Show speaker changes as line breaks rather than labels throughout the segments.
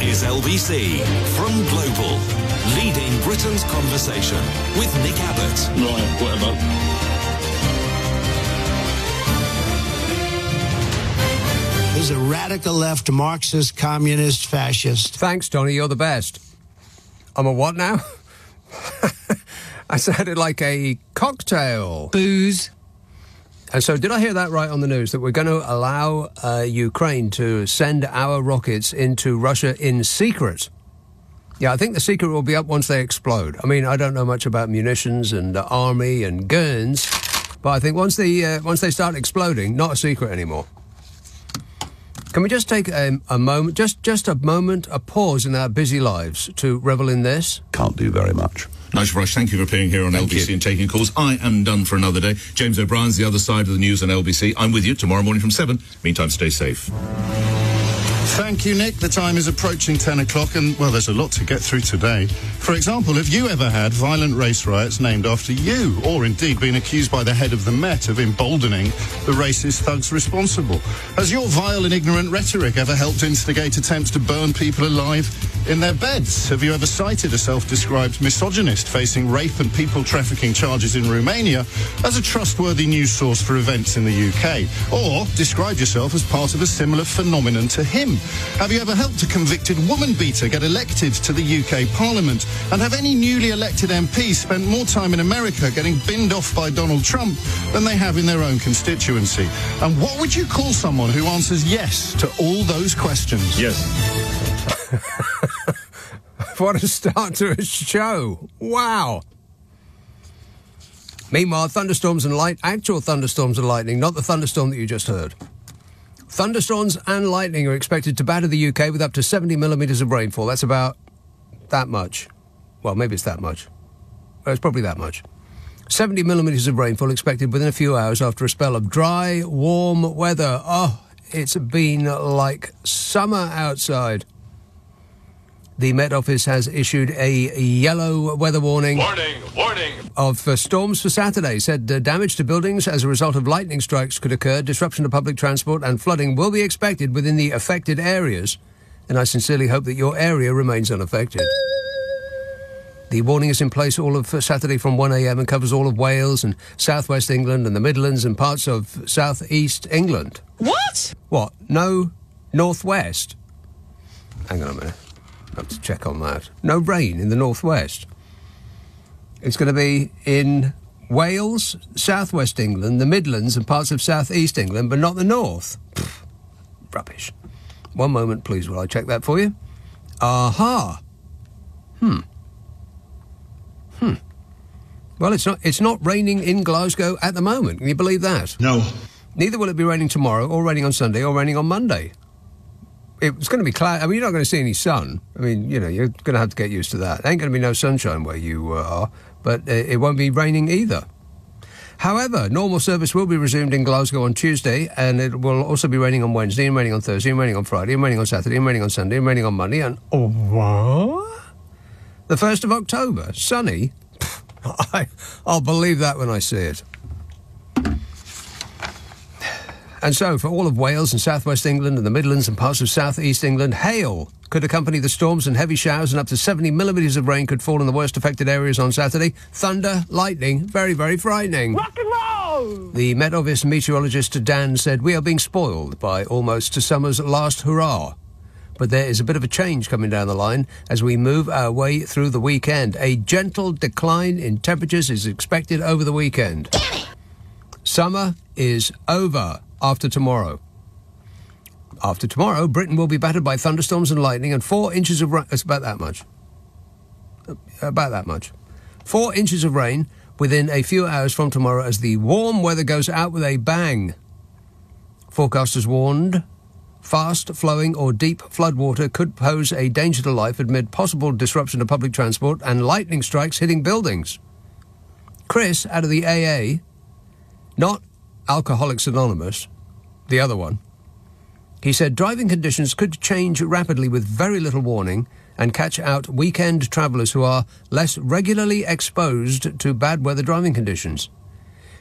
is LBC from Global, leading Britain's conversation with Nick Abbot.
Right, whatever.
He's a radical left, Marxist, communist, fascist.
Thanks, Tony. You're the best. I'm a what now? I sounded like a cocktail.
Booze.
And so did I hear that right on the news, that we're going to allow Ukraine to send our rockets into Russia in secret? Yeah, I think the secret will be up once they explode. I mean, I don't know much about munitions and army and guns, but I think once they start exploding, not a secret anymore. Can we just take a moment, just a moment, a pause in our busy lives to revel in this?
Can't do very much.
Nigel Rush, thank you for appearing here on LBC and taking calls. I am done for another day. James O'Brien's the other side of the news on LBC. I'm with you tomorrow morning from 7. Meantime, stay safe.
Thank you, Nick. The time is approaching 10 o'clock and, well, there's a lot to get through today. For example, have you ever had violent race riots named after you, or indeed been accused by the head of the Met of emboldening the racist thugs responsible? Has your vile and ignorant rhetoric ever helped instigate attempts to burn people alive in their beds? Have you ever cited a self-described misogynist facing rape and people trafficking charges in Romania as a trustworthy news source for events in the UK? Or described yourself as part of a similar phenomenon to him? Have you ever helped a convicted woman beater get elected to the UK Parliament? And have any newly elected MPs spent more time in America getting binned off by Donald Trump than they have in their own constituency? And what would you call someone who answers yes to all those questions?
Yes.
What a start to a show. Wow. Meanwhile, thunderstorms and actual thunderstorms and lightning, not the thunderstorm that you just heard. Thunderstorms and lightning are expected to batter the UK with up to 70 millimetres of rainfall. That's about that much. Well, maybe it's that much. Well, it's probably that much. 70 millimetres of rainfall expected within a few hours after a spell of dry, warm weather. Oh, it's been like summer outside. The Met Office has issued a yellow weather warning.
Warning!
Of storms for Saturday. Said damage to buildings as a result of lightning strikes could occur, disruption to public transport and flooding will be expected within the affected areas. And I sincerely hope that your area remains unaffected. The warning is in place all of Saturday from 1 a.m. and covers all of Wales and southwest England and the Midlands and parts of southeast England.
What?
What? No northwest? Hang on a minute. I have to check on that. No rain in the northwest. It's going to be in Wales, southwest England, the Midlands and parts of southeast England, but not the north. Pfft, rubbish. One moment, please, while I check that for you. Aha. Well, it's not raining in Glasgow at the moment. Can you believe that?
No.
Neither will it be raining tomorrow, or raining on Sunday, or raining on Monday. It's going to be cloudy. I mean, you're not going to see any sun. I mean, you know, you're going to have to get used to that. There ain't going to be no sunshine where you are, but it won't be raining either. However, normal service will be resumed in Glasgow on Tuesday, and it will also be raining on Wednesday, and raining on Thursday, and raining on Friday, and raining on Saturday, and raining on Sunday, and raining on Monday, and... Oh, what? The 1st of October. Sunny? I'll believe that when I see it. And so, for all of Wales and southwest England and the Midlands and parts of southeast England, hail could accompany the storms and heavy showers, and up to 70 millimetres of rain could fall in the worst affected areas on Saturday. Thunder, lightning, very, very frightening.
Rock and roll!
The Met Office meteorologist Dan said, "We are being spoiled by almost summer's last hurrah. But there is a bit of a change coming down the line as we move our way through the weekend. A gentle decline in temperatures is expected over the weekend. Summer is over. After tomorrow. After tomorrow, Britain will be battered by thunderstorms and lightning and 4 inches of rain. It's about that much. About that much. 4 inches of rain within a few hours from tomorrow as the warm weather goes out with a bang. Forecasters warned fast-flowing or deep floodwater could pose a danger to life amid possible disruption to public transport and lightning strikes hitting buildings. Chris, out of the AA, not Alcoholics Anonymous, the other one, he said driving conditions could change rapidly with very little warning and catch out weekend travellers who are less regularly exposed to bad weather driving conditions.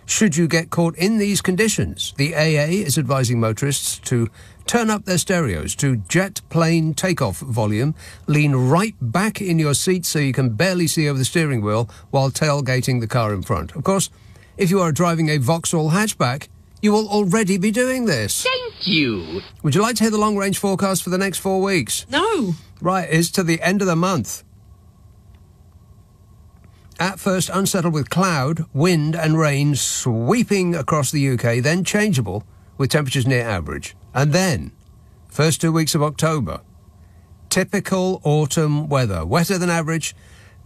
should you get caught in these conditions. The AA is advising motorists to turn up their stereos to jet plane takeoff volume, lean right back in your seat so you can barely see over the steering wheel while tailgating the car in front. Of course, if you are driving a Vauxhall hatchback, you will already be doing this.
Thank you.
Would you like to hear the long-range forecast for the next 4 weeks?
No.
Right, it's to the end of the month. At first unsettled with cloud, wind and rain sweeping across the UK, then changeable with temperatures near average. And then, first 2 weeks of October, typical autumn weather. Wetter than average,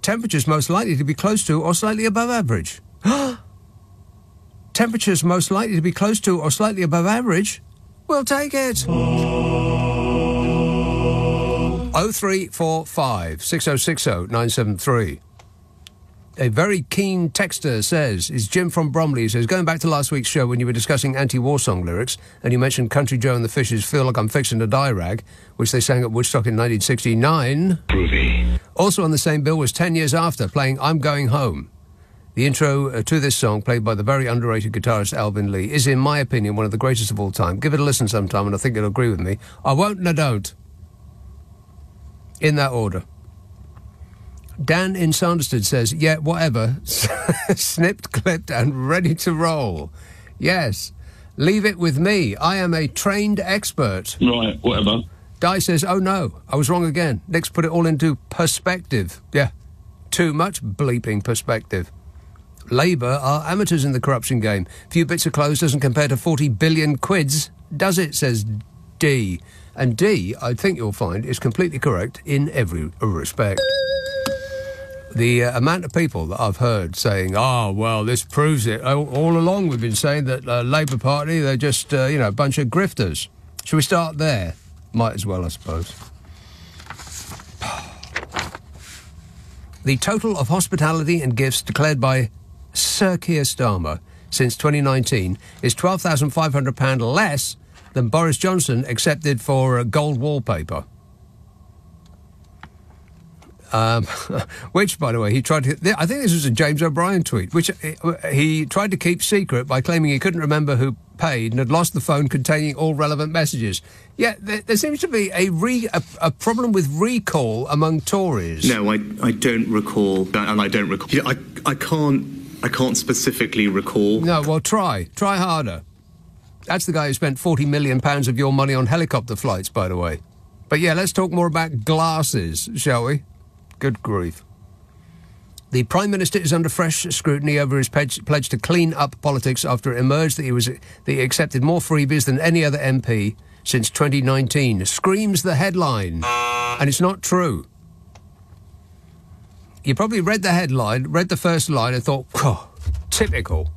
temperatures most likely to be close to or slightly above average. Temperatures most likely to be close to or slightly above average? We'll take it. 0345 6060 973. A very keen texter says, is Jim from Bromley, he says, going back to last week's show when you were discussing anti-war song lyrics and you mentioned Country Joe and the Fishes Feel Like I'm Fixing to Die Rag, which they sang at Woodstock in 1969.
Groovy.
Also on the same bill was 10 years after, playing I'm Going Home. The intro to this song, played by the very underrated guitarist Alvin Lee, is, in my opinion, one of the greatest of all time. Give it a listen sometime and I think you'll agree with me. I won't and I don't. In that order. Dan in Sanderstead says, yeah, whatever. Snipped, clipped and ready to roll. Yes. Leave it with me. I am a trained expert.
Right, whatever.
Di says, oh no, I was wrong again. Nick's put it all into perspective. Yeah, too much bleeping perspective. Labour are amateurs in the corruption game. Few bits of clothes doesn't compare to 40 billion quids, does it, says D. And D, I think you'll find, is completely correct in every respect. The amount of people that I've heard saying, oh, well, this proves it. All along we've been saying that Labour Party, they're just, a bunch of grifters. Shall we start there? Might as well, I suppose. The total of hospitality and gifts declared by Sir Keir Starmer since 2019 is £12,500 less than Boris Johnson accepted for gold wallpaper. Which, by the way, he tried to... I think this was a James O'Brien tweet, which he tried to keep secret by claiming he couldn't remember who paid and had lost the phone containing all relevant messages. Yeah, there seems to be a problem with recall among Tories.
No, I don't recall, and I don't recall... Yeah, I can't specifically recall.
No, well, try harder. That's the guy who spent £40 million of your money on helicopter flights, by the way. But yeah, let's talk more about glasses, shall we? Good grief. The Prime Minister is under fresh scrutiny over his pledge to clean up politics after it emerged that he accepted more freebies than any other MP since 2019. Screams the headline. And it's not true. You probably read the headline, read the first line and thought, oh, typical.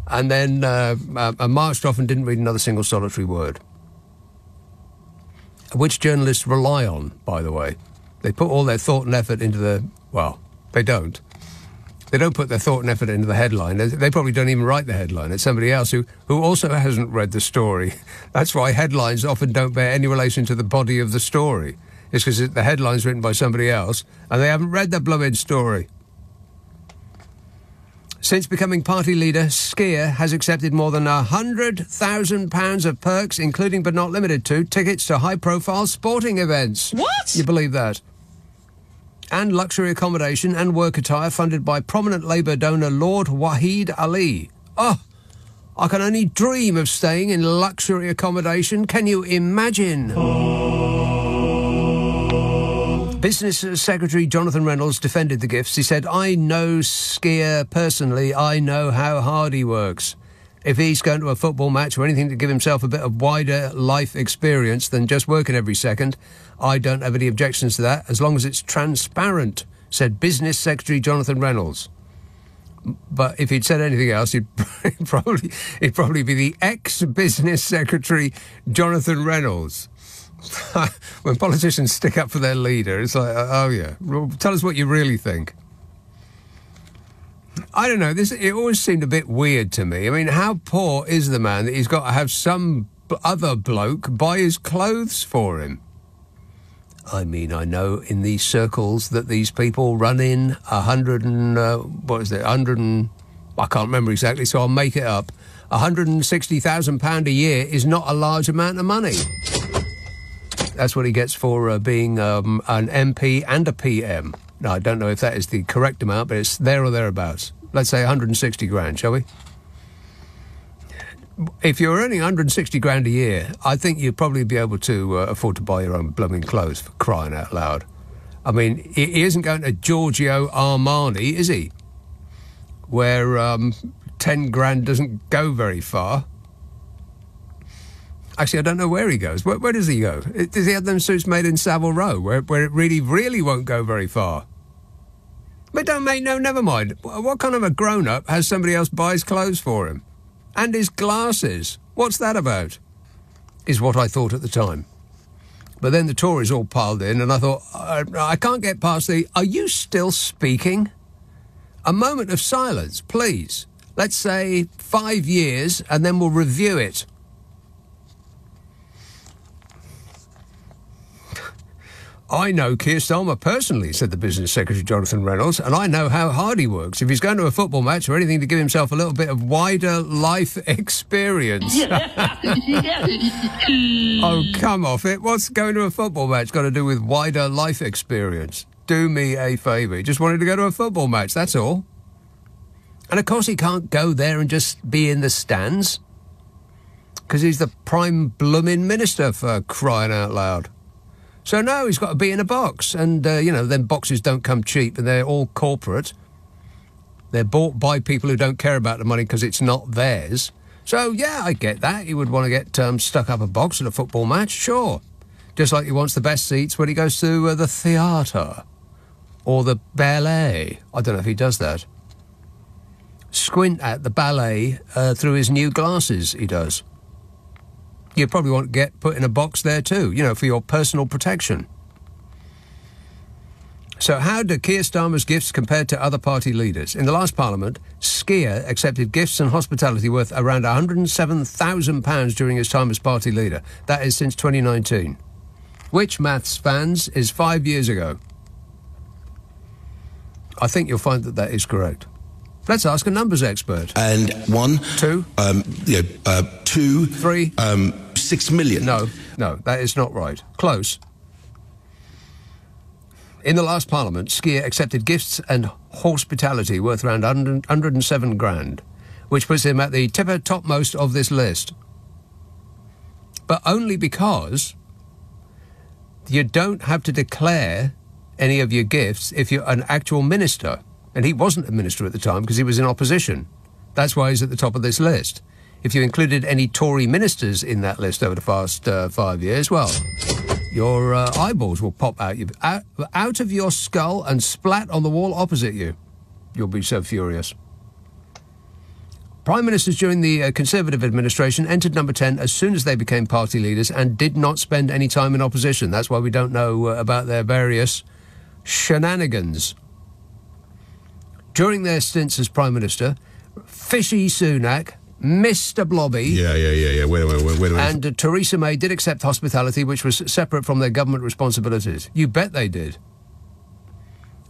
And then marched off and didn't read another single solitary word. Which journalists rely on, by the way. They put all their thought and effort into the... Well, they don't. They don't put their thought and effort into the headline. They probably don't even write the headline. It's somebody else who also hasn't read the story. That's why headlines often don't bear any relation to the body of the story. It's because the headline's written by somebody else and they haven't read the blooming story. Since becoming party leader, Skier has accepted more than £100,000 of perks, including but not limited to tickets to high-profile sporting events.
What?
You believe that? And luxury accommodation and work attire funded by prominent Labour donor Lord Wahid Ali. Oh, I can only dream of staying in luxury accommodation. Can you imagine? Business Secretary Jonathan Reynolds defended the gifts. He said, I know Skier personally. I know how hard he works. If he's going to a football match or anything to give himself a bit of wider life experience than just working every second, I don't have any objections to that, as long as it's transparent, said Business Secretary Jonathan Reynolds. But if he'd said anything else, he'd probably be the ex-Business Secretary Jonathan Reynolds. When politicians stick up for their leader, it's like, oh yeah, well, tell us what you really think. I don't know, it always seemed a bit weird to me. I mean, how poor is the man that he's got to have some other bloke buy his clothes for him? I mean, I know in these circles that these people run in 100 and I can't remember exactly, so I'll make it up. £160,000 a year is not a large amount of money. That's what he gets for being an MP and a PM. Now, I don't know if that is the correct amount, but it's there or thereabouts. Let's say 160 grand, shall we? If you're earning 160 grand a year, I think you'd probably be able to afford to buy your own blooming clothes, for crying out loud. I mean, he isn't going to Giorgio Armani, is he? Where 10 grand doesn't go very far. Actually, I don't know where he goes. Where does he go? Does he have them suits made in Savile Row, where it really, really won't go very far? But never mind. What kind of a grown-up has somebody else buy his clothes for him? And his glasses? What's that about? Is what I thought at the time. But then the Tories all piled in, and I thought, I can't get past the, are you still speaking? A moment of silence, please. Let's say 5 years, and then we'll review it. I know Keir Starmer personally, said the Business Secretary Jonathan Reynolds, and I know how hard he works. If he's going to a football match or anything to give himself a little bit of wider life experience. Oh, come off it. What's going to a football match got to do with wider life experience? Do me a favour. He just wanted to go to a football match, that's all. And of course he can't go there and just be in the stands, because he's the prime blooming minister, for crying out loud. So no, he's got to be in a box. And, then boxes don't come cheap, and they're all corporate. They're bought by people who don't care about the money because it's not theirs. So, yeah, I get that. He would want to get stuck up a box at a football match, sure. Just like he wants the best seats when he goes to the theatre or the ballet. I don't know if he does that. Squint at the ballet through his new glasses, he does. You probably want to get put in a box there too, for your personal protection. So how do Keir Starmer's gifts compare to other party leaders? In the last Parliament, Skier accepted gifts and hospitality worth around £107,000 during his time as party leader. That is since 2019. Which, maths fans, is 5 years ago. I think you'll find that is correct. Let's ask a numbers expert.
And 1,
2,
2,
3,
6 million.
No, that is not right. Close. In the last Parliament, Skier accepted gifts and hospitality worth around 107 grand, which puts him at the topmost of this list. But only because you don't have to declare any of your gifts if you're an actual minister. And he wasn't a minister at the time because he was in opposition. That's why he's at the top of this list. If you included any Tory ministers in that list over the past 5 years, well, your eyeballs will pop out of your skull and splat on the wall opposite you. You'll be so furious. Prime ministers during the Conservative administration entered number 10 as soon as they became party leaders and did not spend any time in opposition. That's why we don't know about their various shenanigans. During their stints as Prime Minister, Fishy Sunak, Mr. Blobby...
Yeah. Wait a minute.
And Theresa May did accept hospitality, which was separate from their government responsibilities. You bet they did.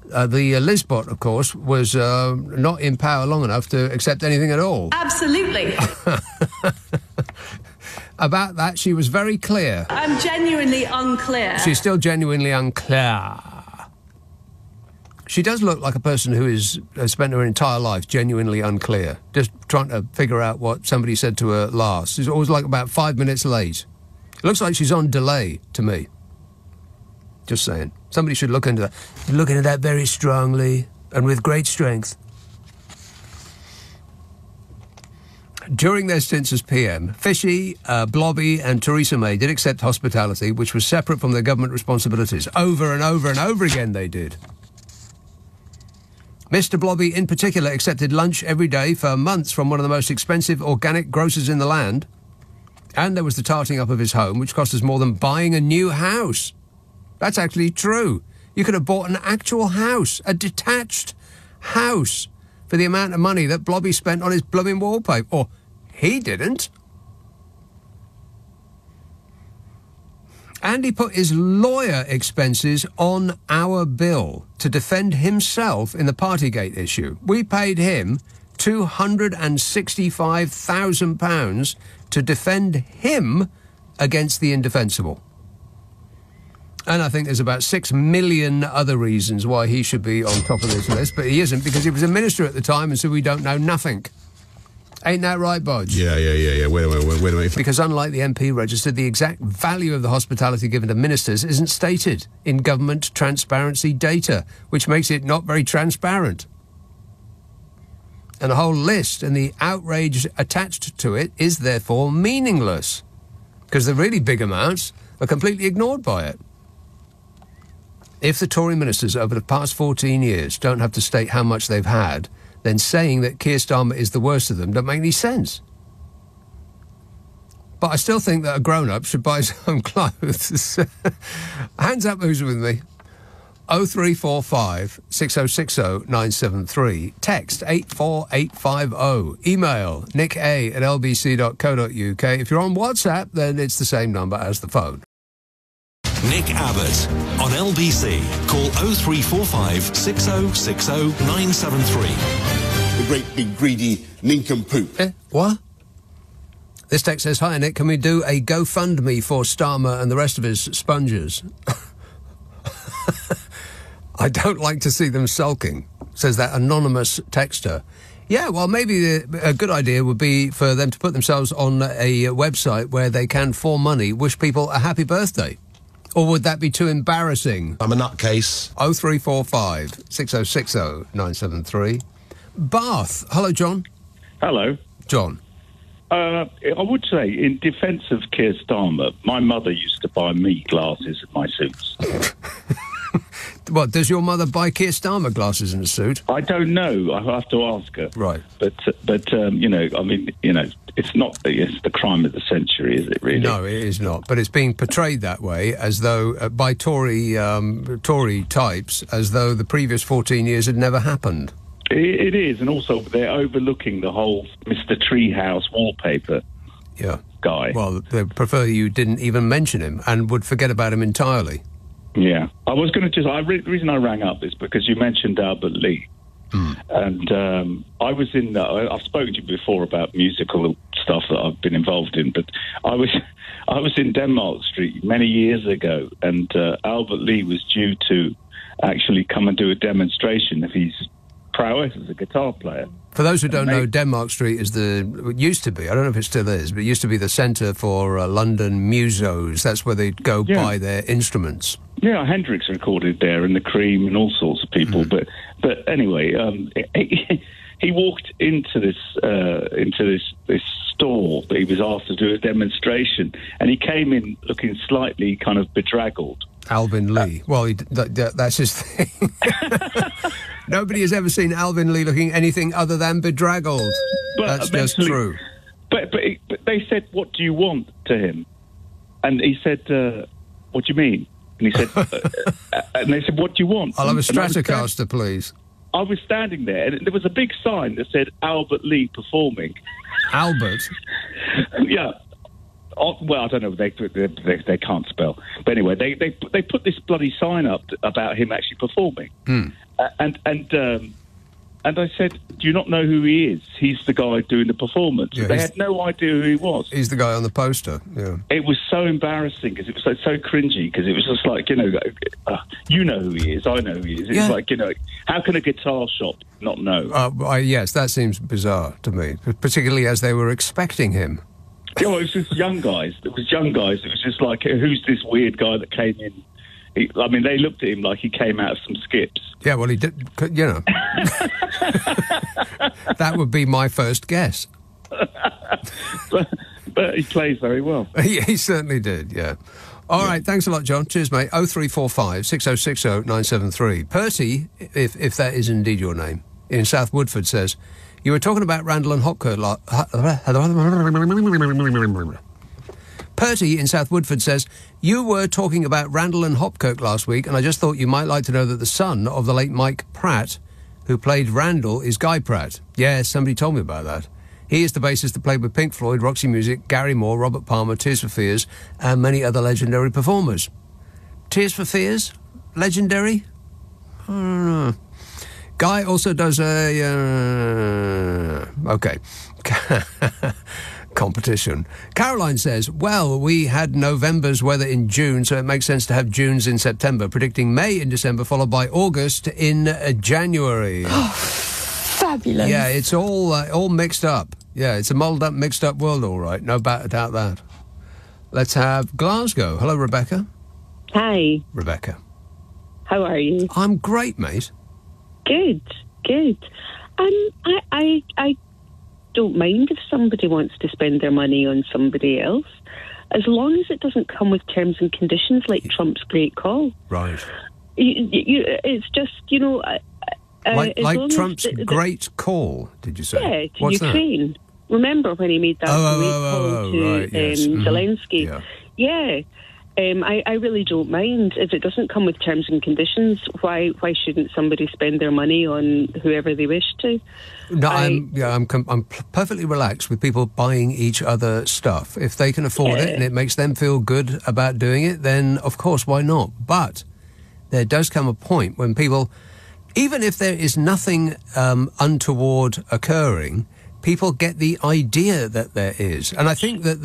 The Lisbot, of course, was not in power long enough to accept anything at all.
Absolutely.
About that, she was very clear.
I'm genuinely unclear.
She's still genuinely unclear. She does look like a person who has spent her entire life genuinely unclear, just trying to figure out what somebody said to her last. She's always like about 5 minutes late. It looks like she's on delay to me. Just saying. Somebody should look into that. Look into that very strongly and with great strength. During their stints as PM, Fishy, Blobby and Theresa May did accept hospitality, which was separate from their government responsibilities. Over and over and over again they did. Mr. Blobby, in particular, accepted lunch every day for months from one of the most expensive organic grocers in the land. And there was the tarting up of his home, which cost us more than buying a new house. That's actually true. You could have bought an actual house, a detached house, for the amount of money that Blobby spent on his blooming wallpaper. Or he didn't. And he put his lawyer expenses on our bill to defend himself in the Partygate issue. We paid him £265,000 to defend him against the indefensible. And I think there's about 6 million other reasons why he should be on top of this list, but he isn't because he was a minister at the time, and so we don't know nothing. Ain't that right, Bodge?
Yeah. Wait a minute.
Because unlike the MP registered, the exact value of the hospitality given to ministers isn't stated in government transparency data, which makes it not very transparent. And the whole list and the outrage attached to it is therefore meaningless, because the really big amounts are completely ignored by it. If the Tory ministers over the past 14 years don't have to state how much they've had, then saying that Keir Starmer is the worst of them don't make any sense. But I still think that a grown-up should buy some clothes. Hands up who's with me. 0345 6060 973. Text 84850. Email nicka@lbc.co.uk. If you're on WhatsApp, then it's the same number as the phone.
Nick Abbott on LBC. Call 0345 6060 973.
The great big greedy nincompoop.
What? This text says, "Hi Nick, can we do a GoFundMe for Starmer and the rest of his spongers?" I don't like to see them sulking, says that anonymous texter. Yeah, well, maybe a good idea would be for them to put themselves on a website where they can, for money, wish people a happy birthday. Or would that be too embarrassing?
I'm a nutcase.
0345 6060 973. Bath. Hello, John.
Hello.
John.
I would say, in defence of Keir Starmer, my mother used to buy me glasses in my suits.
What, does your mother buy Keir Starmer glasses in a suit?
I don't know. I have to ask her.
Right.
But it's not it's the crime of the century, is it really?
No, it is not. But it's being portrayed that way, as though, by Tory types, as though the previous 14 years had never happened.
It is, and also they're overlooking the whole Mr. Treehouse wallpaper guy.
Well, they prefer you didn't even mention him and would forget about him entirely.
Yeah. I was going to the reason I rang up is because you mentioned Albert Lee. And I was in, I've spoken to you before about musical stuff that I've been involved in, but I was in Denmark Street many years ago, and Albert Lee was due to actually come and do a demonstration of his prowess as a guitar player.
For those who don't know, Denmark Street is it used to be, I don't know if it still is, but it used to be the centre for London musos. That's where they'd go buy their instruments. Yeah,
Hendrix recorded there, and the Cream, and all sorts of people. But anyway, he walked into this store that he was asked to do a demonstration, and he came in looking slightly kind of bedraggled.
Alvin Lee. Well, that's his thing. Nobody has ever seen Alvin Lee looking anything other than bedraggled. That's just true.
But they said, "What do you want?" to him, and he said, "What do you mean?" And he said, and they said, "What do you want?"
I'll have a Stratocaster, please.
I was standing there, and there was a big sign that said Albert Lee performing.
Albert?
Yeah. Well, I don't know. They can't spell. But anyway, they put this bloody sign up about him actually performing. And I said, "Do you not know who he is? He's the guy doing the performance." Yeah, they had no idea who he was.
He's the guy on the poster. Yeah.
It was so embarrassing because it was so cringy, because it was just like, you know who he is. I know who he is. It's like, how can a guitar shop not know?
Yes, that seems bizarre to me, particularly as they were expecting him.
It was just young guys. It was just like, who's this weird guy that came in? They looked at him like he came out of some skips.
Yeah, well, he did, That would be my first guess.
but he plays very well.
He certainly did, yeah. All right, thanks a lot, John. Cheers, mate. 0345 6060 973. Percy, if that is indeed your name, in South Woodford says, "You were talking about Randall and Hopkirk Perty in South Woodford says, "You were talking about Randall and Hopkirk last week, and I just thought you might like to know that the son of the late Mike Pratt, who played Randall, is Guy Pratt." Yes, somebody told me about that. He is the bassist that played with Pink Floyd, Roxy Music, Gary Moore, Robert Palmer, Tears for Fears, and many other legendary performers. Tears for Fears? Legendary? I don't know. Guy also does a... okay. Competition. Caroline says, well, we had November's weather in June, so it makes sense to have June's in September, predicting May in December, followed by August in January.
Fabulous.
Yeah, it's all mixed up. Yeah, it's a mulled up, mixed up world, all right. No doubt that. Let's have Glasgow. Hello, Rebecca.
Hi.
Rebecca.
How are you?
I'm great, mate.
Good. I don't mind if somebody wants to spend their money on somebody else, as long as it doesn't come with terms and conditions like Trump's great call.
Right.
It's just,
like Trump's great call, did you say?
Yeah, to
What's
Ukraine. That? Remember when he made that great call to
right, yes.
Zelensky? Yeah. I really don't mind. If it doesn't come with terms and conditions, why shouldn't somebody spend their money on whoever they wish to?
No, I'm perfectly relaxed with people buying each other stuff. If they can afford it and it makes them feel good about doing it, then of course, why not? But there does come a point when people, even if there is nothing untoward occurring, people get the idea that there is. And I think that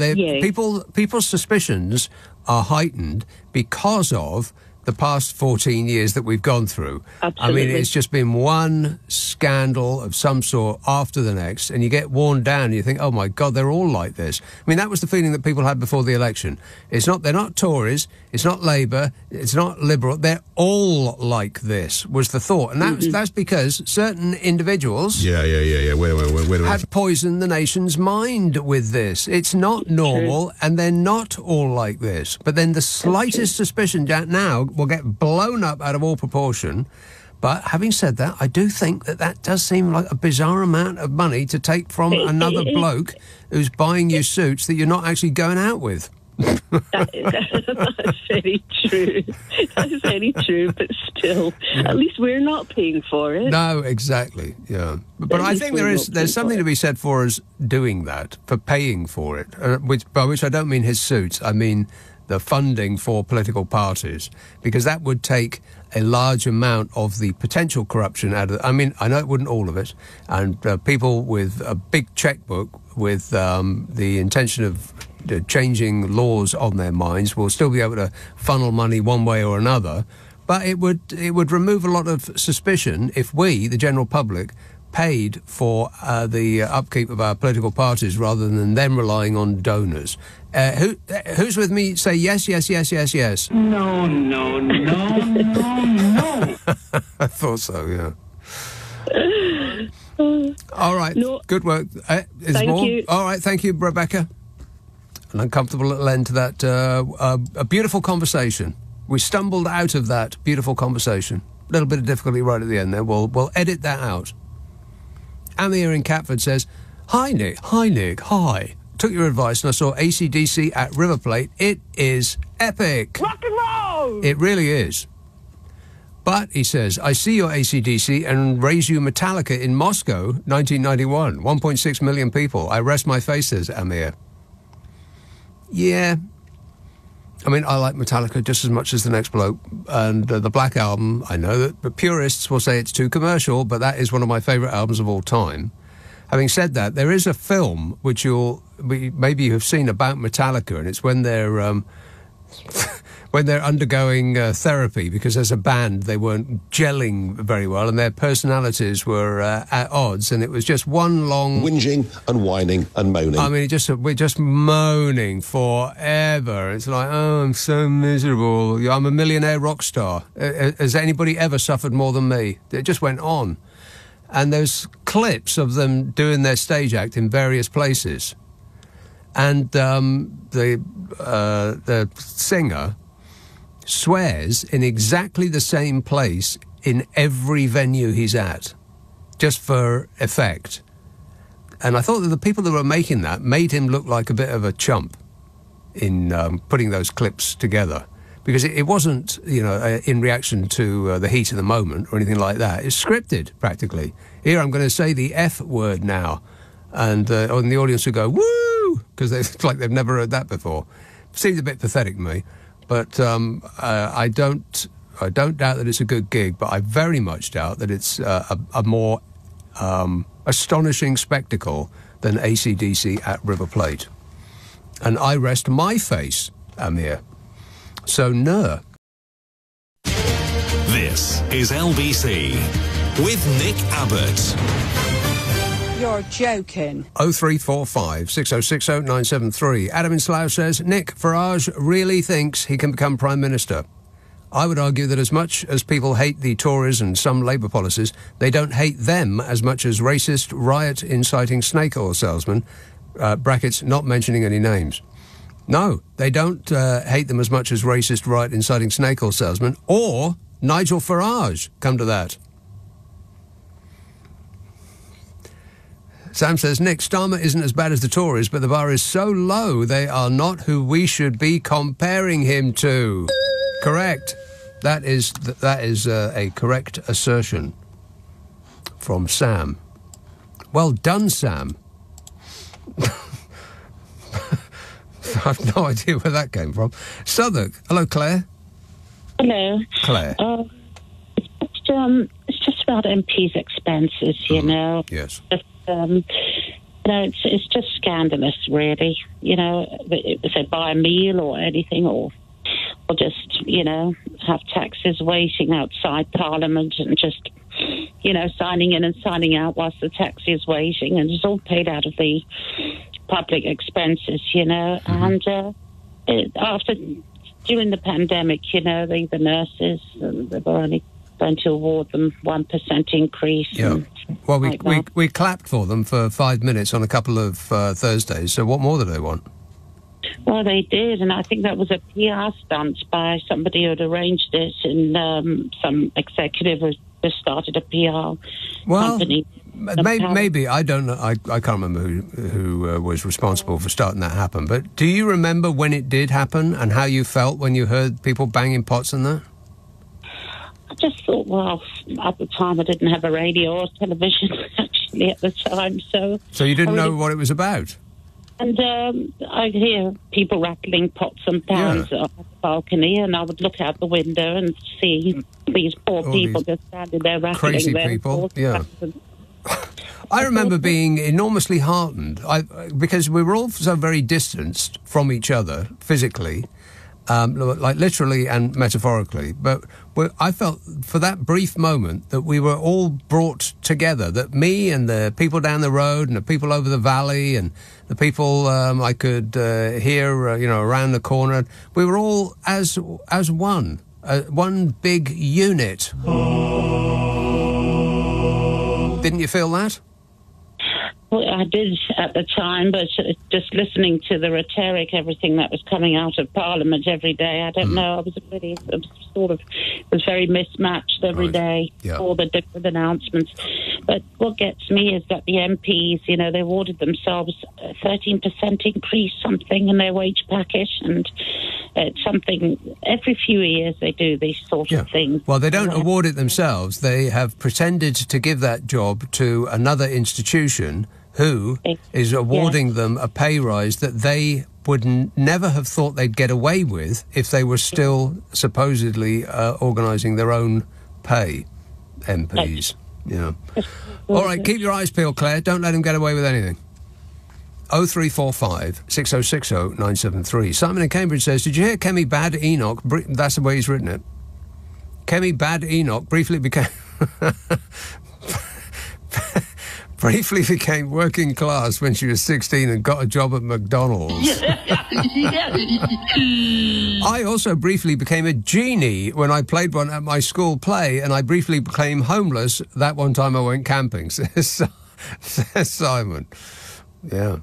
people's suspicions are heightened because of the past 14 years that we've gone through.
Absolutely.
I mean, it's just been one scandal of some sort after the next, and you get worn down and you think, oh my God, they're all like this. I mean, that was the feeling that people had before the election. They're not Tories, it's not Labour, it's not Liberal, they're all like this, was the thought. And that's because certain individuals
Wait.
had poisoned the nation's mind with this. It's not normal, and they're not all like this. But then the slightest suspicion now will get blown up out of all proportion. But having said that, I do think that does seem like a bizarre amount of money to take from another bloke who's buying you suits that you're not actually going out with.
That's very true. That's very true, but still, at least we're not paying for it.
No, exactly, yeah. But I think there's something to be said for us doing that, for paying for it, by which I don't mean his suits, I mean the funding for political parties, because that would take a large amount of the potential corruption out of... I mean, I know it wouldn't all of it, and people with a big checkbook with the intention of changing laws on their minds will still be able to funnel money one way or another, but it would remove a lot of suspicion if we, the general public, paid for the upkeep of our political parties rather than them relying on donors. Who's with me? Say yes, yes, yes, yes, yes.
No.
I thought so, yeah. All right, good work.
Thank you.
All right, thank you, Rebecca. An uncomfortable little end to that a beautiful conversation. We stumbled out of that beautiful conversation. A little bit of difficulty right at the end there. We'll edit that out. Amir in Catford says, Hi, Nick. Hi. Took your advice and I saw AC/DC at River Plate. It is epic.
Rock and roll!
It really is. But, he says, I see your AC/DC and raise you Metallica in Moscow, 1991. 1.6 million people. I rest my face, says Amir. Yeah. I mean, I like Metallica just as much as the next bloke. And the Black Album, I know that the purists will say it's too commercial, but that is one of my favourite albums of all time. Having said that, there is a film which maybe you have seen about Metallica, and it's when they're when they're undergoing therapy, because as a band they weren't gelling very well and their personalities were at odds, and it was just one long
whinging and whining and moaning.
I mean, we're just moaning forever. It's like, oh, I'm so miserable. I'm a millionaire rock star. Has anybody ever suffered more than me? It just went on. And there's clips of them doing their stage act in various places. And the singer swears in exactly the same place in every venue he's at, just for effect. And I thought that the people that were making that made him look like a bit of a chump in putting those clips together. Because it wasn't, in reaction to the heat of the moment or anything like that. It's scripted, practically. Here, I'm going to say the F word now. And the audience would go, woo! Because it's like they've never heard that before. Seems a bit pathetic to me. But I don't I don't doubt that it's a good gig, but I very much doubt that it's a more astonishing spectacle than AC/DC at River Plate. And I rest my face, Amir. So, no.
This is LBC with Nick Abbott.
You're joking.
0345 6060 973. Adam in Slough says, Nick, Farage really thinks he can become Prime Minister. I would argue that as much as people hate the Tories and some Labour policies, they don't hate them as much as racist, riot-inciting snake oil salesmen, brackets, not mentioning any names. No, they don't hate them as much as racist, riot-inciting snake oil salesmen or Nigel Farage, come to that. Sam says, Nick, Starmer isn't as bad as the Tories, but the bar is so low they are not who we should be comparing him to. Correct. That is a correct assertion from Sam. Well done, Sam. I have no idea where that came from. Southwark. Hello, Claire.
Hello.
Claire.
It's just about MPs' expenses, you know.
Yes.
It's just scandalous, really. You know, if they buy a meal or anything, or just, you know, have taxis waiting outside Parliament and just, you know, signing in and signing out whilst the taxi is waiting, and it's all paid out of the public expenses, you know. And during the pandemic, you know, the nurses, they were only going to award them 1% increase.
Yeah. Well, we clapped for them for 5 minutes on a couple of Thursdays, so what more do they want?
Well, they did, and I think that was a PR stunt by somebody who had arranged it, and some executive who just started a PR company.
Maybe, I don't know, I can't remember who was responsible for starting that happen, but do you remember when it did happen and how you felt when you heard people banging pots and that?
I just thought, well, at the time I didn't have a radio or television, actually, at the time, so...
So you didn't know what it was about?
And I'd hear people rattling pots and pans on the balcony, and I would look out the window and see these poor people just standing there rattling
crazy
their
people, yeah. I remember being enormously heartened because we were all so very distanced from each other physically, like literally and metaphorically. But I felt for that brief moment that we were all brought together, that me and the people down the road and the people over the valley and the people I could hear, around the corner, we were all as one, one big unit. Didn't you feel that?
Well, I did at the time, but just listening to the rhetoric, everything that was coming out of Parliament every day, I don't know, it was very mismatched every day, all the different announcements. But what gets me is that the MPs, you know, they awarded themselves a 13% increase, something in their wage packet, and it's something, every few years they do these sort of things.
Well, they don't award it themselves. They have pretended to give that job to another institution who is awarding them a pay rise that they would never have thought they'd get away with if they were still supposedly organising their own pay, MPs. Yeah. All right, keep your eyes peeled, Claire. Don't let them get away with anything. 0345 6060 973. Simon in Cambridge says, did you hear Kemi Bad Enoch? That's the way he's written it. Kemi Bad Enoch briefly became working class when she was 16 and got a job at McDonald's. I also briefly became a genie when I played one at my school play, and I briefly became homeless that one time I went camping, says Simon. Yeah.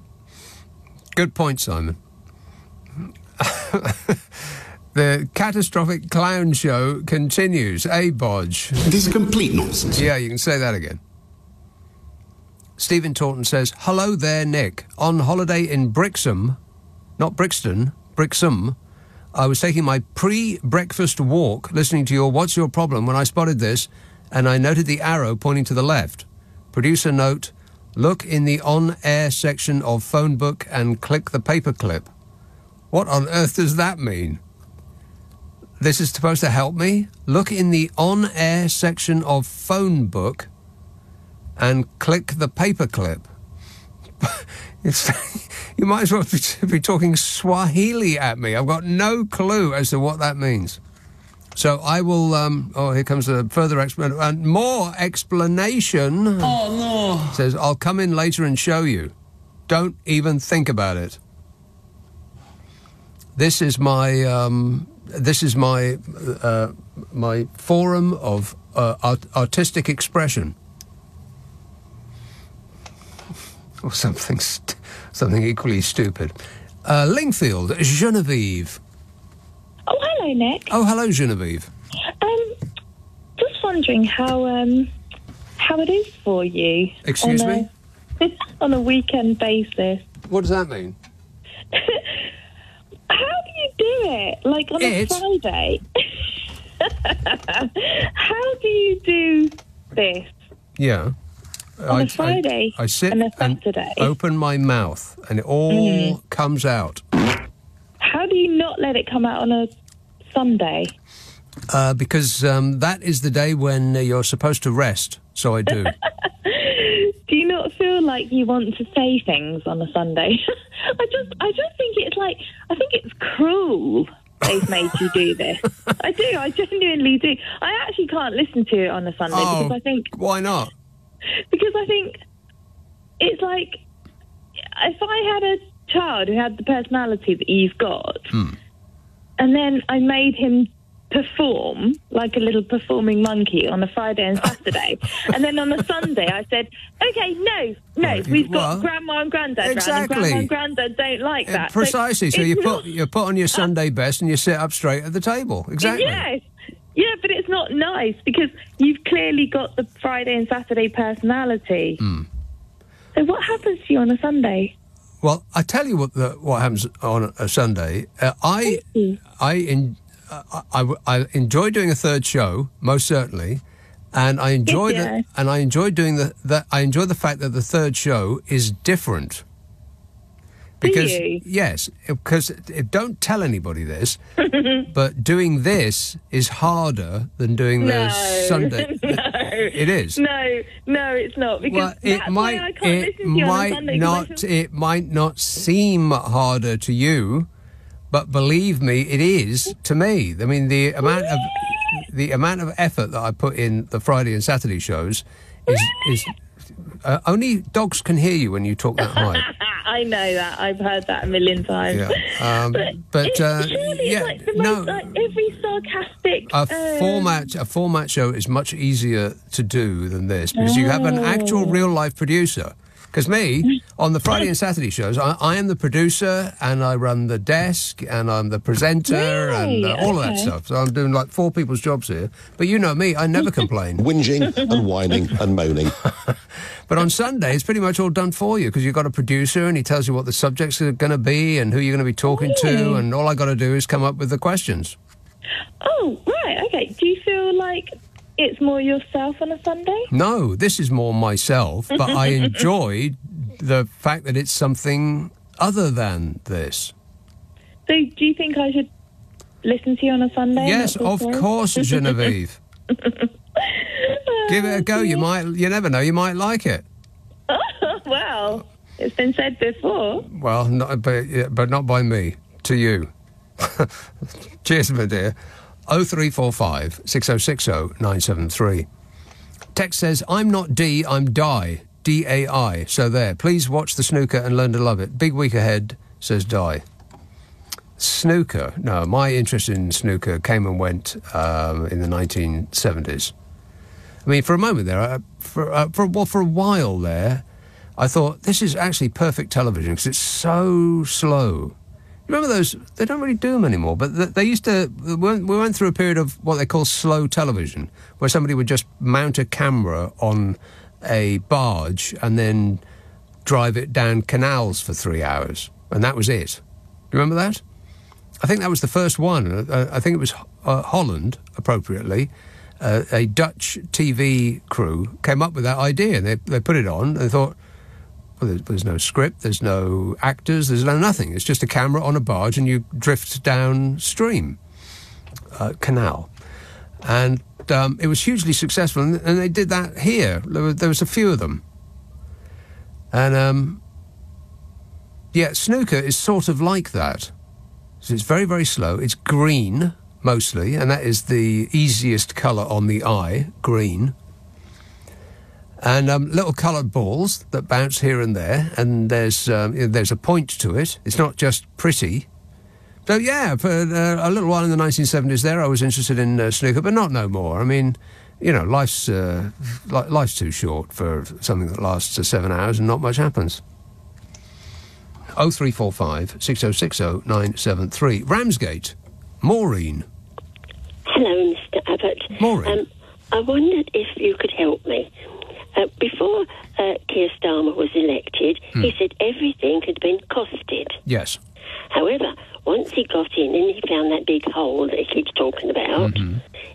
Good point, Simon. The catastrophic clown show continues. Bodge.
This is complete nonsense.
Yeah, you can say that again. Stephen Taunton says, hello there, Nick. On holiday in Brixham, not Brixton, Brixham, I was taking my pre-breakfast walk listening to your What's Your Problem when I spotted this, and I noted the arrow pointing to the left. Producer note, look in the on-air section of phone book and click the paperclip. What on earth does that mean? This is supposed to help me. Look in the on-air section of phone book and click the paperclip. You might as well be talking Swahili at me. I've got no clue as to what that means. So I will... here comes a further explanation. And more explanation.
Oh, no.
Says, I'll come in later and show you. Don't even think about it. This is my... my forum of artistic expression. Or something equally stupid. Lingfield, Genevieve.
Oh, hello, Nick.
Oh, hello, Genevieve.
Just wondering how it is for you.
Excuse me?
On a weekend basis.
What does that mean?
How do you do it? Like on a Friday? How do you do this?
Yeah.
On a Friday
I sit
and a Saturday.
And open my mouth and it all comes out.
How do you not let it come out on a Sunday?
Because that is the day when you're supposed to rest, so I do.
Do you not feel like you want to say things on a Sunday? I just think it's like, I think it's cruel they've made you do this. I do, I genuinely do. I actually can't listen to it on a Sunday because I think...
Why not?
Because I think it's like, if I had a child who had the personality that you've got, and then I made him perform like a little performing monkey on a Friday and Saturday, and then on a Sunday I said, okay, no, we've got Grandma and Grandad
exactly.
round, and Grandma and Grandad don't like that.
Precisely. So you put on your Sunday best and you sit up straight at the table. Exactly.
Yes. Yeah, but it's not nice because you've clearly got the Friday and Saturday personality. So what happens to you on a Sunday?
Well, I tell you what happens on a Sunday. I enjoy doing a third show, most certainly, and I enjoy I enjoy doing I enjoy the fact that the third show is different. Because yes, because don't tell anybody this, but doing this is harder than doing the Sunday.
No,
it is.
No, it's not. Because that's why I can't listen to you on a Sunday.
It might not seem harder to you, but believe me, it is to me. I mean, the amount of effort that I put in the Friday and Saturday shows is only dogs can hear you when you talk that high.
I know that. I've heard that a million times.
Yeah.
Every sarcastic
a format show is much easier to do than this because you have an actual real life producer. Because me, on the Friday and Saturday shows, I am the producer and I run the desk and I'm the presenter and all of that stuff. So I'm doing like 4 people's jobs here. But you know me, I never complain.
Whinging and whining and moaning.
But on Sunday, it's pretty much all done for you because you've got a producer and he tells you what the subjects are going to be and who you're going to be talking to, and all I got to do is come up with the questions.
Oh, right, okay. Do you feel like it's more yourself on a Sunday?
No, this is more myself, but I enjoy the fact that it's something other than this.
So do you think I should listen to you on a Sunday?
Yes, of course, Genevieve. Give it a go. You never know, you might like it.
Well, it's been said before.
Well, but not by me, to you. Cheers, my dear. 0345 6060 973. Text says, I'm not D, I'm Di. D-A-I. So there. Please watch the snooker and learn to love it. Big week ahead, says Di. Snooker? No, my interest in snooker came and went in the 1970s. I mean, for a moment there, for a while there, I thought, this is actually perfect television because it's so slow. Remember those? They don't really do them anymore, but they used to... We went through a period of what they call slow television, where somebody would just mount a camera on a barge and then drive it down canals for 3 hours, and that was it. Do you remember that? I think that was the first one. I think it was Holland, appropriately. A Dutch TV crew came up with that idea. They put it on and they thought, well, there's no script, there's no actors, there's no nothing. It's just a camera on a barge and you drift downstream. canal. And it was hugely successful, and they did that here. There was a few of them. And, snooker is sort of like that. So it's very, very slow. It's green, mostly, and that is the easiest colour on the eye, green. And little coloured balls that bounce here and there, and there's a point to it. It's not just pretty. So, yeah, for a little while in the 1970s there, I was interested in snooker, but not no more. I mean, life's too short for something that lasts 7 hours and not much happens. 0345 6060 973. Ramsgate. Maureen.
Hello, Mr. Abbott.
Maureen.
I wondered if you could help me. Before Keir Starmer was elected, he said everything had been costed.
Yes.
However, once he got in and he found that big hole that he keeps talking about,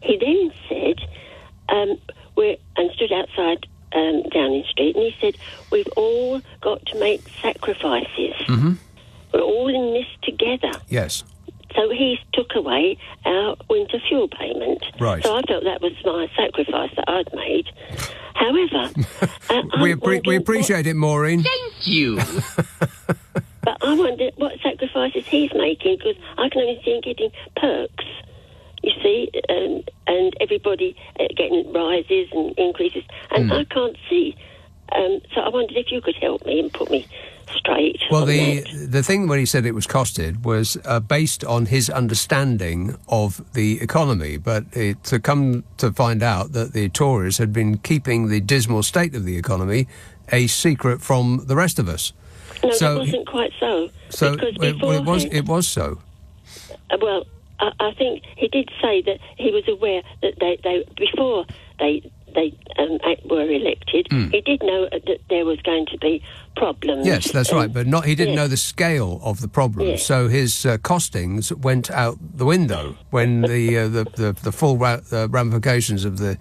he then said, and stood outside Downing Street, and he said, we've all got to make sacrifices. We're all in this together.
Yes.
So he took away our winter fuel payment.
Right.
So I felt that was my sacrifice that I'd made. However...
we appreciate it, Maureen.
Thank you. But I wonder what sacrifices he's making, because I can only see him getting perks, you see, and everybody getting rises and increases, and I can't see. So I wondered if you could help me and put me straight.
Well, the thing when he said it was costed was based on his understanding of the economy, but to come to find out that the Tories had been keeping the dismal state of the economy a secret from the rest of us.
No, that wasn't quite so.
So
because
it was so.
Well, I think he did say that he was aware that they before they were elected, he did know that there was going to be problems.
Yes, that's right, but he didn't know the scale of the problem.
Yes.
So his costings went out the window when the full ramifications of the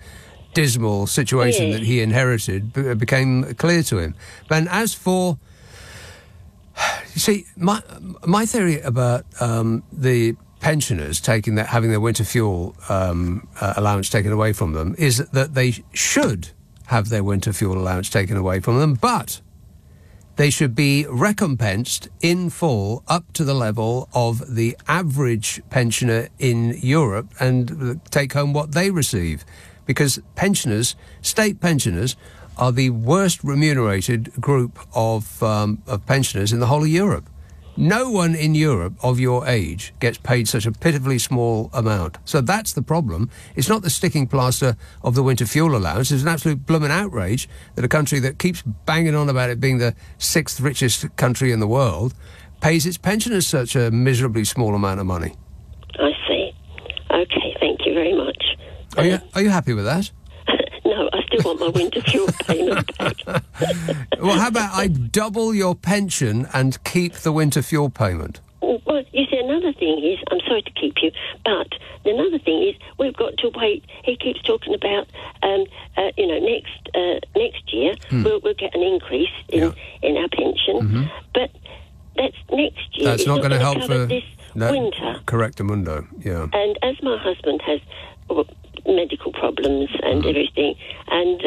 dismal situation that he inherited became clear to him. And as for... You see, my theory about the pensioners having their winter fuel allowance taken away from them is that they should have their winter fuel allowance taken away from them, but they should be recompensed in full up to the level of the average pensioner in Europe and take home what they receive. Because state pensioners, are the worst remunerated group of pensioners in the whole of Europe. No one in Europe of your age gets paid such a pitifully small amount. So that's the problem. It's not the sticking plaster of the winter fuel allowance. It's an absolute blooming outrage that a country that keeps banging on about it being the 6th richest country in the world pays its pensioners such a miserably small amount of money.
I see. Okay, thank you very much.
Are you happy with that?
No, I still want my winter fuel payment back.
Well, how about I double your pension and keep the winter fuel payment?
Well, you see, another thing is, I'm sorry to keep you, but another thing is we've got to wait. He keeps talking about, next year we'll get an increase in our pension, but that's next year.
That's not going to help for
this winter.
Correctamundo, yeah.
And as my husband has medical problems and everything, and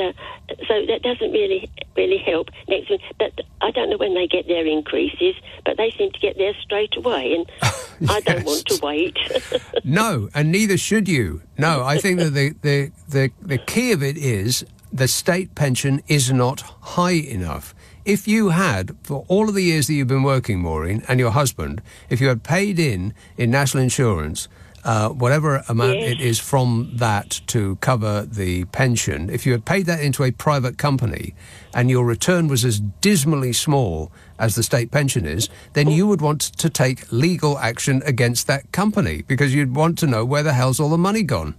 so that doesn't really help next week. But I don't know when they get their increases, but they seem to get theirs straight away, and I don't want to wait.
No, and neither should you. No, I think that the key of it is the state pension is not high enough. If you had, for all of the years that you've been working, Maureen, and your husband, if you had paid in national insurance whatever amount it is from that to cover the pension, if you had paid that into a private company and your return was as dismally small as the state pension is, then you would want to take legal action against that company because you'd want to know where the hell's all the money gone.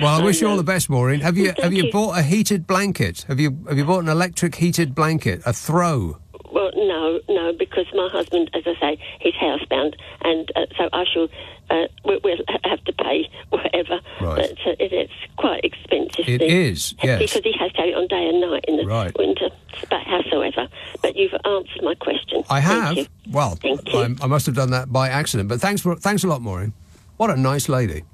Well, I wish you all the best, Maureen. Have you bought a heated blanket? Have you bought an electric heated blanket, a throw?
Well, no, because my husband, as I say, he's housebound, and so I shall. We'll have to pay whatever,
right.
but it's quite expensive.
It is, yes.
Because he has to have it on day and night in the winter. But howsoever, but you've answered my question.
I have.
Thank you.
Well,
Thank you.
I must have done that by accident, but thanks a lot, Maureen. What a nice lady.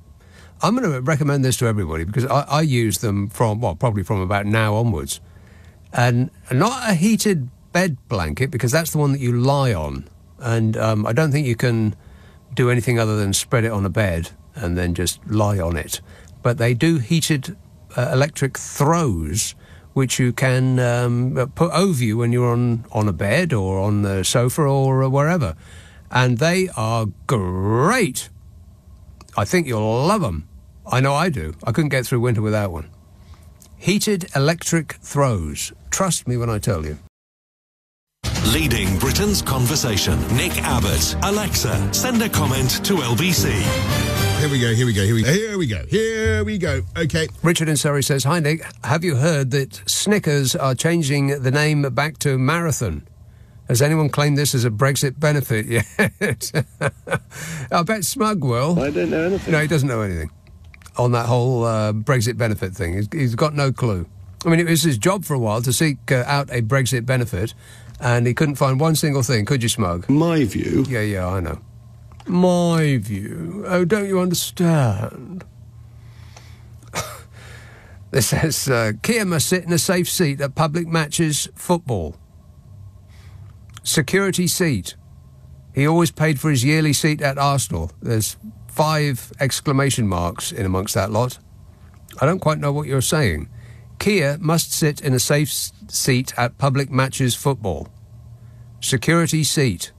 I'm going to recommend this to everybody because I use them probably from about now onwards. And not a heated bed blanket, because that's the one that you lie on. And I don't think you can do anything other than spread it on a bed and then just lie on it. But they do heated electric throws, which you can put over you when you're on a bed or on the sofa or wherever. And they are great. I think you'll love them. I know I do. I couldn't get through winter without one. Heated electric throws. Trust me when I tell you.
Leading Britain's conversation. Nick Abbott. Alexa, send a comment to LBC.
Here we go. Okay.
Richard in Surrey says, "Hi, Nick. Have you heard that Snickers are changing the name back to Marathon? Has anyone claimed this as a Brexit benefit yet?" I bet Smug will.
I don't know anything.
No, he doesn't know anything on that whole Brexit benefit thing. He's got no clue. I mean, it was his job for a while to seek out a Brexit benefit, and he couldn't find one single thing. Could you, Smug?
My view?
Yeah, I know. My view? Oh, don't you understand? This says, Kia must sit in a safe seat at public matches football. Security seat. He always paid for his yearly seat at Arsenal. There's 5 exclamation marks in amongst that lot. I don't quite know what you're saying. Kia must sit in a safe seat at public matches football. Security seat.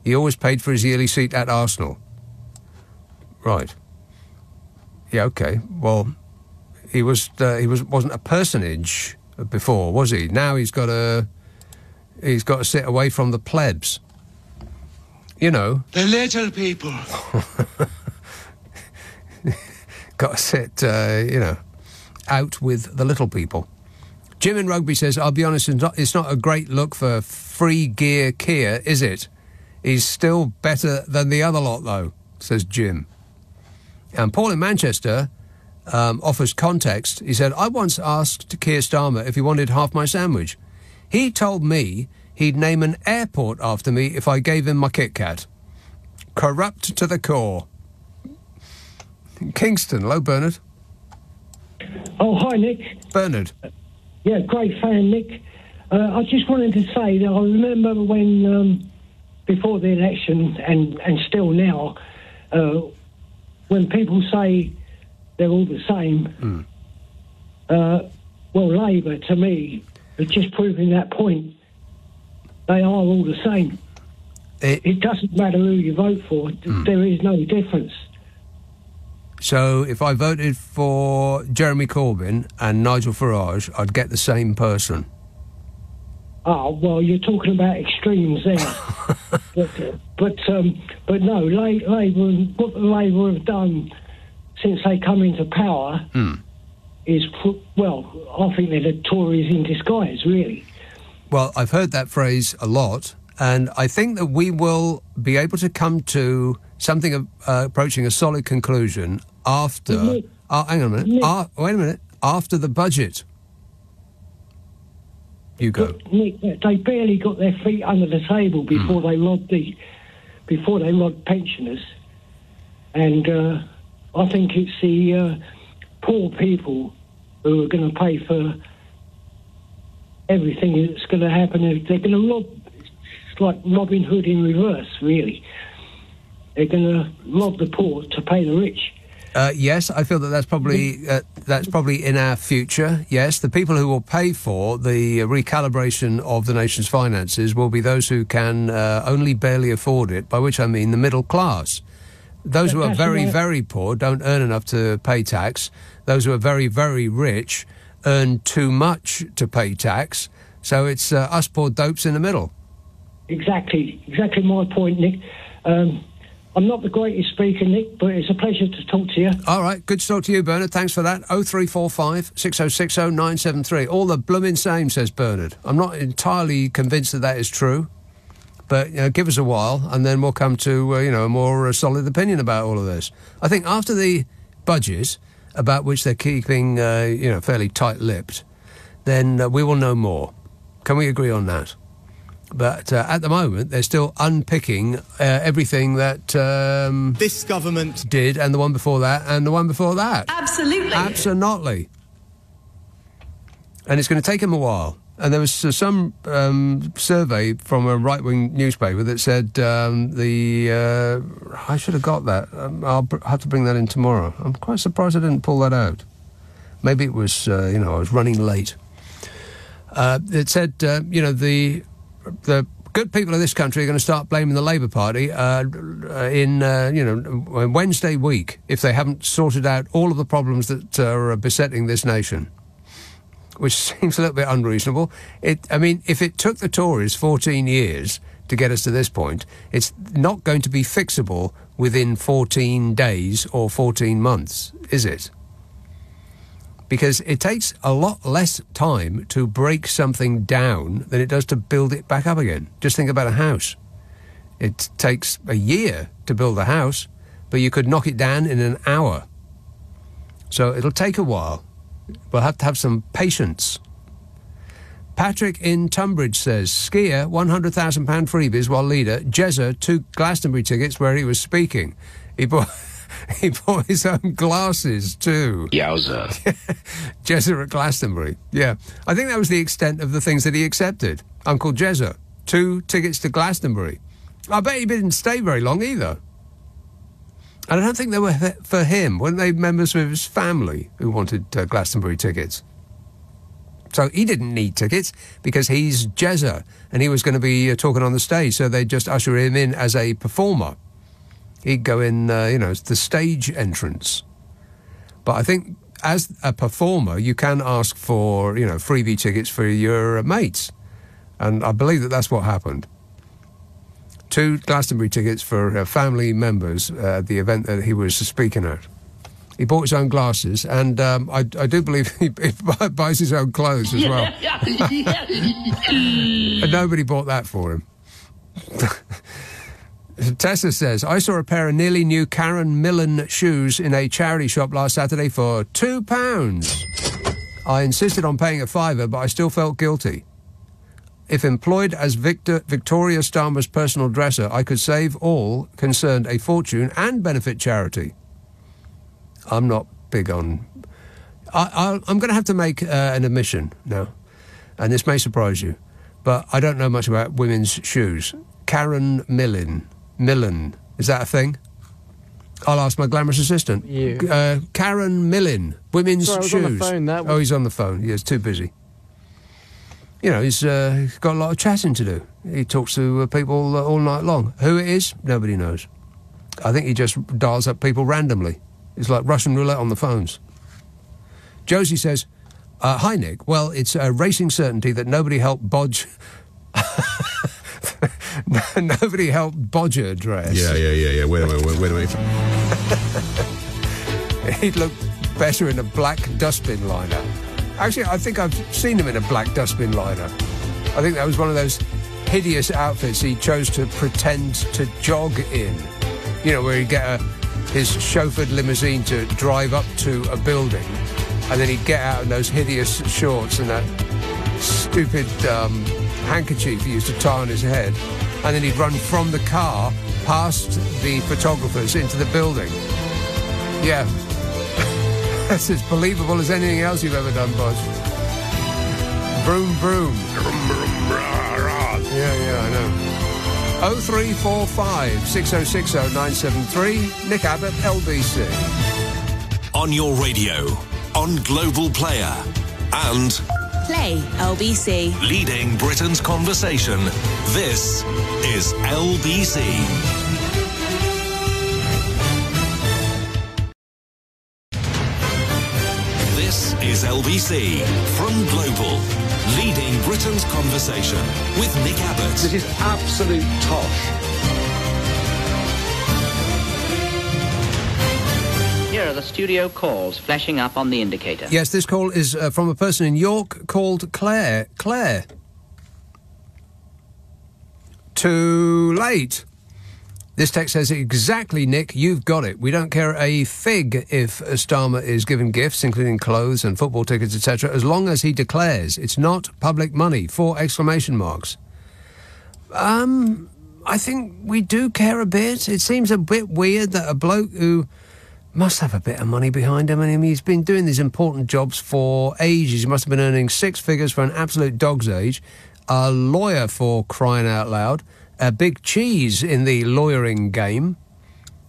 He always paid for his yearly seat at Arsenal. Right. Yeah, okay. Well, he wasn't a personage before, was he? Now he's got to sit away from the plebs. You know.
The little people.
Got to sit, out with the little people. Jim in Rugby says, "I'll be honest, it's not a great look for free gear Kia, is it? He's still better than the other lot, though," says Jim. And Paul in Manchester offers context. He said, "I once asked Keir Starmer if he wanted half my sandwich. He told me he'd name an airport after me if I gave him my Kit Kat. Corrupt to the core." Kingston. Hello, Bernard.
Oh, hi, Nick.
Bernard.
Yeah, great fan, Nick. I just wanted to say that I remember when, before the election and still now, when people say they're all the same, well, Labour, to me, is just proving that point. They are all the same. It doesn't matter who you vote for. There is no difference.
So if I voted for Jeremy Corbyn and Nigel Farage, I'd get the same person.
Oh, well, you're talking about extremes there. but no, Labour, what the Labour have done since they come into power is, well, I think they're the Tories in disguise, really.
Well, I've heard that phrase a lot, and I think that we will be able to come to something approaching a solid conclusion after... hang on a minute. Wait a minute. After the budget. You go.
Nick, they barely got their feet under the table before they robbed pensioners. And I think it's the poor people who are going to pay for everything that's going to happen. They're going to rob... It's like Robin Hood in reverse, really. They're going to rob the poor to pay the rich.
Yes, I feel that's probably in our future. Yes, the people who will pay for the recalibration of the nation's finances will be those who can only barely afford it, by which I mean the middle class. Those who are very, very poor don't earn enough to pay tax. Those who are very, very rich earn too much to pay tax. So it's us poor dopes in the middle. Exactly
my point, Nick. I'm not the greatest speaker, Nick, but it's a pleasure to talk to you.
All right, good to talk to you, Bernard. Thanks for that. 0345 6060 973. All the blooming same, says Bernard. I'm not entirely convinced that is true, But give us a while, and then we'll come to a more solid opinion about all of this. I think after the budget, about which they're keeping fairly tight-lipped, then we will know more. Can we agree on that? But at the moment, they're still unpicking everything that
this government
did, and the one before that, and the one before that.
Absolutely.
Absolutely. And it's going to take them a while. And there was some survey from a right-wing newspaper that said I should have got that. I'll have to bring that in tomorrow. I'm quite surprised I didn't pull that out. Maybe it was, I was running late. It said, the good people of this country are going to start blaming the Labour Party in Wednesday week if they haven't sorted out all of the problems that are besetting this nation, which seems a little bit unreasonable. If it took the Tories 14 years to get us to this point, it's not going to be fixable within 14 days or 14 months, is it? Because it takes a lot less time to break something down than it does to build it back up again. Just think about a house. It takes a year to build a house, but you could knock it down in an hour. So it'll take a while. We'll have to have some patience. Patrick in Tunbridge says, skier, £100,000 freebies while leader. Jezza, 2 Glastonbury tickets where he was speaking. He bought his own glasses too.
Yowza.
Jezza at Glastonbury. Yeah. I think that was the extent of the things that he accepted. Uncle Jezza, 2 tickets to Glastonbury. I bet he didn't stay very long either. And I don't think they were for him. Weren't they members of his family who wanted Glastonbury tickets? So he didn't need tickets because he's Jezza and he was going to be talking on the stage, so they'd just usher him in as a performer. He'd go in, the stage entrance. But I think as a performer, you can ask for, freebie tickets for your mates. And I believe that that's what happened. 2 Glastonbury tickets for family members at the event that he was speaking at. He bought his own glasses, and I do believe he buys his own clothes as well. And nobody bought that for him. Tessa says, I saw a pair of nearly new Karen Millen shoes in a charity shop last Saturday for £2. I insisted on paying a £5, but I still felt guilty. If employed as Victoria Starmer's personal dresser, I could save all concerned a fortune and benefit charity. I'm not big on... I'm going to have to make an admission now, and this may surprise you, but I don't know much about women's shoes. Karen Millen. Is that a thing? I'll ask my glamorous assistant.
You.
Karen Millen. Women's
Sorry, I was
shoes.
on the phone,
Oh, he's on the phone. Yeah, he's too busy. He's got a lot of chatting to do. He talks to people all night long. Who it is, nobody knows. I think he just dials up people randomly. It's like Russian roulette on the phones. Josie says, hi, Nick. Well, it's a racing certainty that nobody helped Bodge... Nobody helped Bodger dress.
Yeah. Wait a minute.
He'd look better in a black dustbin liner. Actually, I think I've seen him in a black dustbin liner. I think that was one of those hideous outfits he chose to pretend to jog in. Where he'd get his chauffeured limousine to drive up to a building, and then he'd get out in those hideous shorts and that stupid handkerchief he used to tie on his head, and then he'd run from the car past the photographers into the building. Yeah. That's as believable as anything else you've ever done, Bodge. Vroom, vroom. Yeah, I know. 0345 6060 973. Nick Abbot, LBC.
On your radio, on Global Player, and...
Play LBC.
Leading Britain's conversation. This is LBC. This is LBC from Global, leading Britain's conversation with Nick Abbott.
This is absolute tosh.
Here are the studio calls flashing up on the indicator.
Yes, this call is from a person in York called Claire. Claire. Too late. This text says, exactly, Nick, you've got it. We don't care a fig if Starmer is given gifts, including clothes and football tickets, etc., as long as he declares it's not public money. 4 exclamation marks. I think we do care a bit. It seems a bit weird that a bloke who must have a bit of money behind him, and he's been doing these important jobs for ages. He must have been earning 6 figures for an absolute dog's age. A lawyer, for crying out loud. A big cheese in the lawyering game.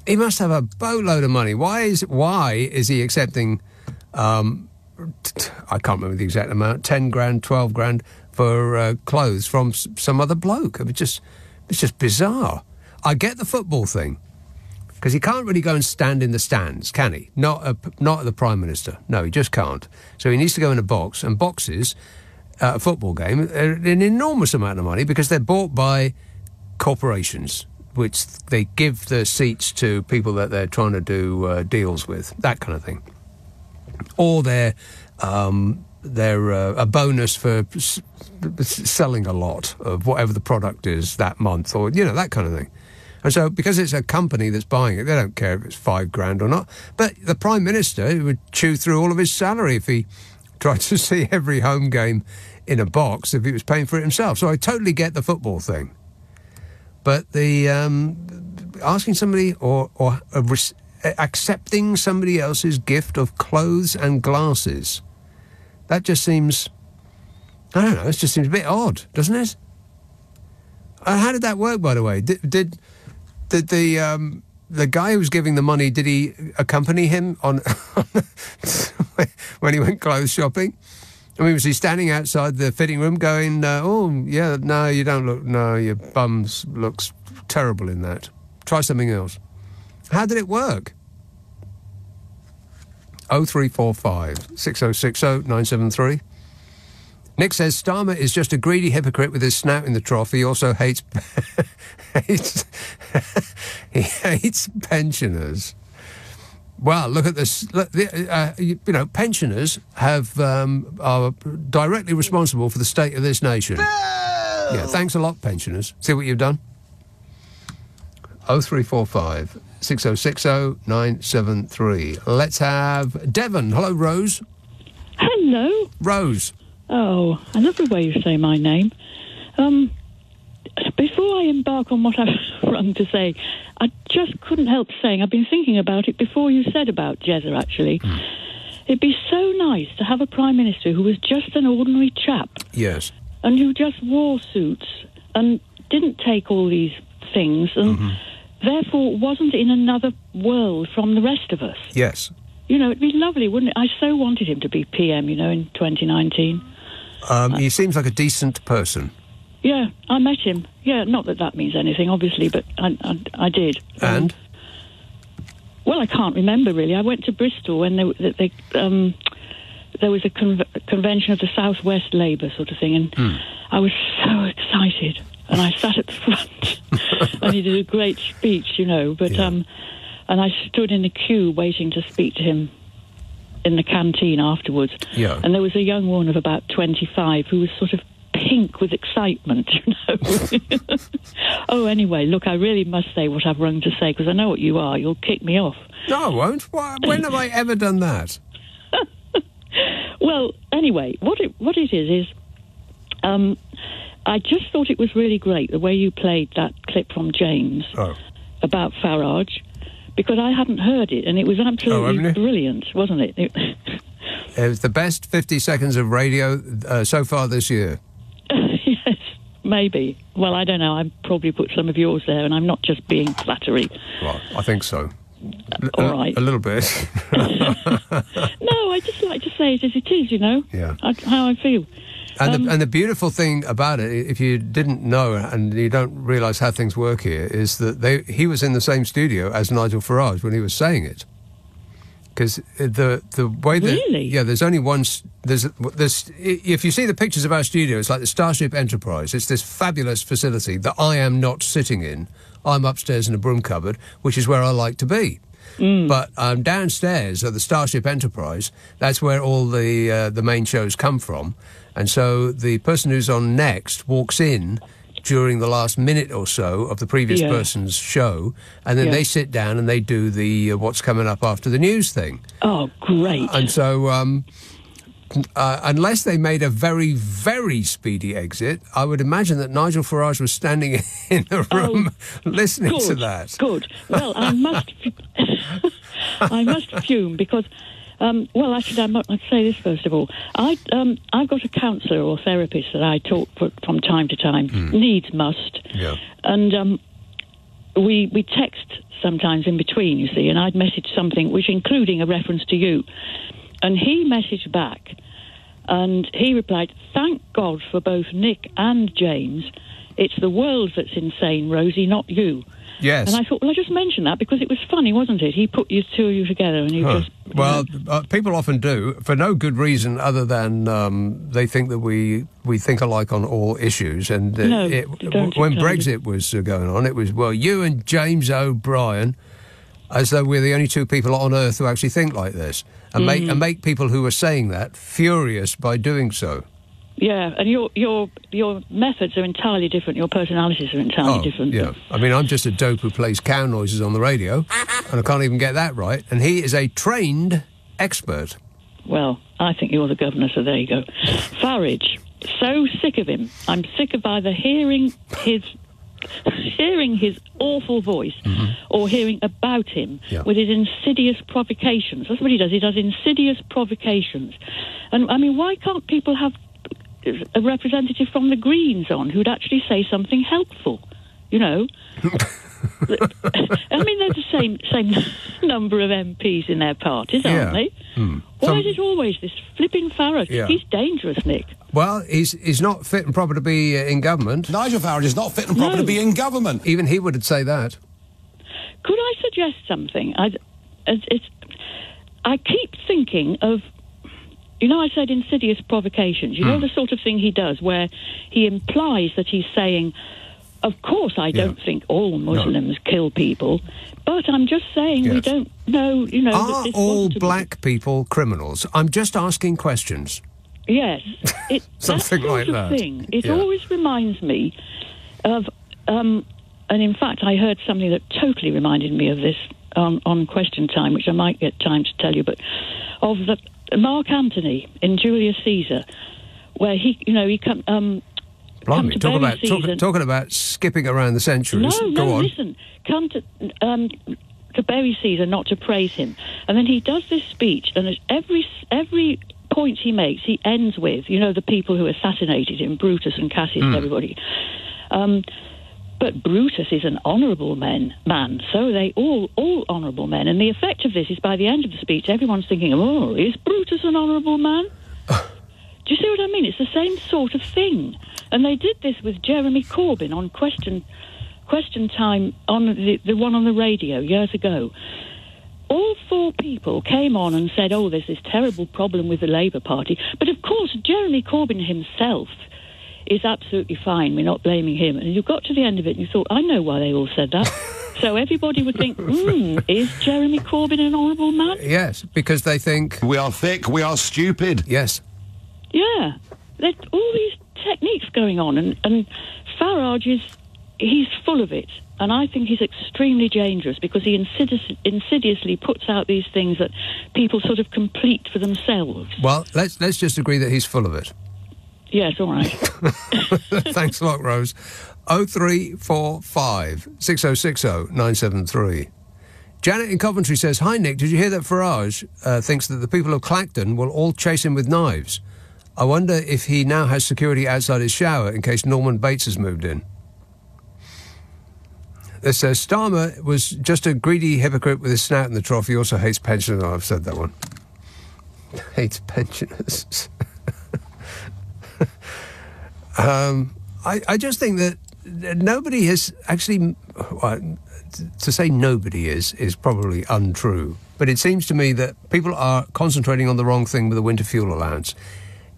He must have a boatload of money. Why is he accepting, I can't remember the exact amount, 10 grand, 12 grand for clothes from some other bloke? It's just bizarre. I get the football thing, because he can't really go and stand in the stands, can he? Not the Prime Minister. No, he just can't. So he needs to go in a box, and boxes, a football game, are an enormous amount of money because they're bought by corporations, which they give the seats to people that they're trying to do deals with, that kind of thing. Or they're a bonus for selling a lot of whatever the product is that month, or, that kind of thing. And so, because it's a company that's buying it, they don't care if it's 5 grand or not. But the Prime Minister would chew through all of his salary if he tried to see every home game in a box, if he was paying for it himself. So I totally get the football thing. But the asking somebody or accepting somebody else's gift of clothes and glasses, that just seems, I don't know, it just seems a bit odd, doesn't it? How did that work, by the way? Did the guy who was giving the money, did he accompany him on when he went clothes shopping? I mean, was he standing outside the fitting room going, oh, yeah, no, you don't look, no, your bum looks terrible in that. Try something else. How did it work? 0345 6060 973. Nick says, Starmer is just a greedy hypocrite with his snout in the trough. He also hates he hates pensioners. Well, look at this. Look, pensioners are directly responsible for the state of this nation. Yeah, thanks a lot, pensioners. See what you've done? 0345 6060 973. Let's have Devon. Hello, Rose.
Hello.
Rose.
Oh, I love the way you say my name. Before I embark on what I've rung to say, I just couldn't help saying, I've been thinking about it before you said about Jezza, actually. It'd be so nice to have a Prime Minister who was just an ordinary chap.
Yes.
And who just wore suits and didn't take all these things and therefore wasn't in another world from the rest of us.
Yes.
It'd be lovely, wouldn't it? I so wanted him to be PM, in 2019.
He seems like a decent person.
Yeah, I met him. Yeah, not that means anything, obviously, but I did.
And?
Well, I can't remember, really. I went to Bristol when there was a convention of the South West Labour sort of thing, and I was so excited. And I sat at the front, and he did a great speech, but... Yeah. And I stood in the queue waiting to speak to him in the canteen afterwards.
Yeah.
And there was a young woman of about 25 who was sort of pink with excitement, Oh, anyway, look, I really must say what I've rung to say, because I know what you are. You'll kick me off.
No, I won't. When have I ever done that?
Well, anyway, what it is I just thought it was really great the way you played that clip from James about Farage. Because I hadn't heard it, and it was absolutely brilliant, wasn't it?
It was the best 50 seconds of radio so far this year.
Yes, maybe. Well, I don't know. I probably put some of yours there, and I'm not just being flattery.
Well, I think so.
All right.
A little bit.
No, I just like to say it as it is,
Yeah.
How I feel.
And the beautiful thing about it, if you didn't know and you don't realise how things work here, is that he was in the same studio as Nigel Farage when he was saying it. Because the way that...
Really?
Yeah, there's only one... There's if you see the pictures of our studio, it's like the Starship Enterprise. It's this fabulous facility that I am not sitting in. I'm upstairs in a broom cupboard, which is where I like to be. But downstairs at the Starship Enterprise, that's where all the main shows come from. And so the person who's on next walks in, during the last minute or so of the previous
Yeah.
person's show, and then
Yeah.
they sit down and they do the what's coming up after the news thing.
Oh, great.
And so, unless they made a very, very speedy exit, I would imagine that Nigel Farage was standing in the room listening to that.
Good. Well, I must fume because, well, actually, I'd say this first of all. I've got a counsellor or therapist that I talk from time to time. Needs must.
Yeah.
And we text sometimes in between, you see, and I'd message something, which including a reference to you. And he messaged back, and he replied, "Thank God for both Nick and James. It's the world that's insane, Rosie, not you."
Yes.
And I thought, well, I just mentioned that because it was funny, wasn't it? He put you two of you together, and you just...
Well, people often do, for no good reason other than they think that we think alike on all issues. And
No, don't
when
entirely.
Brexit was going on, it was, well, you and James O'Brien, as though we're the only two people on earth who actually think like this, and make people who are saying that furious by doing so.
Yeah, and your methods are entirely different. Your personalities are entirely different.
Yeah, I mean, I'm just a dope who plays cow noises on the radio, and I can't even get that right. And he is a trained expert.
Well, I think you're the governor, so there you go. Farage, so sick of him. I'm sick of either hearing his awful voice or hearing about him with his insidious provocations. That's what he does. He does insidious provocations. And, I mean, why can't people have a representative from the Greens on who'd actually say something helpful, you know? I mean, they're the same number of MPs in their parties, aren't they? Why is it always this flipping Farage?
Yeah.
He's dangerous, Nick.
Well, he's not fit and proper to be in government.
Nigel Farage is not fit and proper to be in government.
Even he would say that.
Could I suggest something? I keep thinking of... You know, I said insidious provocations. You know the sort of thing he does where he implies that he's saying, of course I don't think all Muslims kill people, but I'm just saying we don't know, you know...
Are all black people criminals? I'm just asking questions.
Yes.
Something
that
like
sort of
that.
thing. It always reminds me of... and in fact, I heard something that totally reminded me of this on Question Time, which I might get time to tell you, but of the... Mark Antony in Julius Caesar, where he come
Blimey,
to Berry season.
talking about skipping around the centuries. Go on.
Listen, come to Berry Caesar not to praise him, and then he does this speech, and at every point he makes, he ends with, you know, the people who assassinated him, Brutus and Cassius, everybody. But Brutus is an honourable man, so they all honourable men. And the effect of this is by the end of the speech, everyone's thinking, oh, is Brutus an honourable man? Do you see what I mean? It's the same sort of thing. And they did this with Jeremy Corbyn on Question Time, on the one on the radio years ago. All four people came on and said, oh, there's this terrible problem with the Labour Party. But of course, Jeremy Corbyn himself is absolutely fine. We're not blaming him. And you got to the end of it and you thought, I know why they all said that. So everybody would think, is Jeremy Corbyn an honourable man?
Yes, because they think...
We are thick, we are stupid.
Yes.
Yeah. There's all these techniques going on, and Farage he's full of it. And I think he's extremely dangerous because he insidiously puts out these things that people sort of complete for themselves.
Well, let's just agree that he's full of it.
Yes, all right.
Thanks a lot, Rose. 0345 6060 973. Janet in Coventry says, hi, Nick, did you hear that Farage thinks that the people of Clacton will all chase him with knives? I wonder if he now has security outside his shower in case Norman Bates has moved in. This says, Starmer was just a greedy hypocrite with his snout in the trough. He also hates pensioners. Oh, I've said that one. Hates pensioners. I just think that nobody has actually... Well, to say nobody is probably untrue, but it seems to me that people are concentrating on the wrong thing with the winter fuel allowance.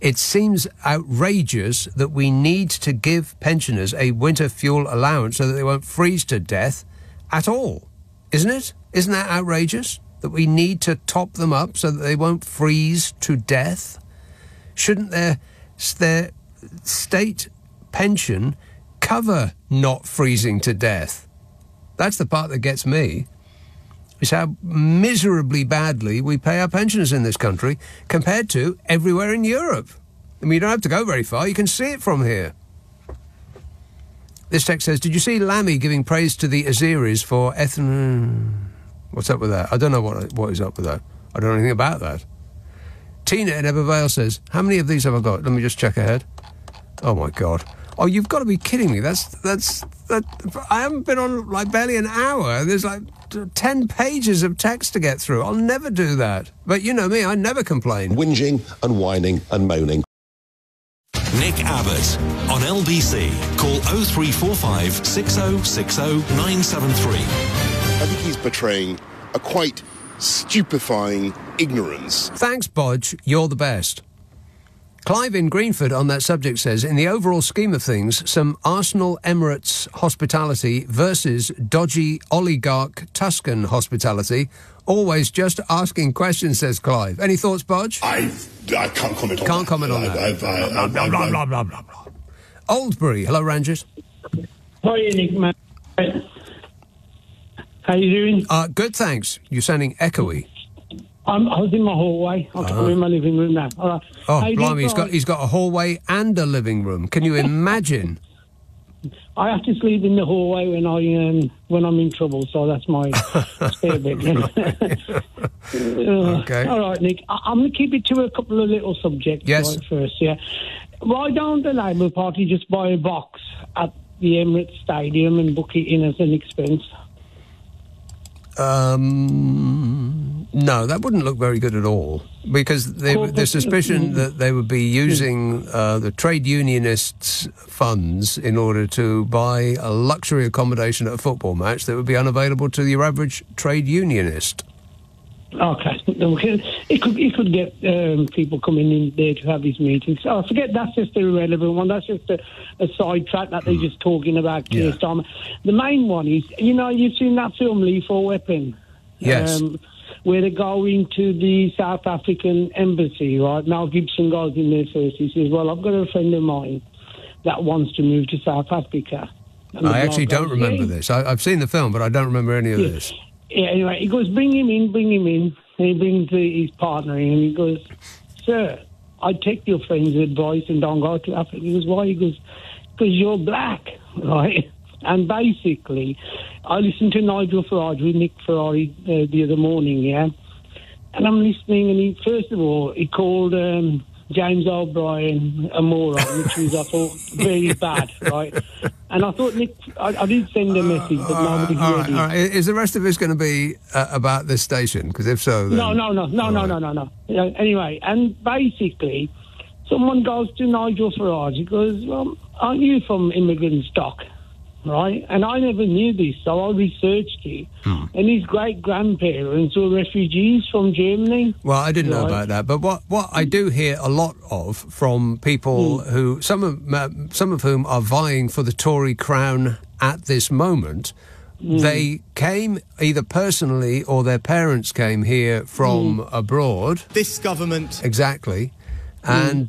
It seems outrageous that we need to give pensioners a winter fuel allowance so that they won't freeze to death at all, isn't it? Isn't that outrageous? That we need to top them up so that they won't freeze to death? Shouldn't their state pension cover not freezing to death. That's the part that gets me, is how miserably badly we pay our pensioners in this country compared to everywhere in Europe. I mean, you don't have to go very far. You can see it from here. This text says, did you see Lammy giving praise to the Azeris for What's up with that? I don't know what is up with that. I don't know anything about that. Tina in Ebervale says, how many of these have I got? Let me just check ahead. Oh, my God. Oh, you've got to be kidding me. That. I haven't been on, like, barely an hour. There's, like, 10 pages of text to get through. I'll never do that. But you know me, I never complain.
Whinging and whining and moaning.
Nick Abbott on LBC. Call 0345 6060 973.
I think he's portraying a quite stupefying ignorance.
Thanks, Bodge. You're the best. Clive in Greenford on that subject says, in the overall scheme of things, some Arsenal Emirates hospitality versus dodgy oligarch Tuscan hospitality. Always just asking questions, says Clive. Any thoughts, Bodge?
I can't comment on that.
Can't comment on that. Blah, blah, blah. Oldbury. Hello, Rangers.
Hi, Nick, mate. How you doing?
Good, thanks. You're sounding echoey.
I was in my hallway. I'm in my living room now. All right.
Oh, blimey, he's got a hallway and a living room. Can you imagine?
I have to sleep in the hallway when I'm in trouble, so that's my spare bedroom.
Okay.
All right, Nick. I'm going to keep it to a couple of little subjects right first, yeah. Why don't the Labour Party just buy a box at the Emirates Stadium and book it in as an expense?
No, that wouldn't look very good at all, because the suspicion that they would be using the trade unionists' funds in order to buy a luxury accommodation at a football match that would be unavailable to your average trade unionist.
Okay. It could get people coming in there to have these meetings. Oh, forget that's just the irrelevant one. That's just a sidetrack that they're just talking about. Yeah. The main one is, you've seen that film Lethal Weapon?
Yes.
Where they go into the South African embassy, right? Mel Gibson goes in there first. He says, well, I've got a friend of mine that wants to move to South Africa. And
I actually don't remember this. I've seen the film, but I don't remember any of this.
Yeah, anyway, he goes, bring him in. And he brings his partner in, and he goes, sir, I take your friend's advice and don't go to Africa. He goes, why? He goes, because you're black, right? And basically, I listened to Nigel Farage with Nick Ferrari the other morning, yeah? And I'm listening, and he called James O'Brien a moron, which was, I thought, very bad, right? And I thought, Nick, I did send a message, but nobody heard it.
All right. Is the rest of this going to be about this station? Because if so, then...
No. Anyway, and basically, someone goes to Nigel Farage, he goes, well, aren't you from immigrant stock? Right? And I never knew this, so I researched it. And his great-grandparents were refugees from Germany.
Well, I didn't know about that. But what I do hear a lot of from people who, some of whom are vying for the Tory crown at this moment, they came either personally or their parents came here from abroad.
This government...
Exactly. And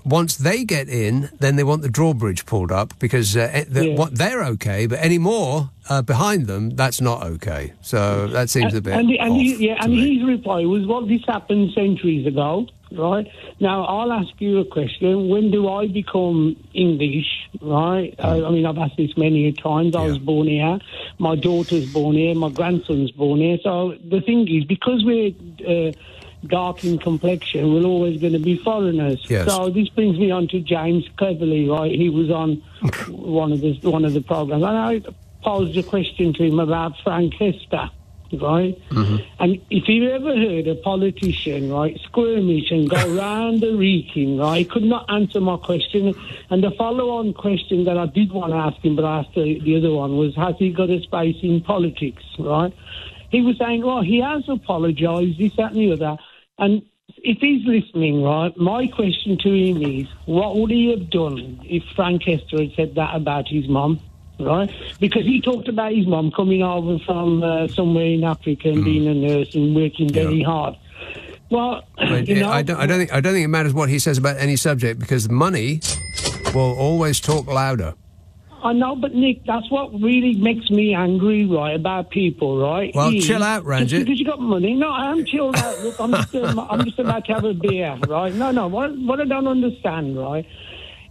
once they get in, then they want the drawbridge pulled up because they're okay, but any more behind them, that's not okay. So that seems a bit
his reply was, well, this happened centuries ago, right? Now, I'll ask you a question. When do I become English, right? I mean, I've asked this many times. I was born here. My daughter's born here. My grandson's born here. So the thing is, because we're... dark in complexion, we're always going to be foreigners.
Yes.
So this brings me on to James Cleverly, right? He was on one of the programs, and I posed a question to him about Frank Hester, right? And if you've ever heard a politician, right, skirmish and go round the reeking, right, he could not answer my question. And the follow-on question that I did want to ask him, but I asked the other one, was, has he got a space in politics, right? He was saying, well, he has apologised, this, that and the other. And if he's listening, right, my question to him is, what would he have done if Frank Hester had said that about his mum, right? Because he talked about his mum coming over from somewhere in Africa and being a nurse and working very hard. Well,
I don't think it matters what he says about any subject, because money will always talk louder.
I know, but Nick, that's what really makes me angry, right, about people, right?
Well, chill out, Ranjit.
Just because you got money. No, I am chilled out. Look, I'm just about to have a beer, right? No, what I don't understand, right?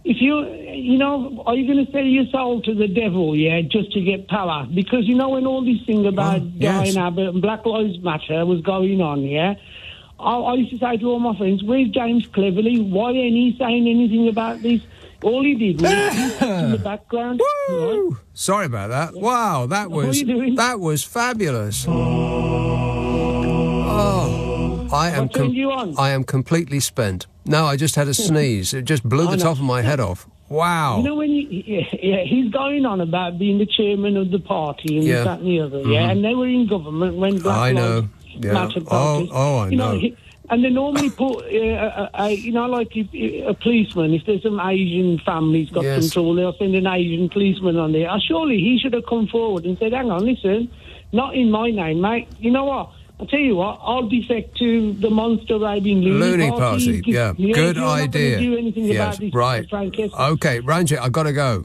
If you know, are you going to sell your soul to the devil, yeah, just to get power? Because, you know, when all this thing about dying Abbot and Black Lives Matter was going on, yeah, I used to say to all my friends, where's James Cleverly? Why ain't he saying anything about this? All he did was in the background.
Woo! Right? Sorry about that. Wow, that was fabulous. Oh, I am completely spent. No, I just had a sneeze. It just blew the top of my head off. Wow.
You know, when he's going on about being the chairman of the party and that and the other, and they were in government when Black Lives Matter party.
I know.
And they normally put, you know, like a policeman, if there's some Asian family's got control, they'll send an Asian policeman on there. Surely he should have come forward and said, hang on, listen, not in my name, mate. You know what? I'll tell you what, I'll defect to the monster raving loony
party. Yeah, good idea.
Do anything about this,
right. Okay, Ranjit, I've got to go.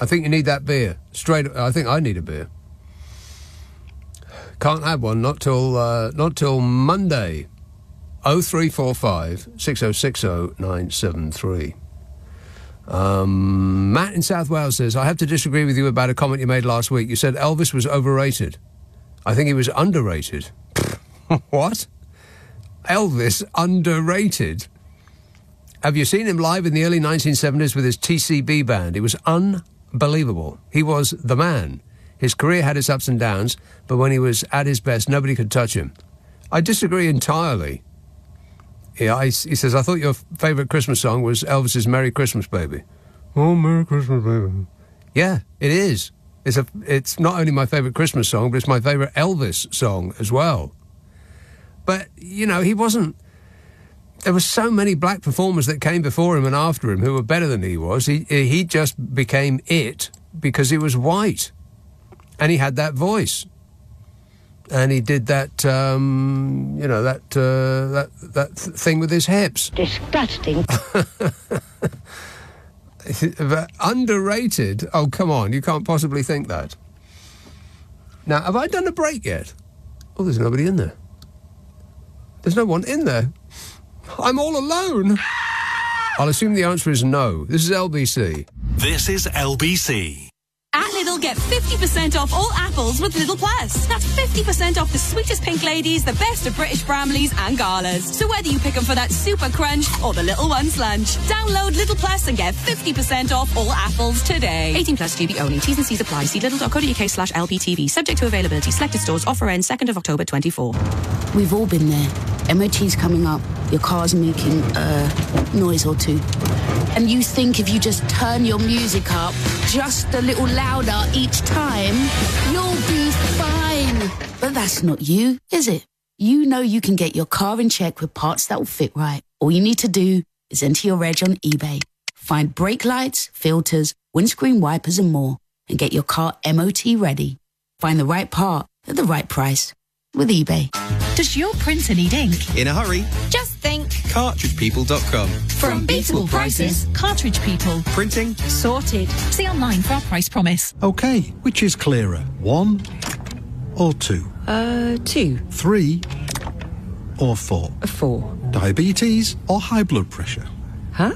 I think you need that beer. I think I need a beer. Can't have one, not till Monday. 0345 6060 973. Matt in South Wales says, I have to disagree with you about a comment you made last week. You said Elvis was overrated. I think he was underrated. What? Elvis underrated? Have you seen him live in the early 1970s with his TCB band? It was unbelievable. He was the man. His career had its ups and downs, but when he was at his best, nobody could touch him. I disagree entirely. Yeah, he says, I thought your favourite Christmas song was Elvis's Merry Christmas, Baby. Oh, Merry Christmas, baby. Yeah, it is. It's not only my favourite Christmas song, but it's my favourite Elvis song as well. But, you know, he wasn't... There were so many black performers that came before him and after him who were better than he was. He just became it because he was white. And he had that voice. And he did that, you know, that thing with his hips.
Disgusting.
Underrated? Oh, come on, you can't possibly think that. Now, have I done a break yet? Oh, there's nobody in there. There's no one in there. I'm all alone. I'll assume the answer is no. This is LBC.
This is LBC.
At Lidl, get 50% off all apples with Lidl Plus. That's 50% off the sweetest pink ladies, the best of British Bramleys and Galas. So whether you pick them for that super crunch or the little one's lunch, download Lidl Plus and get 50% off all apples today. 18 plus GB only. T's and C's apply. See lidl.co.uk/LBTV. Subject to availability. Selected stores. Offer ends 2nd of October 24.
We've all been there. MOT's coming up. Your car's making noise or two. And you think if you just turn your music up just a little louder each time, you'll be fine. But that's not you, is it? You know you can get your car in check with parts that will fit right. All you need to do is enter your reg on eBay. Find brake lights, filters, windscreen wipers and more. And get your car MOT ready. Find the right part at the right price with eBay.
Does your printer need ink?
In a hurry?
Just think.
CartridgePeople.com.
From beatable prices, Cartridge People.
Printing?
Sorted. See online for our price promise.
OK, which is clearer, 1 or 2?
2.
3 or 4?
4.
Diabetes or high blood pressure?
Huh?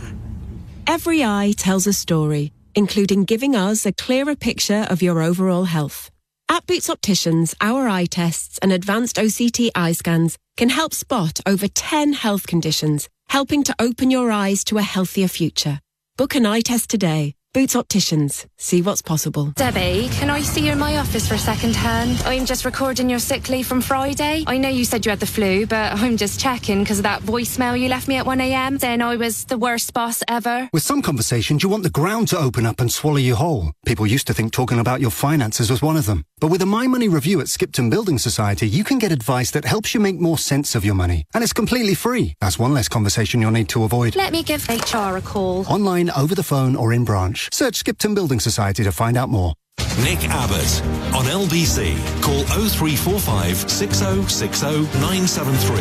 Every eye tells a story, including giving us a clearer picture of your overall health. At Boots Opticians, our eye tests and advanced OCT eye scans can help spot over 10 health conditions, helping to open your eyes to a healthier future. Book an eye test today. Boots Opticians. See what's possible.
Debbie, can I see you in my office for a second hand? I'm just recording your sick leave from Friday. I know you said you had the flu, but I'm just checking because of that voicemail you left me at 1 a.m. saying I was the worst boss ever.
With some conversations, you want the ground to open up and swallow you whole. People used to think talking about your finances was one of them. But with a My Money review at Skipton Building Society, you can get advice that helps you make more sense of your money. And it's completely free. That's one less conversation you'll need to avoid.
Let me give HR a call.
Online, over the phone or in branch. Search Skipton Building Society to find out more.
Nick Abbot on LBC. Call 0345 6060 973.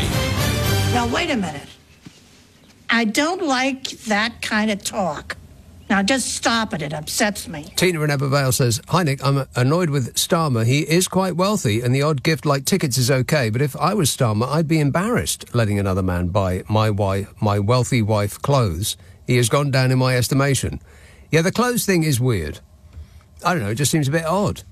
Now, wait a minute. I don't like that kind of talk.
Now, just stop it. It upsets me.
Tina in Abbot says, "Hi, Nick. I'm annoyed with Starmer. He is quite wealthy, and the odd gift like tickets is okay. But if I was Starmer, I'd be embarrassed letting another man buy my wealthy wife clothes. He has gone down in my estimation." Yeah, the clothes thing is weird. I don't know. It just seems a bit odd.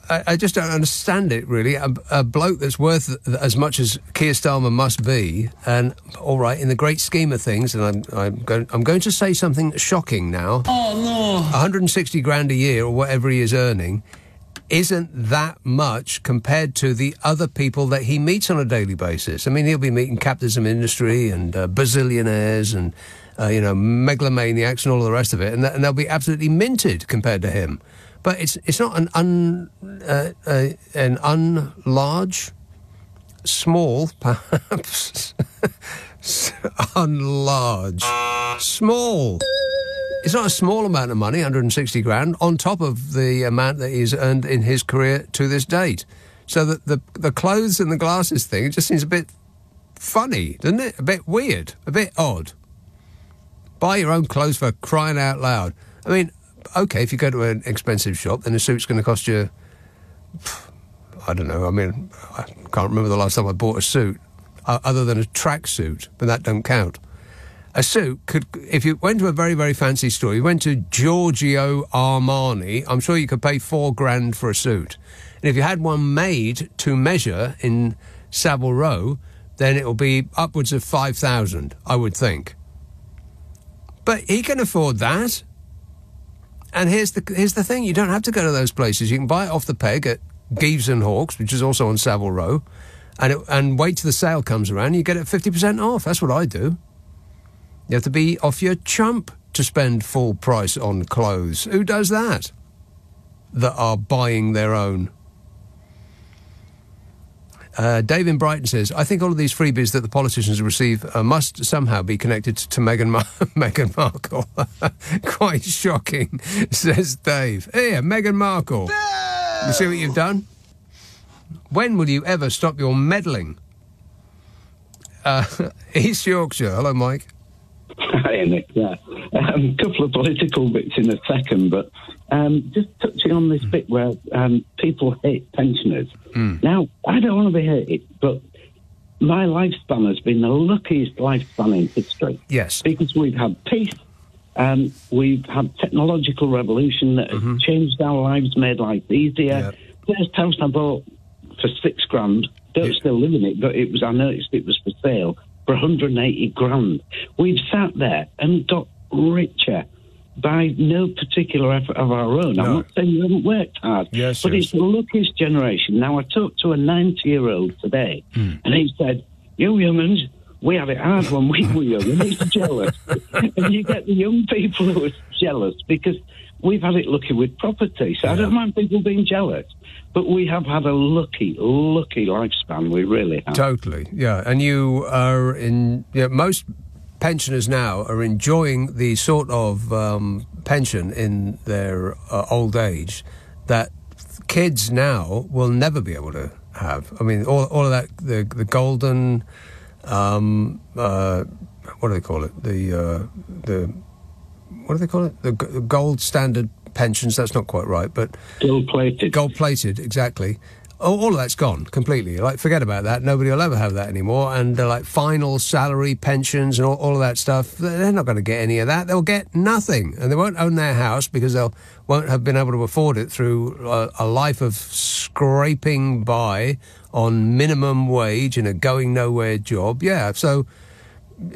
I just don't understand it, really. A bloke that's worth as much as Keir Starmer must be, and all right, in the great scheme of things, and I'm going to say something shocking now.
Oh, no.
160 grand a year, or whatever he is earning, isn't that much compared to the other people that he meets on a daily basis. I mean, he'll be meeting captains of industry and bazillionaires and, megalomaniacs and all the rest of it, and they'll be absolutely minted compared to him. But it's not an unlarge, small, perhaps, unlarge, small. It's not a small amount of money, 160 grand, on top of the amount that he's earned in his career to this date. So the clothes and the glasses thing, it just seems a bit funny, doesn't it? A bit weird, a bit odd. Buy your own clothes for crying out loud. I mean, OK, if you go to an expensive shop, then a suit's going to cost you, I don't know, I mean, I can't remember the last time I bought a suit, other than a tracksuit, but that don't count. A suit could, if you went to a very, very fancy store, you went to Giorgio Armani, I'm sure you could pay $4 grand for a suit. And if you had one made to measure in Savile Row, then it'll be upwards of 5,000, I would think. But he can afford that. And here's the thing, you don't have to go to those places. You can buy it off the peg at Geeves and Hawkes, which is also on Savile Row, and wait till the sale comes around and you get it 50% off. That's what I do. You have to be off your chump to spend full price on clothes. Who does that? That are buying their own. Dave in Brighton says, "I think all of these freebies that the politicians receive must somehow be connected to Meghan Markle." Quite shocking, says Dave. Here, Meghan Markle. You see what you've done? When will you ever stop your meddling? East Yorkshire. Hello, Mike.
Hi, Nick. Yeah. A couple of political bits in a second, but just touching on this bit where people hate pensioners. Now, I don't want to be hated, but my lifespan has been the luckiest lifespan in history.
Yes.
Because we've had peace, we've had technological revolution that has changed our lives, made life easier. First house I bought for $6 grand. Don't still live in it, but I noticed it was for sale for 180 grand. We've sat there and got richer by no particular effort of our own. I'm not saying we haven't worked hard, but it's the luckiest generation. Now, I talked to a 90-year-old today, and he said, "You young'uns, we had it hard when we were young," and he's jealous. And you get the young people who are jealous because we've had it lucky with property. So I don't mind people being jealous, but we have had a lucky lifespan. We really have.
Totally, yeah. And you are most pensioners now are enjoying the sort of pension in their old age that kids now will never be able to have. I mean, all of that, the golden, what do they call it? What do they call it? The gold standard pensions. That's not quite right, but
gold-plated.
Gold-plated, exactly. All of that's gone completely. Like, forget about that. Nobody will ever have that anymore. And like final salary pensions and all of that stuff, they're not going to get any of that. They'll get nothing, and they won't own their house because they won't have been able to afford it through a life of scraping by on minimum wage in a going nowhere job. Yeah, so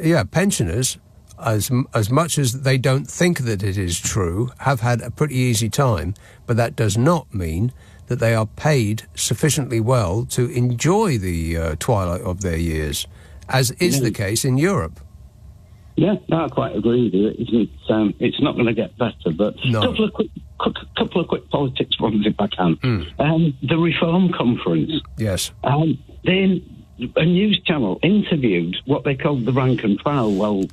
yeah, pensioners, as much as they don't think that it is true, have had a pretty easy time, but that does not mean that they are paid sufficiently well to enjoy the twilight of their years, as is the case in Europe.
Yeah, no, I quite agree with you. It's not going to get better, but
no.
couple of quick politics ones if I can. The Reform Conference.
Yes.
Then a news channel interviewed what they called the rank and file. Well,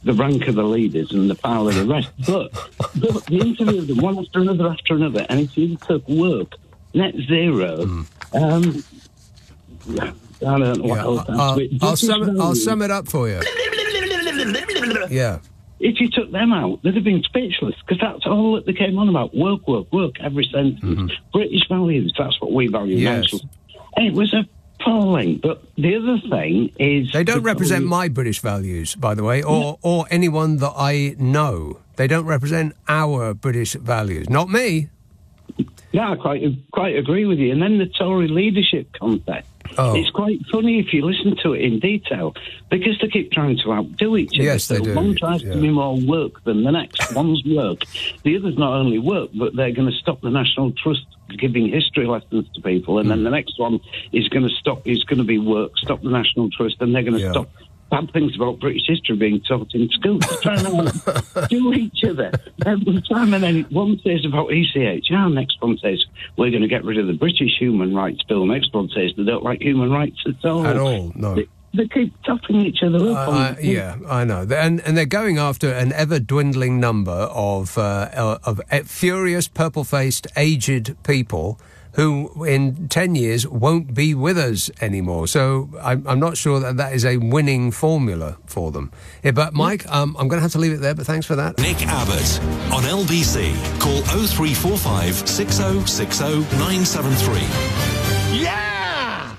the rank of the leaders and the file of the rest. But they interviewed them one after another, and it either took work, net zero. I don't know what else.
I'll sum it up for you. Yeah.
If you took them out, they'd have been speechless, because that's all that they came on about. Work, every sentence. British values, that's what we value.
Yes.
And it was appalling. But the other thing is...
They don't represent my British values, by the way, or anyone that I know. They don't represent our British values. Not me.
Yeah, I quite agree with you. And then the Tory leadership contest.
Oh.
It's quite funny if you listen to it in detail, because they keep trying to outdo each other.
Yes, they do.
One tries to be more work than the next. One's work. The other's not only work, but they're going to stop the National Trust giving history lessons to people. And then the next one is going to be work, stop the National Trust, and they're going to stop bad things about British history being taught in schools. They're trying to do each other every time. And then one says about ECH, next one says we're going to get rid of the British Human Rights Bill. Next one says they don't like human rights at all.
At all, no.
They keep topping each other up.
I know. And they're going after an ever-dwindling number of furious, purple-faced, aged people who in 10 years won't be with us anymore. So I'm not sure that is a winning formula for them. Yeah, but, Mike, I'm going to have to leave it there, but thanks for that.
Nick Abbott on LBC. Call 0345 6060 973.
Yeah!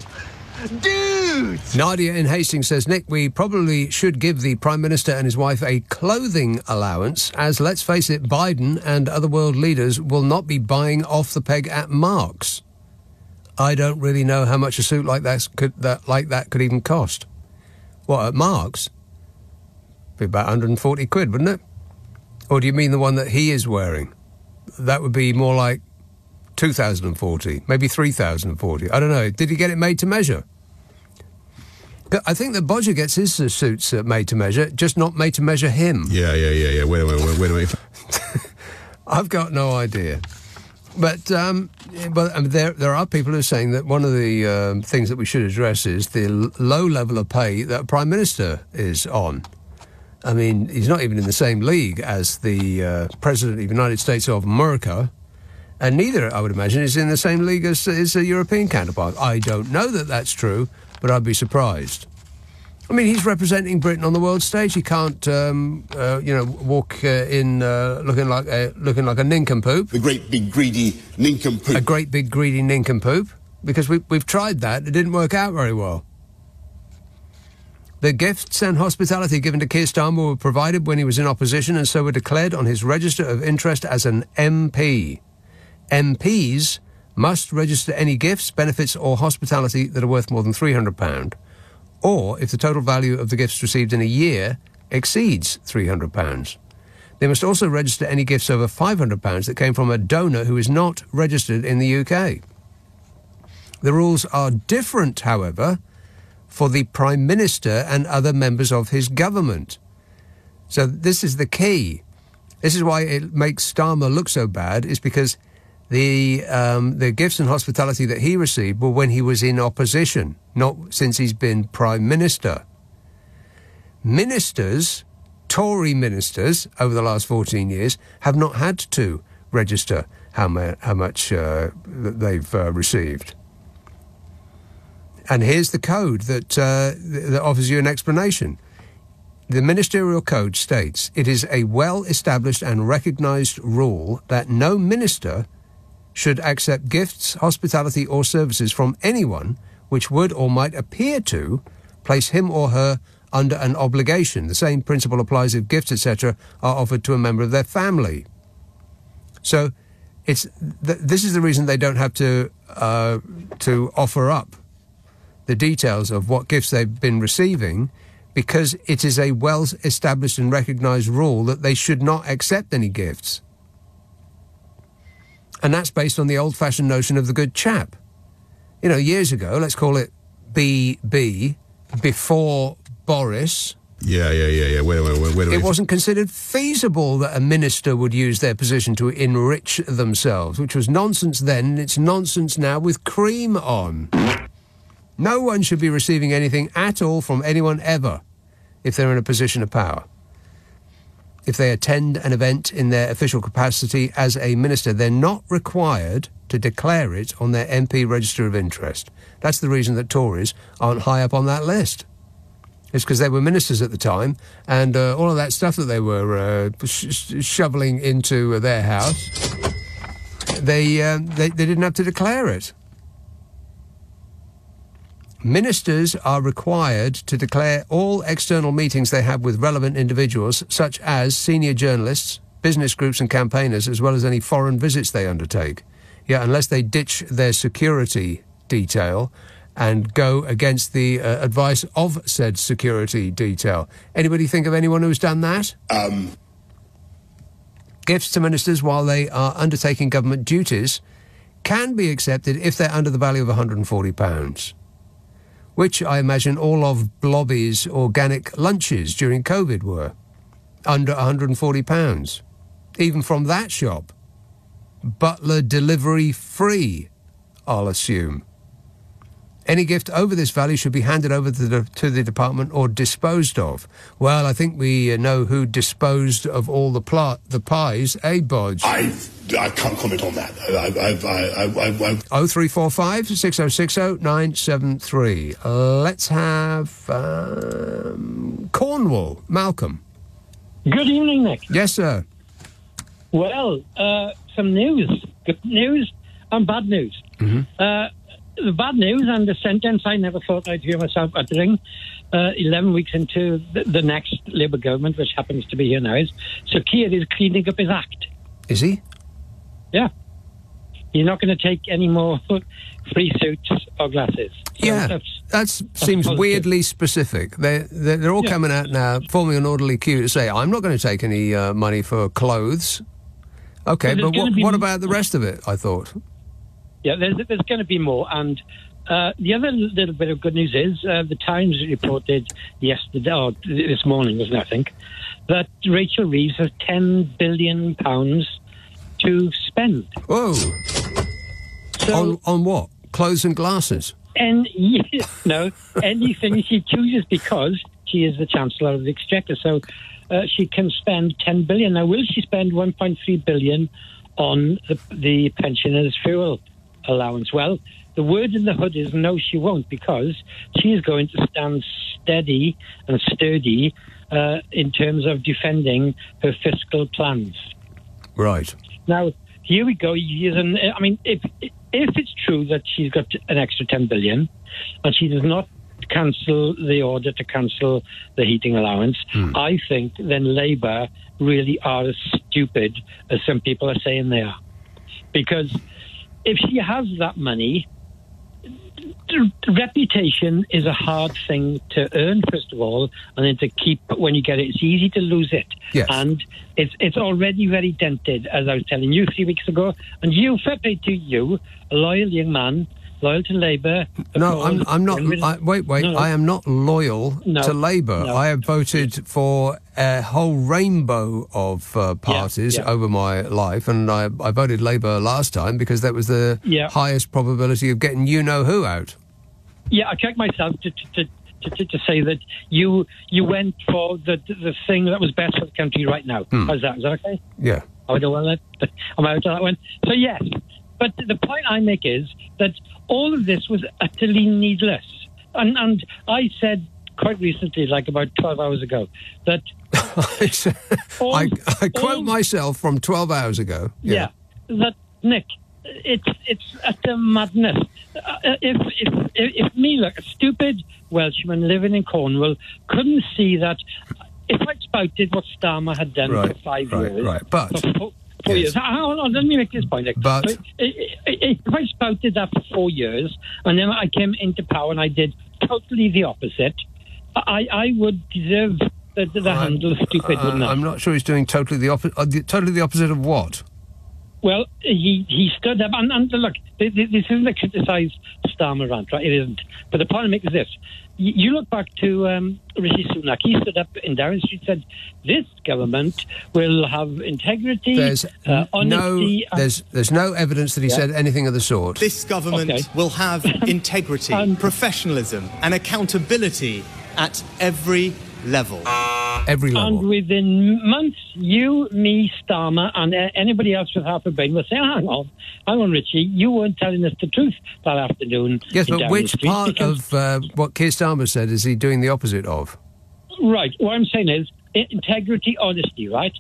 Dude!
Nadia in Hastings says, Nick, we probably should give the Prime Minister and his wife a clothing allowance, as, let's face it, Biden and other world leaders will not be buying off the peg at Marks. I don't really know how much a suit like that could even cost. What, at Marks? Be about 140 quid, wouldn't it? Or do you mean the one that he is wearing? That would be more like 2,040, maybe 3,040. I don't know. Did he get it made to measure? I think that Bodger gets his suits made to measure, just not made to measure him.
Yeah. Wait a minute.
I've got no idea. But there are people who are saying that one of the things that we should address is the low level of pay that a Prime Minister is on. I mean, he's not even in the same league as the President of the United States of America, and neither, I would imagine, is in the same league as his European counterpart. I don't know that that's true, but I'd be surprised. I mean, he's representing Britain on the world stage. He can't, walk in looking like a nincompoop.
The great big greedy nincompoop.
A great big greedy nincompoop, because we've tried that. It didn't work out very well. The gifts and hospitality given to Keir Starmer were provided when he was in opposition, and so were declared on his register of interest as an MP. MPs must register any gifts, benefits or hospitality that are worth more than £300, or if the total value of the gifts received in a year exceeds £300. They must also register any gifts over £500 that came from a donor who is not registered in the UK. The rules are different, however, for the Prime Minister and other members of his government. So this is the key. This is why it makes Starmer look so bad, is because the gifts and hospitality that he received were when he was in opposition, not since he's been Prime Minister. Ministers, Tory ministers, over the last 14 years, have not had to register how much they've received. And here's the code that offers you an explanation. The ministerial code states, it is a well-established and recognised rule that no minister should accept gifts, hospitality or services from anyone which would or might appear to place him or her under an obligation. The same principle applies if gifts, etc., are offered to a member of their family. So this is the reason they don't have to offer up the details of what gifts they've been receiving, because it is a well-established and recognised rule that they should not accept any gifts. And that's based on the old-fashioned notion of the good chap. You know, years ago, let's call it BB, before Boris.
Yeah. Wait a minute.
It wasn't considered feasible that a minister would use their position to enrich themselves, which was nonsense then, and it's nonsense now with cream on. No one should be receiving anything at all from anyone ever if they're in a position of power. If they attend an event in their official capacity as a minister, they're not required to declare it on their MP register of interest. That's the reason that Tories aren't high up on that list. It's because they were ministers at the time, and all of that stuff that they were shoveling into their house, they didn't have to declare it. Ministers are required to declare all external meetings they have with relevant individuals, such as senior journalists, business groups and campaigners, as well as any foreign visits they undertake. Yeah, unless they ditch their security detail and go against the advice of said security detail. Anybody think of anyone who's done that? Gifts to ministers while they are undertaking government duties can be accepted if they're under the value of £140, which I imagine all of Blobby's organic lunches during COVID were, under £140. Even from that shop. Butler delivery free, I'll assume. Any gift over this value should be handed over to the department or disposed of. Well, I think we know who disposed of all the pies, eh, Bodge?
I can't comment on that.
0345 6060 973. Let's have Cornwall. Malcolm.
Good evening, Nick.
Yes, sir.
Well, some news. Good news and bad news.
Mm-hmm.
The bad news and the sentence I never thought I'd hear myself uttering 11 weeks into the next Labour government, which happens to be here now, is Sir Keir is cleaning up his act.
Is he?
Yeah. He's not going to take any more free suits or glasses. So
yeah, that seems positive. Weirdly specific. They're all coming out now, forming an orderly queue to say, I'm not going to take any money for clothes. Okay, but what about the rest of it, I thought?
Yeah, there's going to be more. And the other little bit of good news is the Times reported yesterday, or this morning, wasn't it, I think, that Rachel Reeves has £10 billion to spend.
Whoa.
So,
on what? Clothes and glasses?
No, anything she chooses, because she is the Chancellor of the Exchequer. So she can spend £10 billion. Now, will she spend £1.3 billion on the pensioners' fuel allowance? Well, the word in the hood is no, she won't, because she is going to stand steady and sturdy in terms of defending her fiscal plans.
Right.
Now, here we go. I mean, if it's true that she's got an extra $10 billion and she does not cancel the order to cancel the heating allowance, I think then Labour really are as stupid as some people are saying they are. Because if she has that money, reputation is a hard thing to earn, first of all, and then to keep when you get it. It's easy to lose it.
Yes.
And it's already very dented, as I was telling you 3 weeks ago. And you, fair play to you, a loyal young man, loyal to Labour.
No, I'm not. Wait. No. I am not loyal to Labour.
No.
I have voted for a whole rainbow of parties over my life, and I voted Labour last time because that was the highest probability of getting you-know-who out.
Yeah, I checked myself to say that you went for the thing that was best for the country right now. How's that? Is that okay?
Yeah.
I'm out of that one. So, yes. But the point I make is that all of this was utterly needless. And I said quite recently, like about 12 hours ago, that...
I quote myself from 12 hours ago.
Yeah. That, Nick, it's utter madness. If me, like a stupid Welshman living in Cornwall, couldn't see that... If I spouted what Starmer had done for 5 years...
Right, but...
4 years. Hold on, let me make this point, Nick.
But
if I spouted that for 4 years and then I came into power and I did totally the opposite, I would deserve the handle of stupid, wouldn't I?
I'm not sure he's doing totally the opposite. Totally the opposite of what?
Well, he stood up and look, this isn't a criticise Starmer rant, right? It isn't. But the point I make is this. You look back to Rishi Sunak. He stood up in Downing Street and said, this government will have integrity, honesty...
There's no evidence that he said anything of the sort.
This government will have integrity, professionalism and accountability at every level.
Every level.
And within months, you, me, Starmer, and anybody else with half a brain will say, hang on, Richie, you weren't telling us the truth that afternoon.
Yes, but which part of what Keir Starmer said is he doing the opposite of?
Right. What I'm saying is integrity, honesty, right?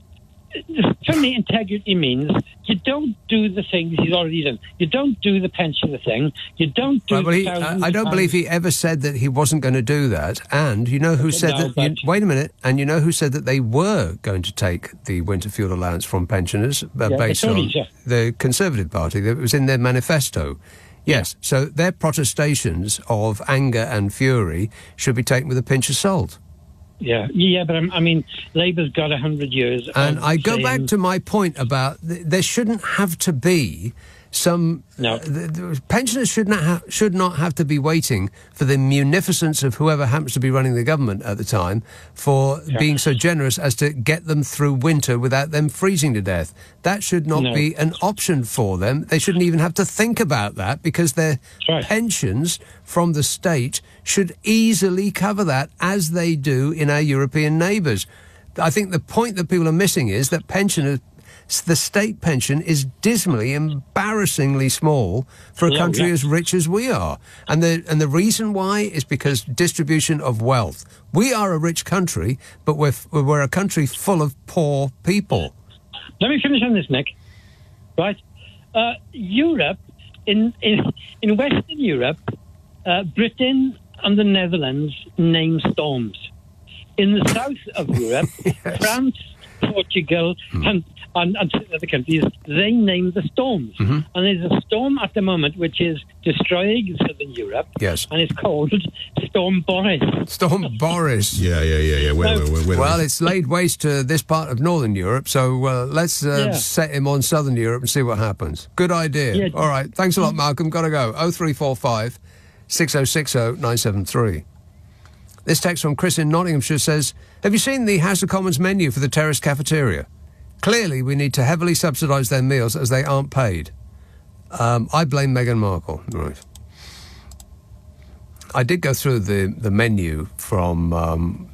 For me, integrity means you don't do the things he's already done. You don't do the pensioner thing. You don't do
I don't believe he ever said that he wasn't going to do that. And you know who said that... wait a minute. And you know who said that they were going to take the winter fuel allowance from pensioners based on the Conservative Party? That was in their manifesto. Yes. So their protestations of anger and fury should be taken with a pinch of salt.
Yeah, but I mean, Labour's got 100 years.
And I go back to my point about there shouldn't have to be some...
No.
Pensioners should not have to be waiting for the munificence of whoever happens to be running the government at the time for being so generous as to get them through winter without them freezing to death. That should not be an option for them. They shouldn't even have to think about that because their pensions from the state should easily cover that, as they do in our European neighbours. I think the point that people are missing is that the state pension is dismally, embarrassingly small for a country as rich as we are. And the reason why is because distribution of wealth. We are a rich country, but we're a country full of poor people.
Let me finish on this, Nick. Right? Europe, in Western Europe, Britain and the Netherlands name storms. In the south of Europe, France, Portugal, and other countries, they name the storms. And there's a storm at the moment which is destroying southern Europe.
Yes.
And it's called Storm Boris.
Storm Boris.
Yeah.
Well, it's laid waste to this part of northern Europe, so let's set him on southern Europe and see what happens. Good idea.
Yeah.
All right. Thanks a lot, Malcolm. Got to go. 0345 6060 973. This text from Chris in Nottinghamshire says, have you seen the House of Commons menu for the terrace cafeteria? Clearly, we need to heavily subsidise their meals as they aren't paid. I blame Meghan Markle. Right. I did go through the menu from I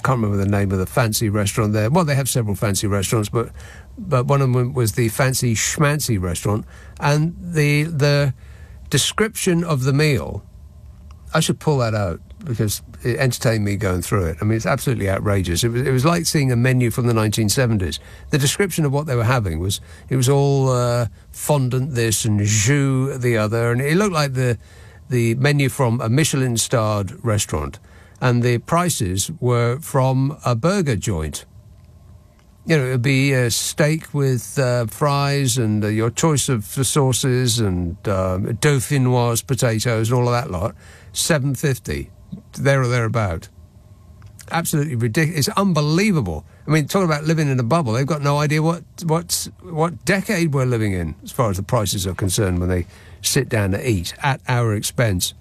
can't remember the name of the fancy restaurant there. Well, they have several fancy restaurants, but one of them was the fancy schmancy restaurant, and the description of the meal. I should pull that out because it entertained me going through it. I mean, it's absolutely outrageous. It was like seeing a menu from the 1970s. The description of what they were having was all fondant this and jus the other, and it looked like the menu from a Michelin-starred restaurant, and the prices were from a burger joint. You know, it would be a steak with fries and your choice of sauces and dauphinoise potatoes and all of that lot. $7.50, there or thereabout. Absolutely ridiculous. It's unbelievable. I mean, talking about living in a bubble, they've got no idea what decade we're living in as far as the prices are concerned when they sit down to eat at our expense.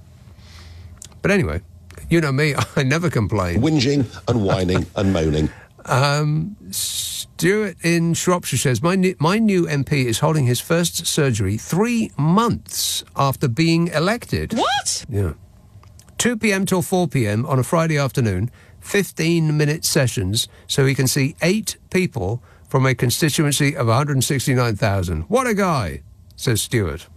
But anyway, you know me, I never complain.
Whinging and whining and moaning.
Stuart in Shropshire says, my new MP is holding his first surgery 3 months after being elected.
What?
Yeah. 2 p.m. till 4 p.m. on a Friday afternoon, 15-minute sessions, so he can see 8 people from a constituency of 169,000. What a guy, says Stuart.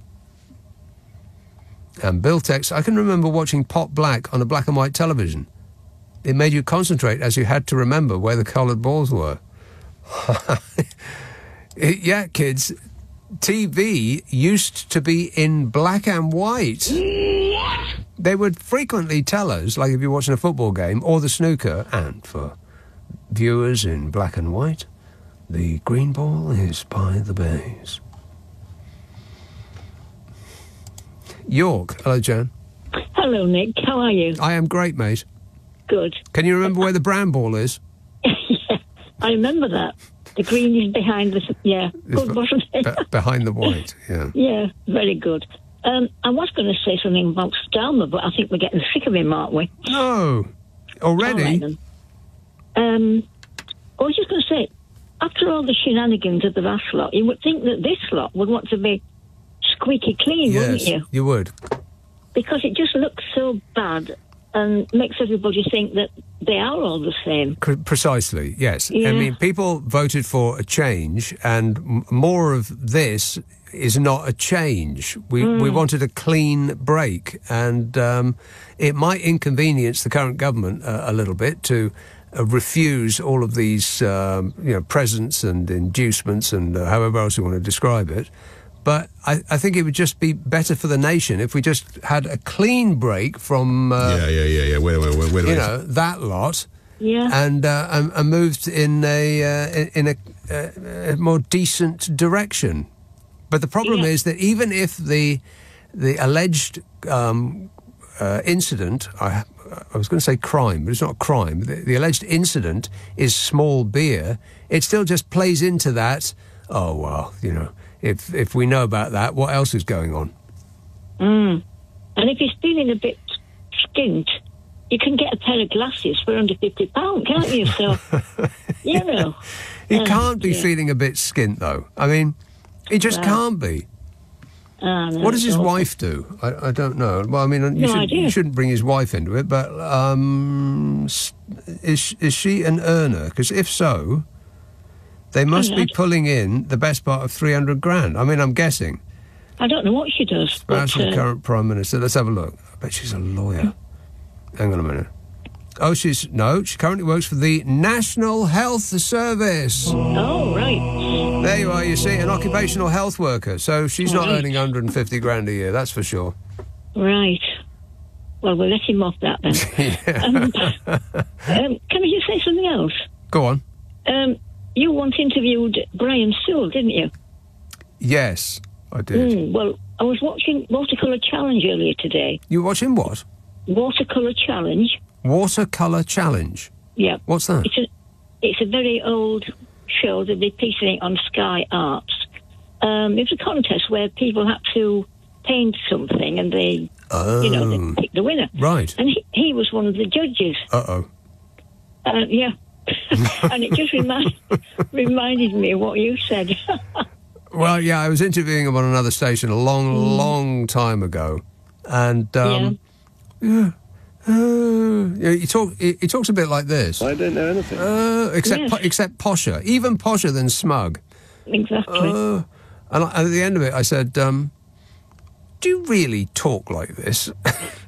And Bill texts, I can remember watching Pot Black on a black and white television. It made you concentrate as you had to remember where the coloured balls were. Yeah, kids, TV used to be in black and white. What? They would frequently tell us, like if you're watching a football game or the snooker, and for viewers in black and white, the green ball is by the bays. York. Hello, Jan.
Hello, Nick. How are you?
I am great, mate.
Good.
Can you remember where the brown ball is?
Yeah, I remember that. The green is behind the... Yeah, good, wasn't it?
Behind the white, yeah.
Yeah, very good. I was going to say something about Starmer, but I think we're getting sick of him, aren't we?
No. Already?
All right, then. I was just going to say, after all the shenanigans of the last lot, you would think that this lot would want to be squeaky clean, wouldn't you?
You would.
Because it just looks so bad and makes everybody think that they are all the same.
Precisely, yes.
Yeah.
I mean, people voted for a change, and more of this is not a change. We wanted a clean break, and it might inconvenience the current government a little bit to refuse all of these presents and inducements and however else you want to describe it. But I think it would just be better for the nation if we just had a clean break from
Wait a minute.
That lot.
Yeah.
And moved in a more decent direction. But the problem is that even if the alleged incident, I was going to say crime, but it's not a crime. The alleged incident is small beer. It still just plays into that. Oh well, if we know about that, what else is going on?
And if he's feeling a bit skint, you can get a pair of glasses for under £50, can't you? So,
He can't be feeling a bit skint, though. I mean, he just can't be.
No,
what does his wife do? I don't know. Well, I mean, you shouldn't bring his wife into it, but is she an earner? Because if so, they must be pulling in the best part of 300 grand. I mean, I'm guessing.
I don't know what she does.
Spouse of the current Prime Minister. Let's have a look. I bet she's a lawyer. Hang on a minute. Oh, she currently works for the National Health Service.
Oh, right.
There you are, you see, an occupational health worker. So she's not earning 150 grand a year, that's for sure.
Right. Well, we'll let him off that then. Can I just say something else?
Go on.
You once interviewed Brian Sewell, didn't you?
Yes, I did.
Well, I was watching Watercolour Challenge earlier today.
You were watching what?
Watercolour Challenge.
Watercolour Challenge?
Yeah.
What's that?
It's a very old show. They're repeating it on Sky Arts. It was a contest where people had to paint something and they picked the winner.
Right.
And he was one of the judges.
Uh-oh.
Yeah. And it just reminded me of what you said.
Well, yeah, I was interviewing him on another station a long time ago. And, he talks a bit like this.
I don't know anything.
Except posher. Even posher than smug.
Exactly.
And at the end of it, I said, do you really talk like this?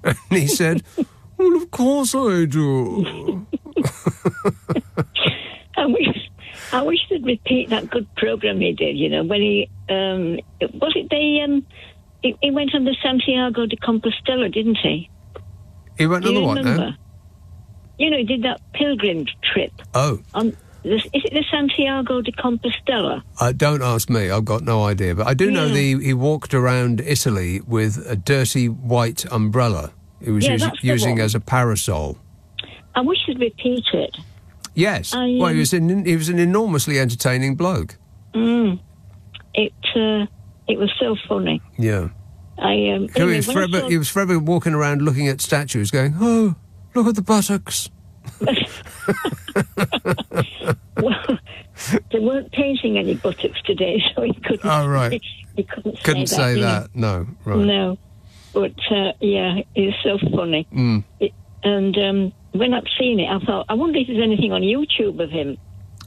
And he said, well, of course I do.
I wish they'd repeat that good programme he did, when he... he went on the Santiago de Compostela, didn't he?
He went on the what now?
He did that pilgrim trip.
Oh.
Is it the Santiago de Compostela?
Don't ask me. I've got no idea. But I do know that he walked around Italy with a dirty white umbrella he was using as a parasol.
I wish they'd repeat it.
Yes. Well, he was an enormously entertaining bloke.
It was so funny.
Yeah.
He
was forever walking around looking at statues going, oh, look at the buttocks.
Well, they weren't painting any buttocks today, so he couldn't.
Oh, right.
He couldn't say that.
No, right.
No. But, it's so funny. And when I've seen it, I thought, I wonder if there's anything on YouTube of him.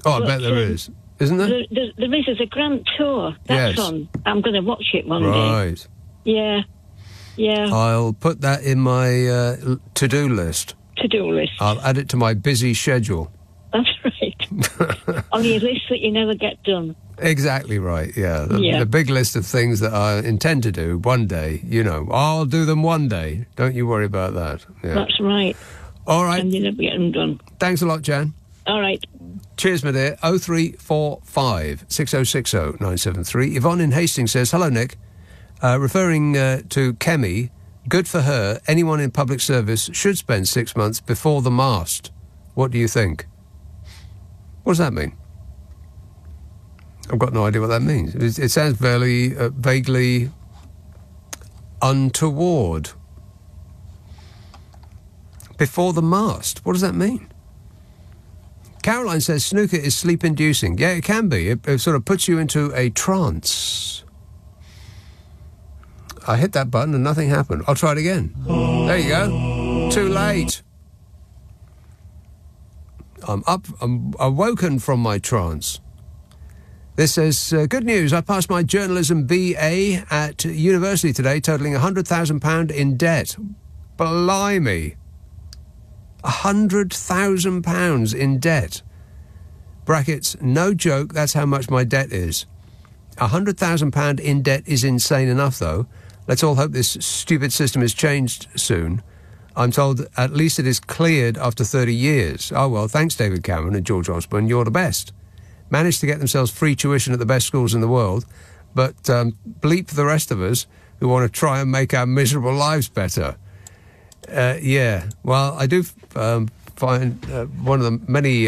Oh, I bet there is. Isn't there?
There is. There's a grand tour. That's on. I'm going to watch it one day.
Right.
Yeah.
I'll put that in my to-do list.
To-do list.
I'll add it to my busy schedule.
That's right. On your list that you never get done.
Exactly right, yeah. The big list of things that I intend to do one day, I'll do them one day. Don't you worry about that. Yeah.
That's right.
All right.
And you never get them done.
Thanks a lot, Jan.
All right.
Cheers, my dear. 0345 6060 973. Yvonne in Hastings says, hello, Nick. Referring to Kemi, good for her. Anyone in public service should spend 6 months before the mast. What do you think? What does that mean? I've got no idea what that means. It sounds very vaguely untoward. Before the mast. What does that mean? Caroline says snooker is sleep-inducing. Yeah, it can be. It sort of puts you into a trance. I hit that button and nothing happened. I'll try it again. There you go. Too late. I'm awoken from my trance. This says, good news, I passed my journalism BA at university today, totalling £100,000 in debt. Blimey. £100,000 in debt. Brackets, no joke, that's how much my debt is. £100,000 in debt is insane enough, though. Let's all hope this stupid system is changed soon. I'm told at least it is cleared after 30 years. Oh, well, thanks, David Cameron and George Osborne. You're the best. Managed to get themselves free tuition at the best schools in the world, but bleep for the rest of us who want to try and make our miserable lives better. Yeah, well, I do find one of the many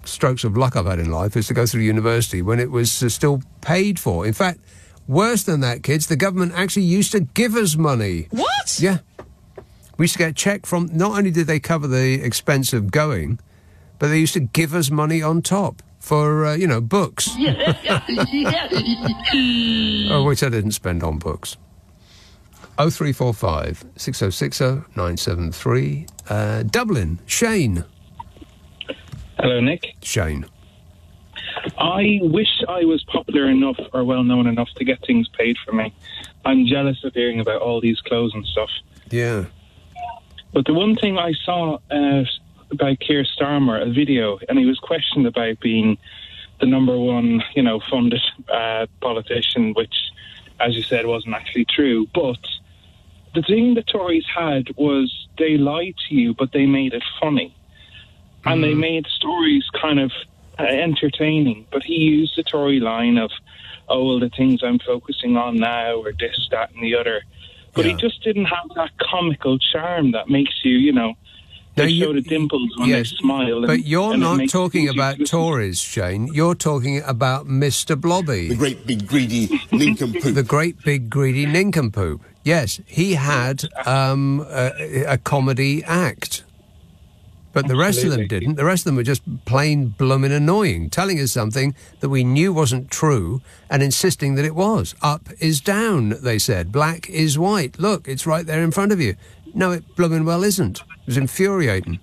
strokes of luck I've had in life is to go through university when it was still paid for. In fact, worse than that, kids, the government actually used to give us money.
What?
Yeah. We used to get a cheque from, not only did they cover the expense of going, but they used to give us money on top for, books. Oh, which I didn't spend on books. 0345 6060 973. Dublin, Shane.
Hello, Nick.
Shane.
I wish I was popular enough or well-known enough to get things paid for me. I'm jealous of hearing about all these clothes and stuff.
Yeah.
But the one thing I saw about Keir Starmer, a video, and he was questioned about being the number one, funded politician, which, as you said, wasn't actually true. But the thing the Tories had was they lied to you, but they made it funny. And they made stories kind of entertaining. But he used the Tory line of, the things I'm focusing on now, or this, that, and the other. But he just didn't have that comical charm that makes you, they show the dimples when they smile.
But you're not talking about Tories, Shane. You're talking about Mr. Blobby.
The great big greedy nincompoop.
The great big greedy nincompoop. Yes, he had a comedy act. But the rest of them didn't. The rest of them were just plain blooming annoying, telling us something that we knew wasn't true and insisting that it was. Up is down, they said. Black is white. Look, it's right there in front of you. No, it blooming well isn't. It was infuriating.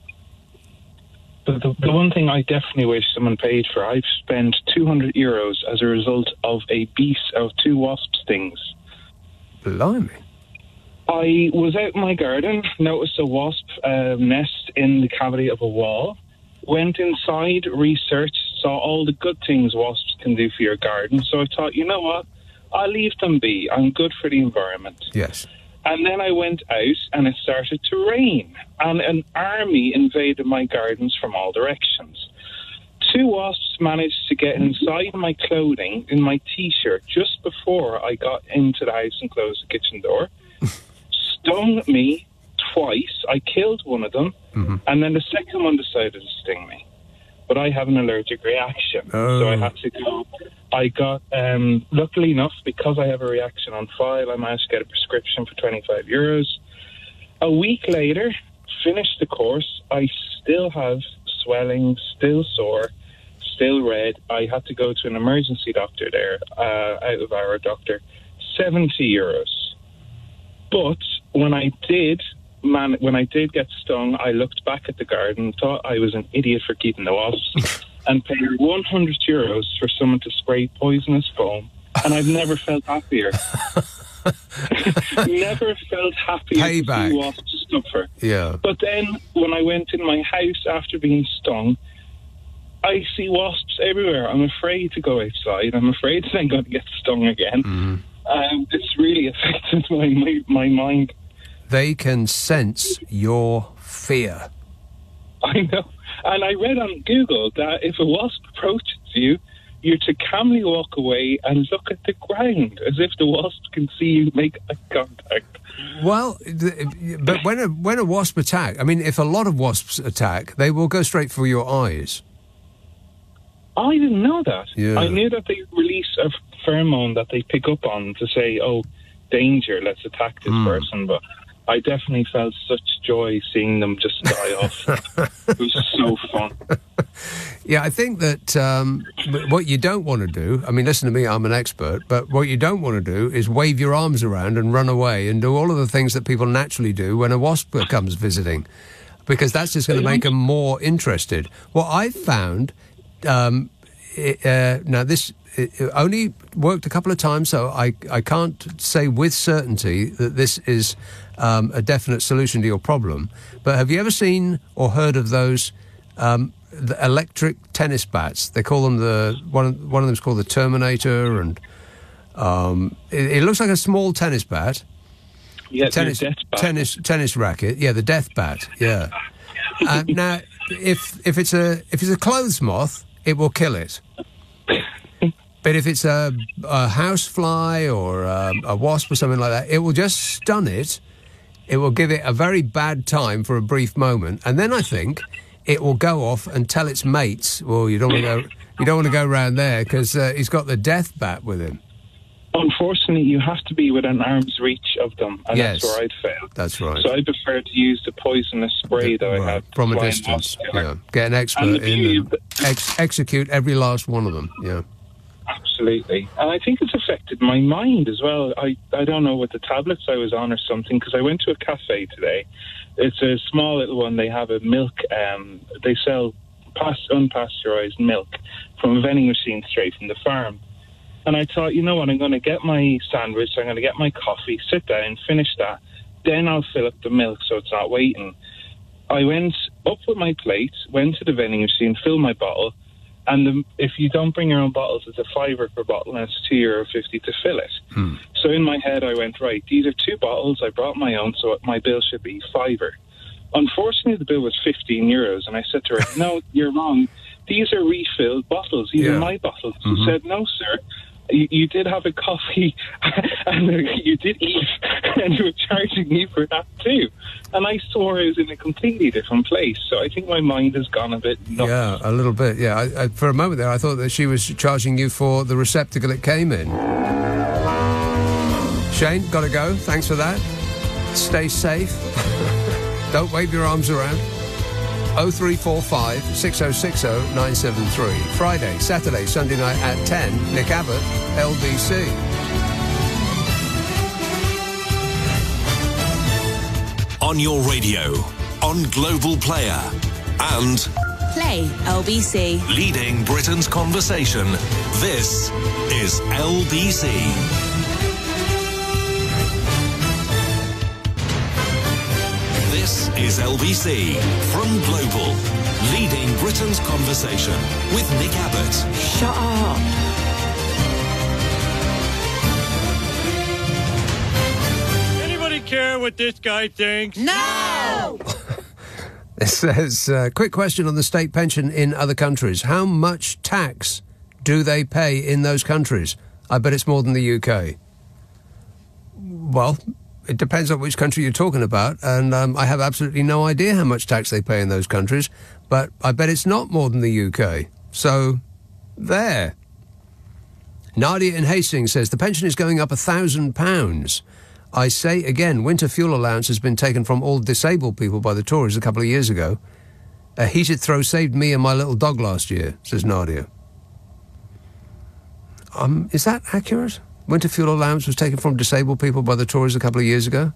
But the one thing I definitely wish someone paid for, I've spent €200 as a result of a beast of 2 wasp stings.
Blimey.
I was out in my garden, noticed a wasp nest in the cavity of a wall, went inside, researched, saw all the good things wasps can do for your garden. So I thought, you know what? I'll leave them be. I'm good for the environment.
Yes.
And then I went out and it started to rain. And an army invaded my gardens from all directions. 2 wasps managed to get inside my clothing, in my T-shirt, just before I got into the house and closed the kitchen door. Stung me twice. I killed one of them, and then the second one decided to sting me. But I have an allergic reaction, so I had to go. I got, luckily enough, because I have a reaction on file, I managed to get a prescription for €25. A week later, finished the course. I still have swelling, still sore, still red. I had to go to an emergency doctor there, out of our doctor. €70. But when I did get stung, I looked back at the garden, thought I was an idiot for keeping the wasps, and paid €100 for someone to spray poisonous foam, and I've never felt happier. Never felt happier
Payback.
to see wasps suffer.
Yeah.
But then, when I went in my house after being stung, I see wasps everywhere. I'm afraid to go outside. I'm afraid that I'm going to get stung again. It's really affected my mind.
They can sense your fear.
I know. And I read on Google that if a wasp approaches you, you're to calmly walk away and look at the ground as if the wasp can see you make eye contact.
Well, but when a wasp attack, I mean, if a lot of wasps attack, they will go straight for your eyes.
I didn't know that.
Yeah.
I knew that they release a pheromone that they pick up on to say, danger, let's attack this person. But I definitely felt such joy seeing them just die off. It was so fun.
Yeah, I think that what you don't want to do, I mean, listen to me, I'm an expert, but what you don't want to do is wave your arms around and run away and do all of the things that people naturally do when a wasp comes visiting, because that's just going to make them more interested. What I've found, now this it only worked a couple of times, so I can't say with certainty that this is a definite solution to your problem. But have you ever seen or heard of those the electric tennis bats? They call them one of them's called the Terminator, and it looks like a small tennis bat.
Yeah,
tennis racket. Yeah, the death bat. Yeah. Now, if it's a clothes moth, it will kill it. But if it's a housefly or a wasp or something like that, it will just stun it. It will give it a very bad time for a brief moment, and then I think it will go off and tell its mates, "Well, you don't want to go round there because he's got the death bat with him."
Unfortunately, you have to be within arm's reach of them, and
yes,
that's where I'd fail.
That's right.
So I prefer to use the poisonous spray that I have
from a distance. Yeah, get an expert in and execute every last one of them. Yeah.
Absolutely. And I think it's affected my mind as well. I don't know what the tablets I was on or something, because I went to a cafe today. It's a small little one. They have a milk, they sell unpasteurized milk from a vending machine straight from the farm. And I thought, you know what, I'm going to get my sandwich, I'm going to get my coffee, sit down, finish that, then I'll fill up the milk so it's not waiting. I went up with my plate, went to the vending machine, filled my bottle, and if you don't bring your own bottles, it's €5 per bottle, and it's €2.50 to fill it. So in my head, I went, right, these are 2 bottles, I brought my own, so my bill should be €5. Unfortunately, the bill was €15, and I said to her, no, you're wrong. These are refilled bottles. These are my bottles. She said, no, sir. You did have a coffee and you did eat, and you were charging me for that too. And I swore I was in a completely different place. So I think my mind has gone a bit nuts.
Yeah, a little bit, yeah. I, for a moment there, I thought that she was charging you for the receptacle it came in. Shane, got to go. Thanks for that. Stay safe. Don't wave your arms around. 0345 6060 973. Friday, Saturday, Sunday night at 10. Nick Abbot, LBC.
On your radio, on Global Player, and
Play LBC.
leading Britain's conversation. This is LBC. This is LBC from Global, leading Britain's conversation with Nick Abbott.
Shut up.
Anybody care what this guy thinks?
No!
It says, quick question on the state pension in other countries. How much tax do they pay in those countries? I bet it's more than the UK. Well, it depends on which country you're talking about, and I have absolutely no idea how much tax they pay in those countries, but I bet it's not more than the UK. So, there. Nadia in Hastings says, the pension is going up £1,000. I say again, winter fuel allowance has been taken from all disabled people by the Tories a couple of years ago. A heated throw saved me and my little dog last year, says Nadia. Is that accurate? Winter fuel allowance was taken from disabled people by the Tories a couple of years ago?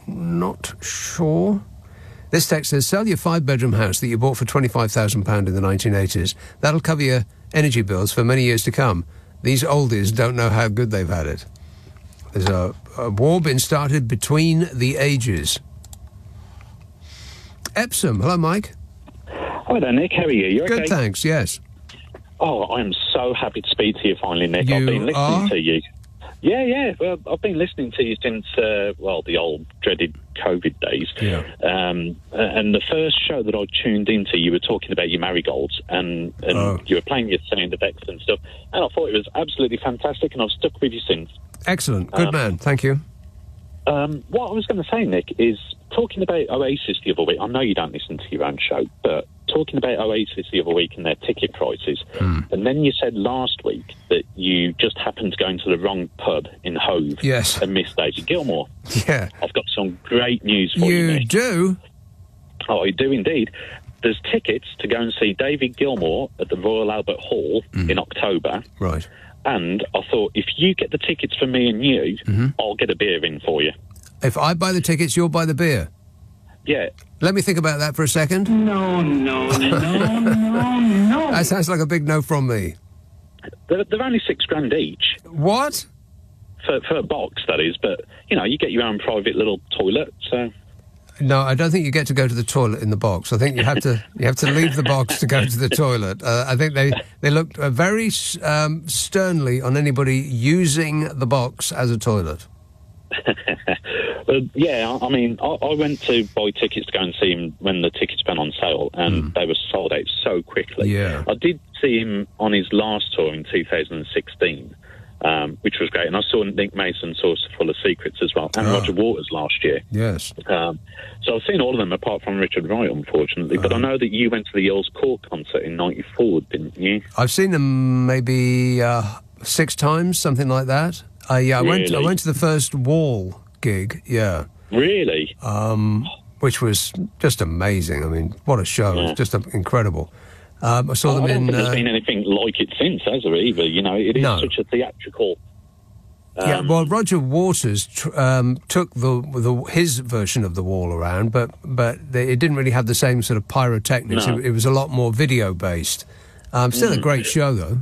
Not sure. This text says, sell your 5-bedroom house that you bought for £25,000 in the 1980s. That'll cover your energy bills for many years to come. These oldies don't know how good they've had it. There's a war been started between the ages. Epsom. Hello, Mike.
Hi there, Nick. How are you? You okay?
Good, thanks, yes.
Oh, I'm so happy to speak to you finally, Nick. I've been listening to you. Yeah. Well, I've been listening to you since, the old dreaded COVID days.
Yeah.
And the first show that I tuned into, you were talking about your marigolds, and you were playing your sound effects and stuff, and I thought it was absolutely fantastic, and I've stuck with you since.
Excellent. Good man. Thank you.
What I was going to say, Nick, is talking about Oasis the other week. I know you don't listen to your own show, but talking about Oasis the other week and their ticket prices, and then you said last week that you just happened to go into the wrong pub in Hove and missed David Gilmour.
Yeah.
I've got some great news for you, Nick.
You do?
Oh, I do indeed. there's tickets to go and see David Gilmour at the Royal Albert Hall in October.
Right.
And I thought, if you get the tickets for me and you, I'll get a beer in for you.
If I buy the tickets, you'll buy the beer?
Yeah.
Let me think about that for a second.
No.
That sounds like a big no from me.
They're only £6,000 each.
What?
For a box, that is. But, you get your own private little toilet, so...
No, I don't think you get to go to the toilet in the box. I think you have to leave the box to go to the toilet. I think they looked very sternly on anybody using the box as a toilet.
Yeah, I mean, I went to buy tickets to go and see him when the tickets went on sale, and they were sold out so quickly.
Yeah.
I did see him on his last tour in 2016. Which was great. And I saw Nick Mason, Source Full of Secrets as well, and Roger Waters last year.
Yes.
So I've seen all of them apart from Richard Wright, unfortunately. But I know that you went to the Earls Court concert in '94, didn't you?
I've seen them maybe 6 times, something like that. Yeah,
Really?
I went to the first Wall gig, yeah.
Really?
Which was just amazing. I mean, what a show.
Yeah.
It was just incredible. I saw them
I don't
in...
think there's been anything like it since, has there, either? It is such a theatrical...
yeah, well, Roger Waters took his version of the Wall around, but it didn't really have the same sort of pyrotechnics.
No.
It was a lot more video-based. Still a great show, though.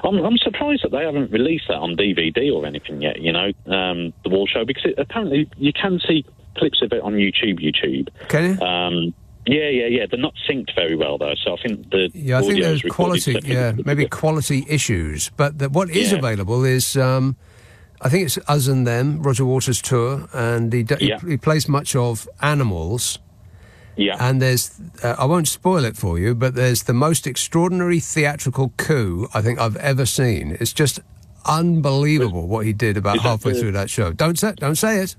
I'm surprised that they haven't released that on DVD or anything yet, the Wall show, because apparently you can see clips of it on YouTube.
Can you?
Yeah. They're not synced very well, though, so I think the
I think there's
quality...
maybe quality issues. But what is available is, I think it's Us and Them, Roger Waters' tour, and he plays much of Animals.
Yeah.
And there's, I won't spoil it for you, but there's the most extraordinary theatrical coup I think I've ever seen. It's just unbelievable what he did about halfway through that show. Don't say it.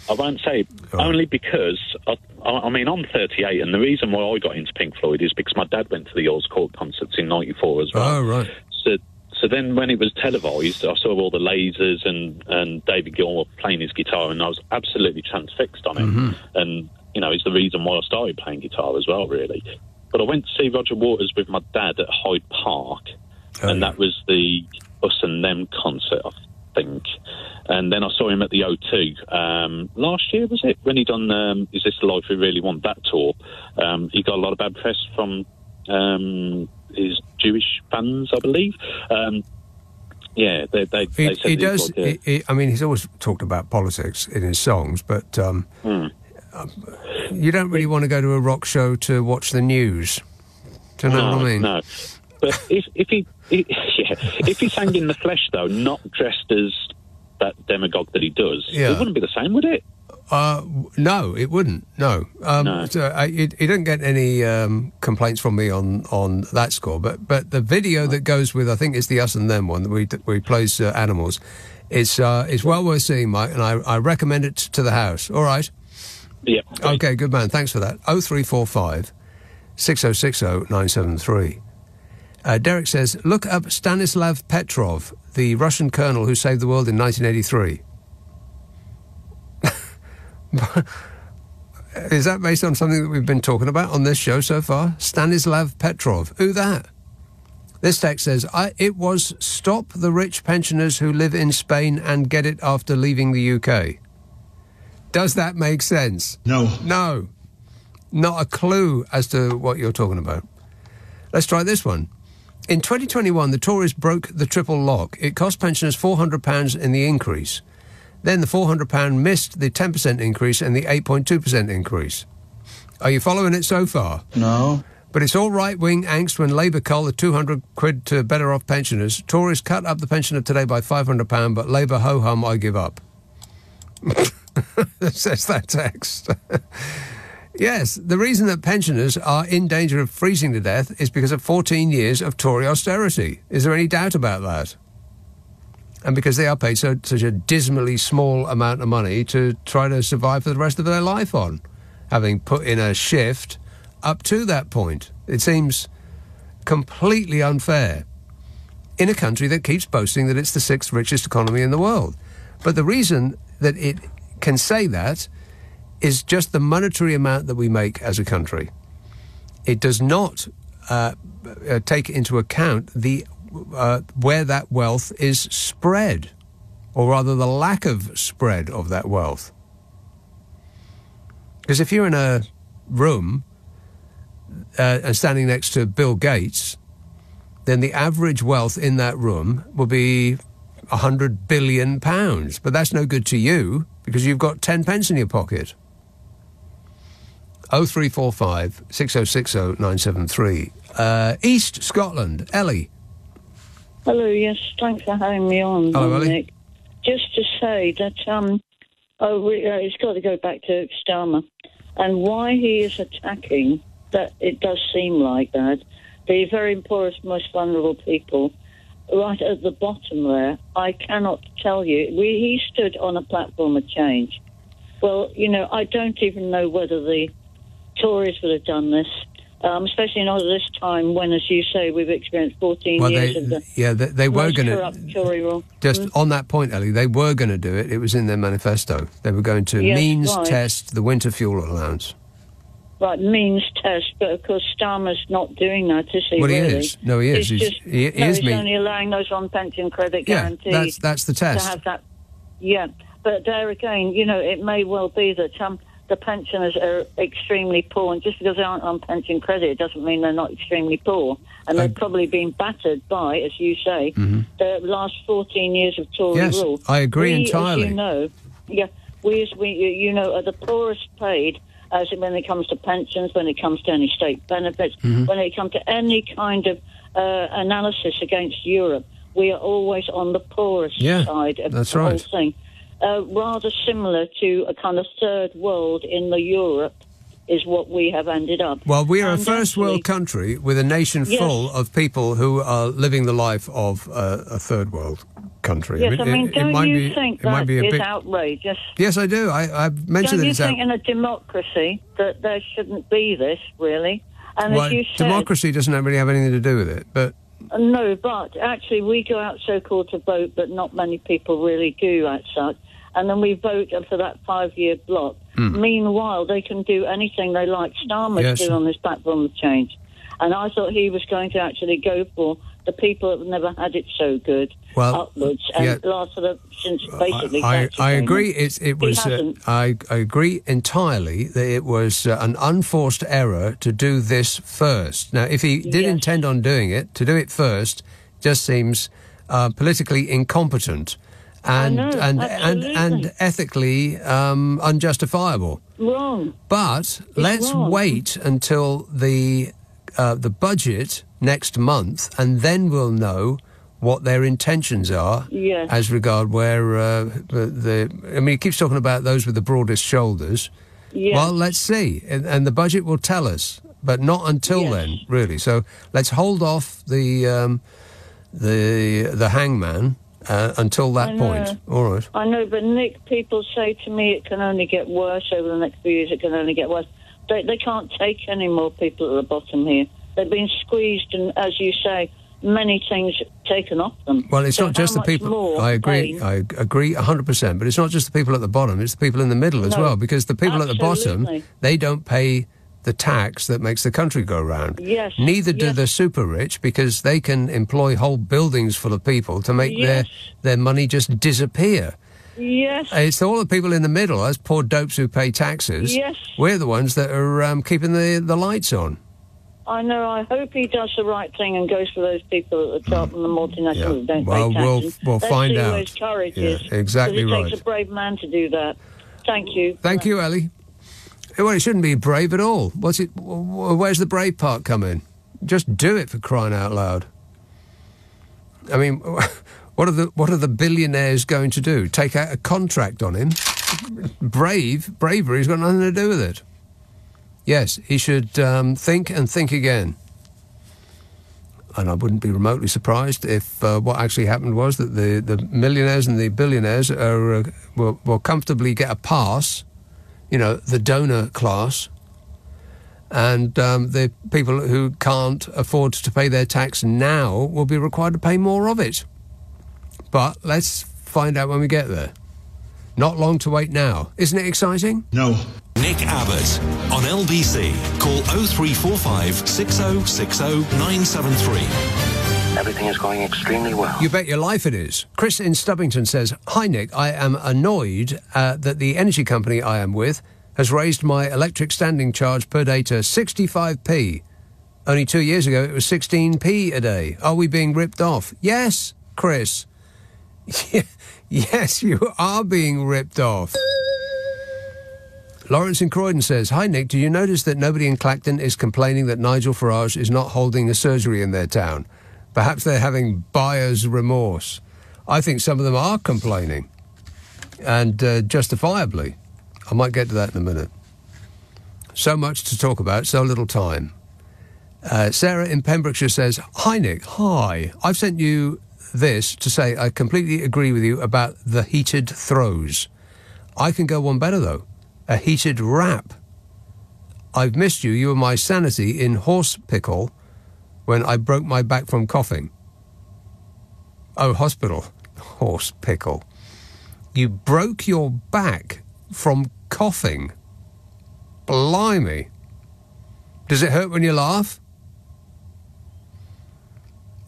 I won't say, only because, I'm 38, and the reason why I got into Pink Floyd is because my dad went to the Earls Court concerts in '94 as well.
Oh, right.
So then when it was televised, I saw all the lasers and David Gilmour playing his guitar, and I was absolutely transfixed on it. And, it's the reason why I started playing guitar as well, really. But I went to see Roger Waters with my dad at Hyde Park, and that was the Us and Them concert, I think. And then I saw him at the O2 last year, was it? When he done Is This the Life We Really Want, that tour. He got a lot of bad press from his Jewish fans, I believe. They said
he does. He's always talked about politics in his songs, but you don't really want to go to a rock show to watch the news. Do you know what I mean?
No. But if he sang in the flesh, though, not dressed as that demagogue that he does, it wouldn't be the same, would it?
No, it wouldn't. No.
No.
So he didn't get any complaints from me on that score. But the video that goes with, I think it's the Us and Them one that we plays Animals. It's well worth seeing, Mike, and I recommend it to the house. All right.
Yeah.
Okay, good man. Thanks for that. 0345 6060 973. Derek says, look up Stanislav Petrov, the Russian colonel who saved the world in 1983. Is that based on something that we've been talking about on this show so far? Stanislav Petrov. Who that? This text says, it was stop the rich pensioners who live in Spain and get it after leaving the UK. Does that make sense?
No.
No. Not a clue as to what you're talking about. Let's try this one. In 2021, the Tories broke the triple lock. It cost pensioners £400 in the increase. Then the £400 missed the 10% increase and the 8.2% increase. Are you following it so far?
No.
But it's all right-wing angst when Labour cull the £200 to better off pensioners. Tories cut up the pension of today by £500, but Labour ho-hum, I give up. Says that text. Yes, the reason that pensioners are in danger of freezing to death is because of 14 years of Tory austerity. Is there any doubt about that? And because they are paid such a dismally small amount of money to try to survive for the rest of their life on, having put in a shift up to that point. It seems completely unfair in a country that keeps boasting that it's the 6th richest economy in the world. But the reason that it can say that is just the monetary amount that we make as a country. it does not take into account the where that wealth is spread, or rather the lack of spread of that wealth. Because if you're in a room and standing next to Bill Gates, then the average wealth in that room will be £100 billion. But that's no good to you because you've got 10 pence in your pocket. 0345 6060 973. East Scotland, Ellie.
Hello, yes, thanks for having me on.
Hello, Ellie.
Nick. Just to say that it's got to go back to Starmer and why he is attacking, that it does seem like that, the very poorest, most vulnerable people right at the bottom there. I cannot tell you. He stood on a platform of change. Well, I don't even know whether the Tories would have done this. Especially not at this time when, as you say, we've experienced 14 years of the
they were going
corrupt Tory rule.
Just on that point, Ellie, they were going to do it. It was in their manifesto. They were going to test the winter fuel allowance.
Right, means test, but of course Starmer's not doing that, is he?
Well, he
really?
is. No, he is.
He's only allowing those on pension credit guarantees.
That's the test.
To have that. Yeah, but there again, it may well be that the pensioners are extremely poor, and just because they aren't on pension credit doesn't mean they're not extremely poor. And they've probably been battered by, as you say, the last 14 years of Tory rule.
Yes, I agree entirely.
We are the poorest paid, as when it comes to pensions, when it comes to any state benefits, when it comes to any kind of analysis against Europe. We are always on the poorest side of the whole thing. Rather similar to a kind of third world in the Europe is what we have ended up.
Well, we are a first world country with a nation full of people who are living the life of a third world country.
Yes, don't you think that is outrageous?
Yes, I do. I've mentioned that it's
Don't you think in a democracy that there shouldn't be this, really? And as you said,
democracy doesn't really have anything to do with it, but...
No, but actually we go out so-called to vote, but not many people really do as such. And then we vote for that 5-year block. Meanwhile, they can do anything they like. Starmer's doing on this platform of change. And I thought he was going to actually go for the people that have never had it so good upwards and lasted since basically.
I agree. I agree entirely that it was an unforced error to do this first. Now, if he did intend on doing it, to do it first just seems politically incompetent. And ethically unjustifiable.
Wrong.
But let's wait until the budget next month, and then we'll know what their intentions are as regard where he keeps talking about those with the broadest shoulders. Yes. Well, let's see, and the budget will tell us, but not until then, really. So let's hold off the hangman. Until that point. All right.
I know, but Nick, people say to me it can only get worse over the next few years. It can only get worse. They can't take any more people at the bottom here. They've been squeezed and, as you say, many things taken off them.
Well, it's not just the people. I agree 100%, but it's not just the people at the bottom, it's the people in the middle as well, because the people at the bottom, they don't pay the tax that makes the country go round.
Yes.
Neither do the super rich, because they can employ whole buildings full of people to make their money just disappear.
Yes.
It's all the people in the middle, us poor dopes who pay taxes.
Yes.
We're the ones that are keeping the lights on.
I know. I hope he does the right thing and goes for those people at the top and the multinationals who don't pay taxes.
We'll find out.
Let's see where his courage is.
Exactly right.
It takes a brave man to do that. Thank you.
Thank you, Ellie. Well, it shouldn't be brave at all. Where's the brave part come in? Just do it, for crying out loud. I mean, what are the billionaires going to do? Take out a contract on him? Bravery's got nothing to do with it. Yes, he should think and think again. And I wouldn't be remotely surprised if what actually happened was that the millionaires and the billionaires will comfortably get a pass. The donor class, and the people who can't afford to pay their tax now will be required to pay more of it. But let's find out when we get there. Not long to wait now. Isn't it exciting?
No. Nick Nick Abbot. On LBC, call 0345 6060 973.
Everything is going extremely well.
You bet your life it is. Chris in Stubbington says, "Hi, Nick. I am annoyed that the energy company I am with has raised my electric standing charge per day to 65p. Only 2 years ago, it was 16p a day. Are we being ripped off?" Yes, Chris. Yes, you are being ripped off. Lawrence in Croydon says, "Hi, Nick. Do you notice that nobody in Clacton is complaining that Nigel Farage is not holding a surgery in their town? Perhaps they're having buyer's remorse." I think some of them are complaining, and justifiably. I might get to that in a minute. So much to talk about, so little time. Sarah in Pembrokeshire says, "Hi, Nick. Hi. I've sent you this to say I completely agree with you about the heated throws. I can go one better, though. A heated wrap. I've missed you. You were my sanity in horse pickle when I broke my back from coughing." Oh, hospital. Horse pickle. You broke your back from coughing? Blimey. Does it hurt when you laugh?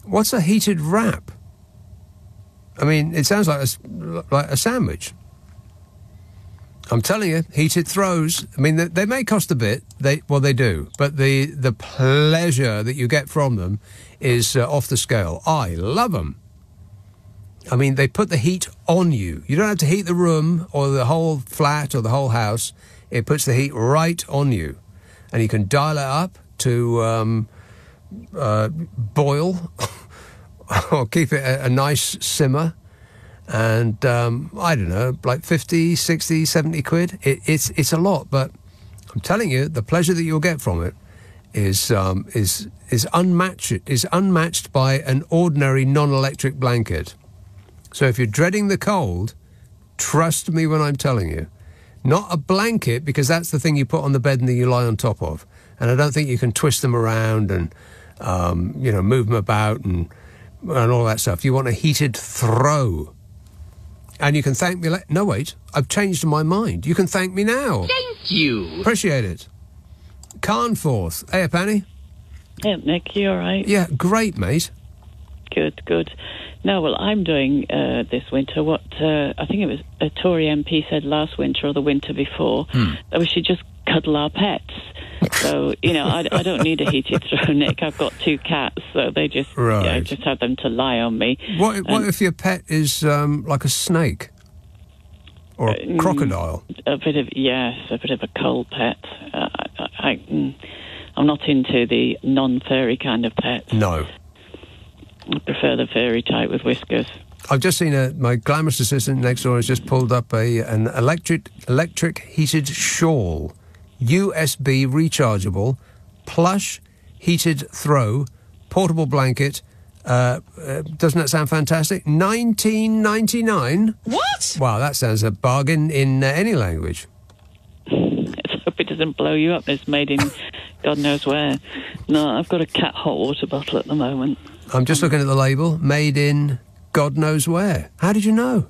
What's a heated wrap? I mean, it sounds like a sandwich. I'm telling you, heated throws. I mean, they may cost a bit. They do. But the pleasure that you get from them is off the scale. I love them. I mean, they put the heat on you. You don't have to heat the room or the whole flat or the whole house. It puts the heat right on you. And you can dial it up to boil or keep it a nice simmer. And, I don't know, like 50, 60, 70 quid. It's a lot, but I'm telling you, the pleasure that you'll get from it is unmatched by an ordinary non-electric blanket. So if you're dreading the cold, trust me when I'm telling you. Not a blanket, because that's the thing you put on the bed and then you lie on top of. And I don't think you can twist them around and, move them about and all that stuff. You want a heated throw. And you can thank me... No, wait. I've changed my mind. You can thank me now.
Thank you.
Appreciate it. Carnforth. Hey, Penny.
Yeah, Nick, you all right?
Yeah, great, mate.
Good. No, well, I'm doing this winter what I think it was a Tory MP said last winter or the winter before, that we should just cuddle our pets. So, I don't need a heated throw, Nick. I've got 2 cats, so they just just have them to lie on me.
What if your pet is like a snake or a crocodile?
A bit of a cold pet. I'm not into the non-furry kind of pets.
No.
I prefer the furry type with whiskers.
I've just seen my glamorous assistant next door has just pulled up an electric heated shawl, USB rechargeable, plush heated throw, portable blanket. Doesn't that sound fantastic? $19.99?
What?
Wow, that sounds a bargain in any language.
Let's hope it doesn't blow you up. It's made in God knows where. No, I've got a cat hot water bottle at the moment.
I'm just looking at the label. Made in God knows where. How did you know?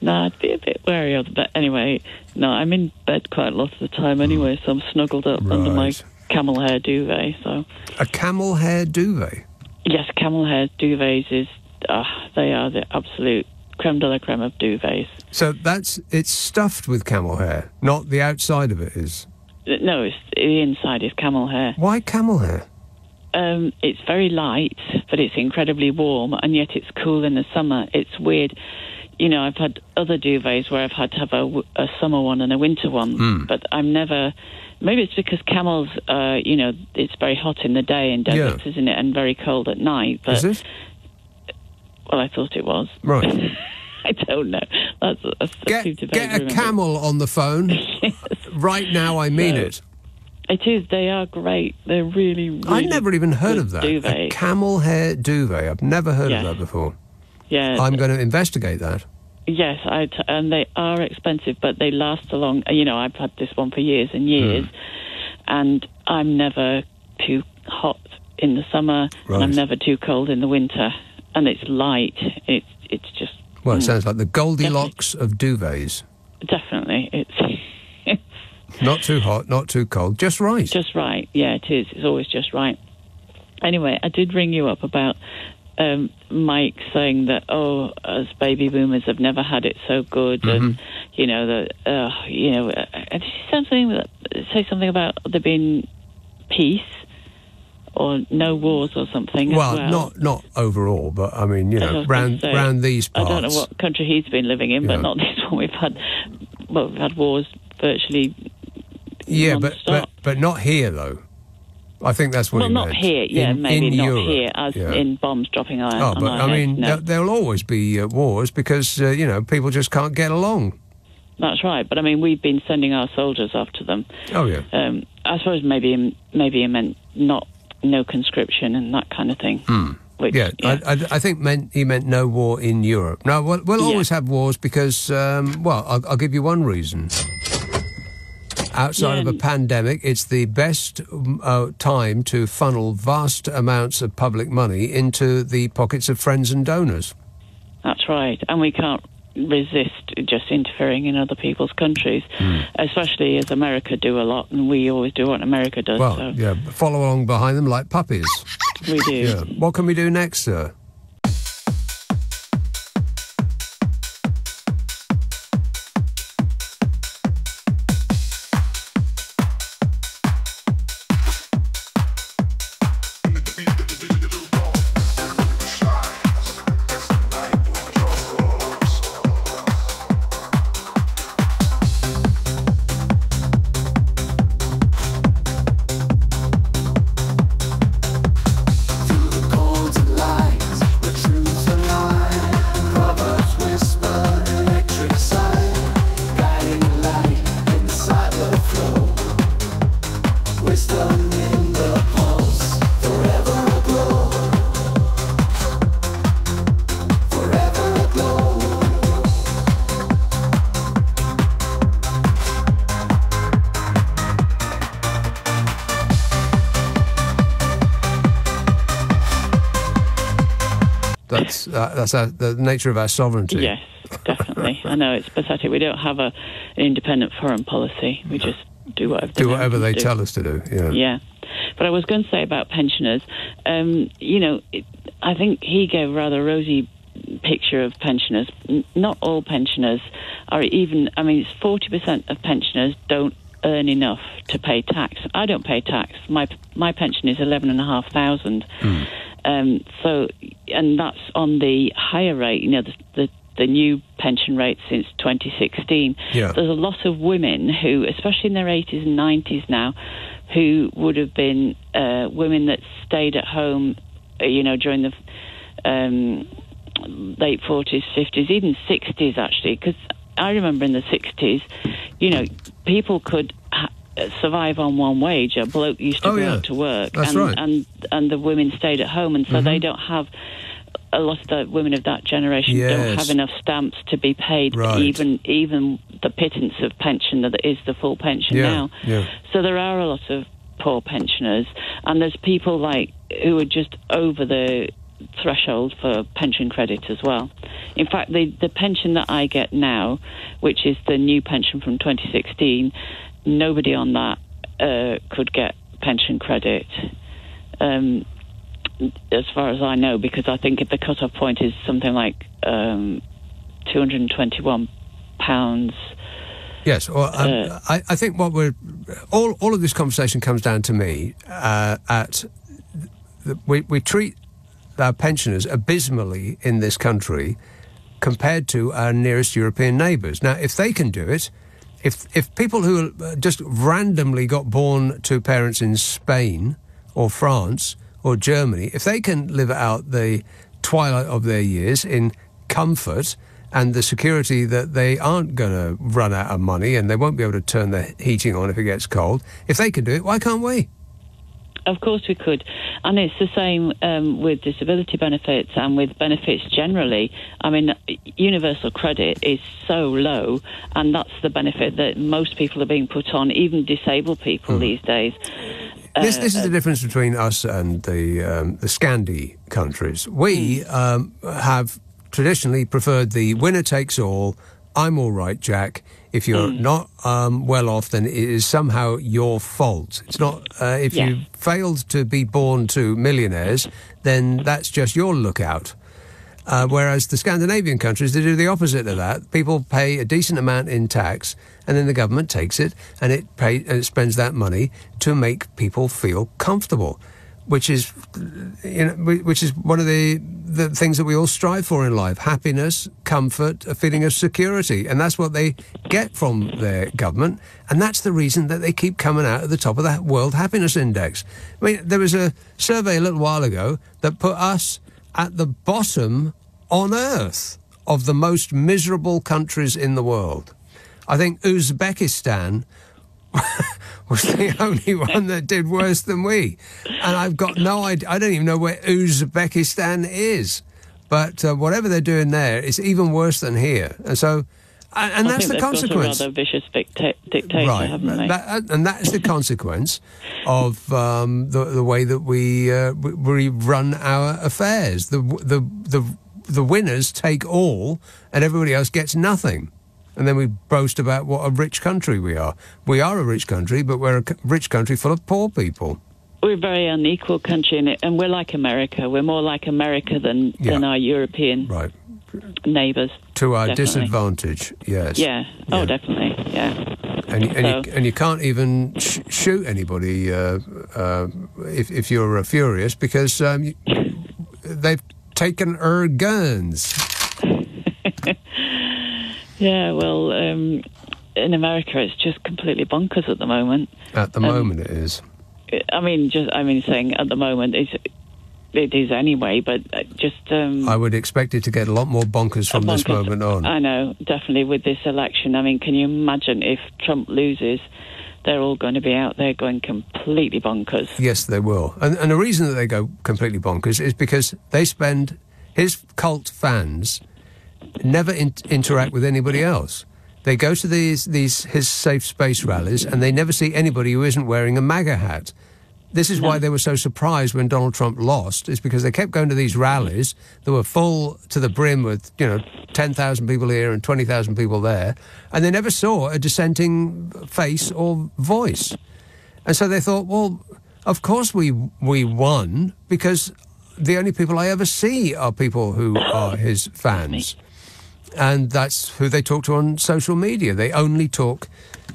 No, I'd be a bit wary of that. Anyway, no, I'm in bed quite a lot of the time anyway, so I'm snuggled up under my camel hair duvet. So
a camel hair duvet?
Yes, camel hair duvets they are the absolute creme de la creme of duvets.
So it's stuffed with camel hair, not the outside of it is?
No, the inside is camel hair.
Why camel hair?
It's very light, but it's incredibly warm, and yet it's cool in the summer. It's weird. I've had other duvets where I've had to have a summer one and a winter one, but I'm never... Maybe it's because camels, it's very hot in the day in deserts, isn't it, and very cold at night. But,
is it?
Well, I thought it was.
Right.
I don't know.
Get a camel on the phone. Yes. Right now, I mean it.
It is. They are great. They're really, really
I never even heard of that.
Duvet.
A camel hair duvet. I've never heard of that before.
Yeah.
I'm going to investigate that.
Yes, and they are expensive, but they last a long... I've had this one for years and years, and I'm never too hot in the summer, and I'm never too cold in the winter, and it's light. It's just...
Well, it sounds like the Goldilocks of duvets.
definitely. It's
not too hot, not too cold, just right.
Just right, yeah, it is. It's always just right. Anyway, I did ring you up about Mike saying that, us baby boomers have never had it so good, and did you say something about there being peace or no wars or something?
Well, not overall, but I mean, round these parts.
I don't know what country he's been living in, but not this one. We've had wars virtually.
Yeah, but not here though. I think that's what he meant.
Well, not here, maybe
in
not
Europe,
here, as in bombs dropping on our
but I mean, there'll always be wars because, people just can't get along.
That's right, but I mean, we've been sending our soldiers after them.
Oh, yeah.
I suppose maybe it meant no conscription and that kind of thing. Which,
I think he meant no war in Europe. No, we'll always have wars because, I'll give you one reason. Outside of a pandemic, it's the best time to funnel vast amounts of public money into the pockets of friends and donors.
That's right, and we can't resist just interfering in other people's countries, especially as America do a lot, and we always do what America does.
Well, follow along behind them like puppies.
We do.
Yeah. What can we do next, sir? That's the nature of our sovereignty.
Yes, definitely. I know it's pathetic. We don't have an independent foreign policy. We just do whatever
they tell us to do. Yeah.
Yeah. But I was going to say about pensioners. I think he gave a rather rosy picture of pensioners. Not all pensioners are even. I mean, it's 40% of pensioners don't earn enough to pay tax. I don't pay tax. My pension is $11,500. And that's on the higher rate, the new pension rate since 2016.
Yeah.
There's a lot of women who, especially in their 80s and 90s now, who would have been women that stayed at home, during the late 40s, 50s, even 60s, actually, because I remember in the 60s, people could survive on one wage. A bloke used to go out to work,
That's right.
and the women stayed at home, and so they don't have. A lot of the women of that generation don't have enough stamps to be paid, even the pittance of pension that is the full pension now.
Yeah.
So there are a lot of poor pensioners, and there's people who are just over the threshold for pension credit as well. In fact, the pension that I get now, which is the new pension from 2016, nobody on that could get pension credit. As far as I know, because I think the cut-off point is something like £221.
Yes, well, I think what all of this conversation comes down to me we treat our pensioners abysmally in this country compared to our nearest European neighbours. Now, if they can do it, if people who just randomly got born to parents in Spain or France or Germany, if they can live out the twilight of their years in comfort and the security that they aren't going to run out of money and they won't be able to turn the heating on if it gets cold, if they can do it, why can't we?
Of course we could. And it's the same with disability benefits and with benefits generally. I mean, universal credit is so low, and that's the benefit that most people are being put on, even disabled people these days.
This is the difference between us and the Scandi countries. We have traditionally preferred the winner-takes-all I'm all right, Jack. If you're not well off, then it is somehow your fault. It's not, if you failed to be born to millionaires, then that's just your lookout. Whereas the Scandinavian countries, they do the opposite of that. People pay a decent amount in tax, and then the government takes it and it spends that money to make people feel comfortable, which is one of the things that we all strive for in life: happiness, comfort, a feeling of security, and that's what they get from their government, and that's the reason that they keep coming out at the top of the World Happiness Index. I mean, there was a survey a little while ago that put us at the bottom on Earth of the most miserable countries in the world. I think Uzbekistan was the only one that did worse than we. And I've got no idea. I don't even know where Uzbekistan is. But whatever they're doing there is even worse than here. And so, and that's the consequence.
Got a rather vicious dictator,
right,
haven't they?
And that is the consequence of the way that we run our affairs. The winners take all, and everybody else gets nothing. And then we boast about what a rich country we are. We are a rich country, but we're a rich country full of poor people.
We're a very unequal country, and we're like America. We're more like America than our European neighbours.
To our disadvantage, yes.
Yeah. Oh, definitely, yeah.
And you can't even shoot anybody if you're furious, because they've taken our guns.
Yeah, well, in America, it's just completely bonkers at the moment.
At the moment, it is.
Saying at the moment, it is anyway, but just...
I would expect it to get a lot more bonkers from this moment on.
I know, definitely, with this election. I mean, can you imagine if Trump loses, they're all going to be out there going completely bonkers.
Yes, they will. And the reason that they go completely bonkers is because his cult fans never interact with anybody else. They go to his safe space rallies, and they never see anybody who isn't wearing a MAGA hat. This is why they were so surprised when Donald Trump lost, is because they kept going to these rallies that were full to the brim with, 10,000 people here and 20,000 people there, and they never saw a dissenting face or voice. And so they thought, well, of course we won, because the only people I ever see are people who are his fans. And that's who they talk to on social media. They only talk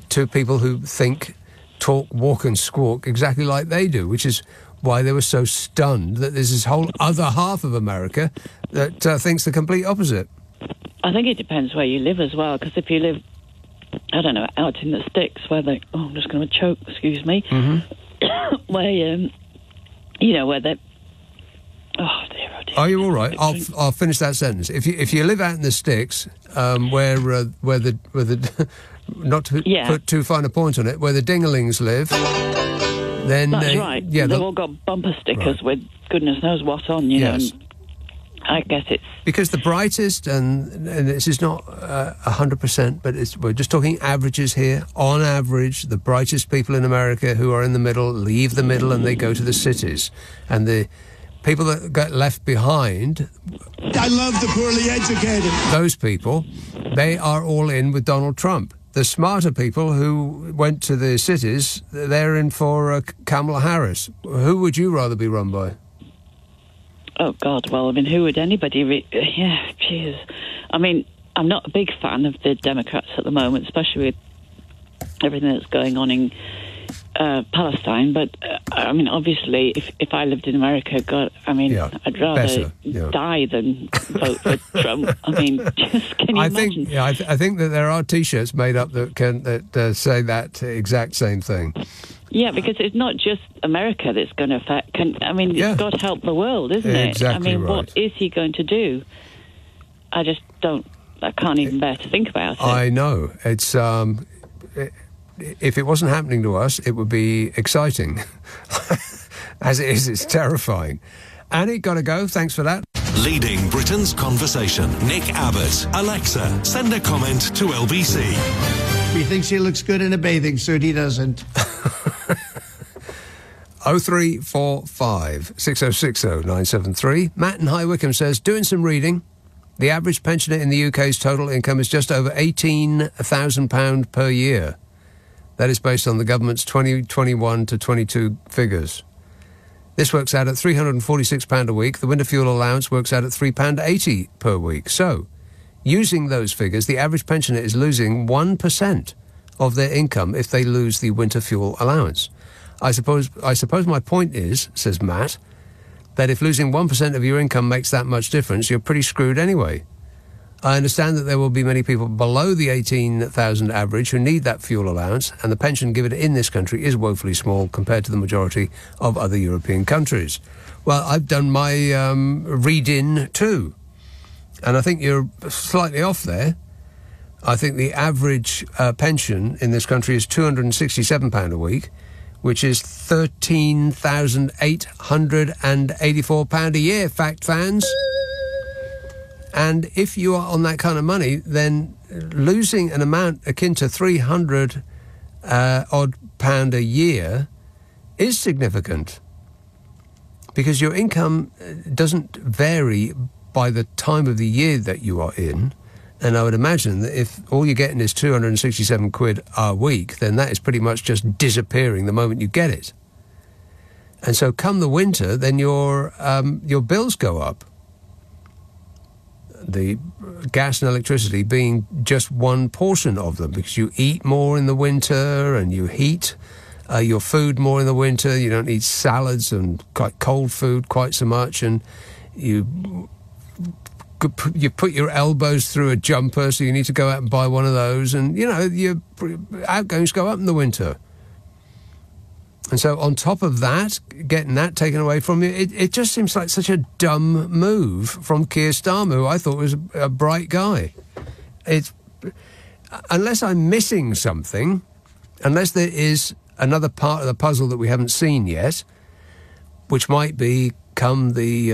to people who think, talk, walk and squawk exactly like they do, which is why they were so stunned that there's this whole other half of America that thinks the complete opposite.
I think it depends where you live as well, because if you live, I don't know, out in the sticks where they... Oh, I'm just going to choke, excuse me. Mm-hmm. Where they... Oh, dear, oh, dear.
Are you all right? I'll finish that sentence. If you live out in the sticks, where the not to put too fine a point on it, where the dingalings live, then
that's right. Yeah, they've all got bumper stickers with goodness knows what on. You know. And I guess it's
because the brightest, and this is not 100%, but we're just talking averages here. On average, the brightest people in America who are in the middle leave the middle and they go to the cities, and the people that get left behind,
I love the poorly educated.
Those people, they are all in with Donald Trump. The smarter people who went to the cities, they're in for Kamala Harris. Who would you rather be run by?
Oh, God, well, I mean, who would anybody... Yeah, jeez. I mean, I'm not a big fan of the Democrats at the moment, especially with everything that's going on in Palestine, but I mean, obviously, if I lived in America, God, I mean, I'd rather die than vote for Trump. I mean, just can you imagine?
I think that there are T-shirts made up that say that exact same thing.
Yeah, because it's not just America that's going to affect. It's got to help the world, isn't it?
Exactly.
I mean, what is he going to do? I just don't. I can't even bear to think about it.
I know it's. If it wasn't happening to us, it would be exciting. As it is, it's terrifying. Annie, got to go. Thanks for that.
Leading Britain's conversation. Nick Abbot. Alexa, send a comment to LBC.
He thinks he looks good in a bathing suit. He doesn't.
0345 6060 973. Matt in High Wycombe says, doing some reading. The average pensioner in the UK's total income is just over £18,000 per year. That is based on the government's 2021 to 22 figures. This works out at £346 a week. The winter fuel allowance works out at £3.80 per week. So, using those figures, the average pensioner is losing 1% of their income if they lose the winter fuel allowance. I suppose my point is, says Matt, that if losing 1% of your income makes that much difference, you're pretty screwed anyway. I understand that there will be many people below the 18,000 average who need that fuel allowance, and the pension given in this country is woefully small compared to the majority of other European countries. Well, I've done my read-in too, and I think you're slightly off there. I think the average pension in this country is £267 a week, which is £13,884 a year, fact fans. And if you are on that kind of money, then losing an amount akin to £300 odd pound a year is significant, because your income doesn't vary by the time of the year that you are in. And I would imagine that if all you're getting is 267 quid a week, then that is pretty much just disappearing the moment you get it. And so come the winter, then your bills go up. The gas and electricity being just one portion of them, because you eat more in the winter and you heat your food more in the winter. You don't eat salads and quite cold food quite so much, and you put your elbows through a jumper, so you need to go out and buy one of those, and, you know, your outgoings go up in the winter. And so on top of that, getting that taken away from you, it just seems like such a dumb move from Keir Starmer, who I thought was a bright guy. Unless I'm missing something, unless there is another part of the puzzle that we haven't seen yet, which might be come the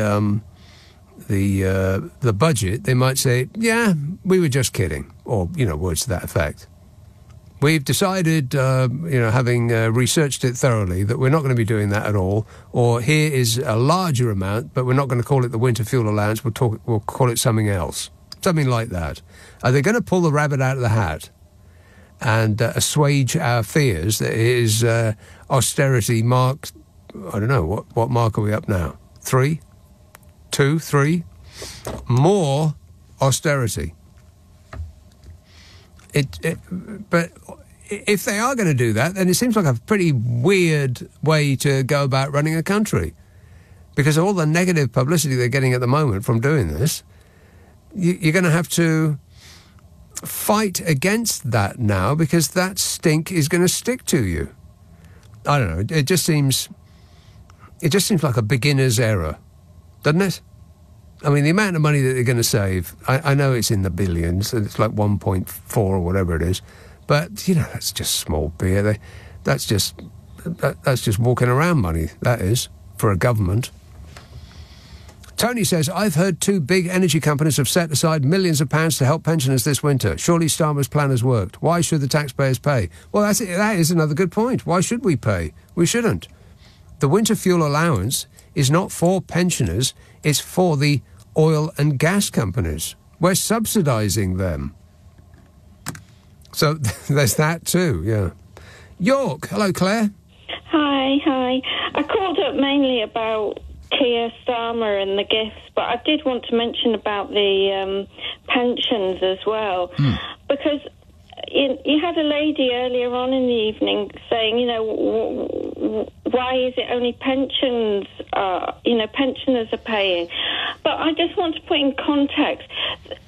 budget, they might say, yeah, we were just kidding, or, you know, words to that effect. We've decided, having researched it thoroughly, that we're not going to be doing that at all, or here is a larger amount, but we're not going to call it the winter fuel allowance, we'll call it something else. Something like that. Are they going to pull the rabbit out of the hat and assuage our fears that his austerity mark, I don't know, what mark are we up now? 3? 2, 3? More austerity. But if they are going to do that, then it seems like a pretty weird way to go about running a country, because of all the negative publicity they're getting at the moment from doing this. You're going to have to fight against that now, because that stink is going to stick to you. I don't know. It just seems like a beginner's error, doesn't it? I mean, the amount of money that they're going to save, I know it's in the billions, and it's like 1.4 or whatever it is, but, you know, that's just small beer. That's just walking around money, that is, for a government. Tony says, I've heard 2 big energy companies have set aside millions of pounds to help pensioners this winter. Surely Starmer's plan has worked. Why should the taxpayers pay? Well, that is another good point. Why should we pay? We shouldn't. The winter fuel allowance is not for pensioners, it's for the oil and gas companies. We're subsidising them. So there's that too, yeah. York, hello Claire.
Hi. I called up mainly about Keir Starmer and the gifts, but I did want to mention about the pensions as well, because you had a lady earlier on in the evening saying, you know, why is it only pensioners are paying? But I just want to put in context,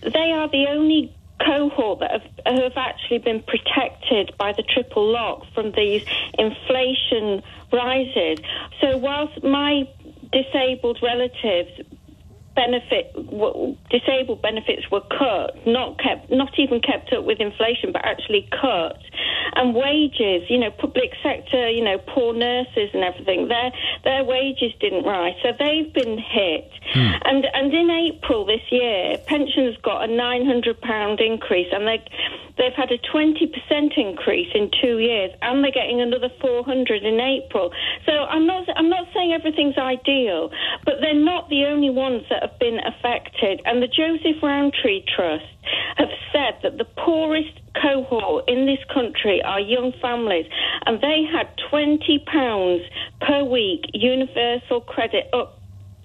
they are the only cohort that have actually been protected by the triple lock from these inflation rises. So whilst my disabled relatives disabled benefits were cut, not even kept up with inflation, but actually cut, And wages, public sector, poor nurses and everything, their wages didn't rise, so they've been hit. And in April this year, pensions got a £900 increase, and they've had a 20% increase in 2 years, and they're getting another 400 in April. So I'm not saying everything's ideal, but they're not the only ones that have been affected. And the Joseph Rowntree Trust have said that the poorest cohort in this country are young families, and they had £20 per week universal credit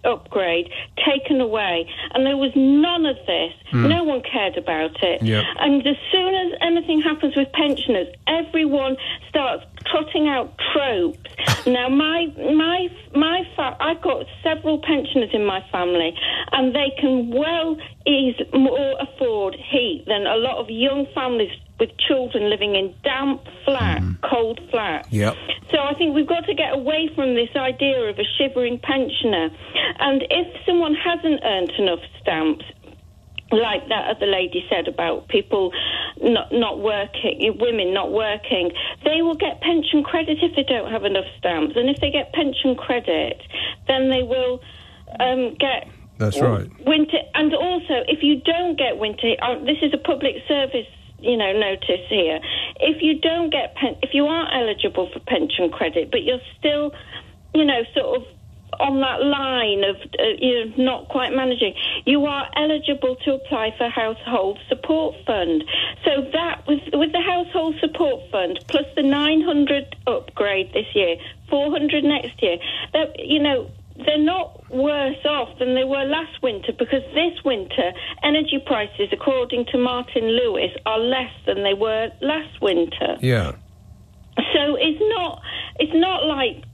upgrade taken away, and there was none of this. No one cared about it.
Yep.
And as soon as anything happens with pensioners, everyone starts trotting out tropes. Now, I've got several pensioners in my family, and they can more afford heat than a lot of young families with children living in damp, flat, cold flats.
Yep.
So I think we've got to get away from this idea of a shivering pensioner. And if someone hasn't earned enough stamps, like that other lady said about people not working, women not working, they will get pension credit if they don't have enough stamps. And if they get pension credit, then they will get...
That's right.
Winter. And also, if you don't get winter... this is a public service notice here. If you don't get if you are eligible for pension credit, but you're still, sort of on that line of not quite managing, you are eligible to apply for Household Support Fund. So that with the Household Support Fund plus the 900 upgrade this year, 400 next year, that they're not worse off than they were last winter, because this winter energy prices, according to Martin Lewis, are less than they were last winter.
Yeah.
So it's not like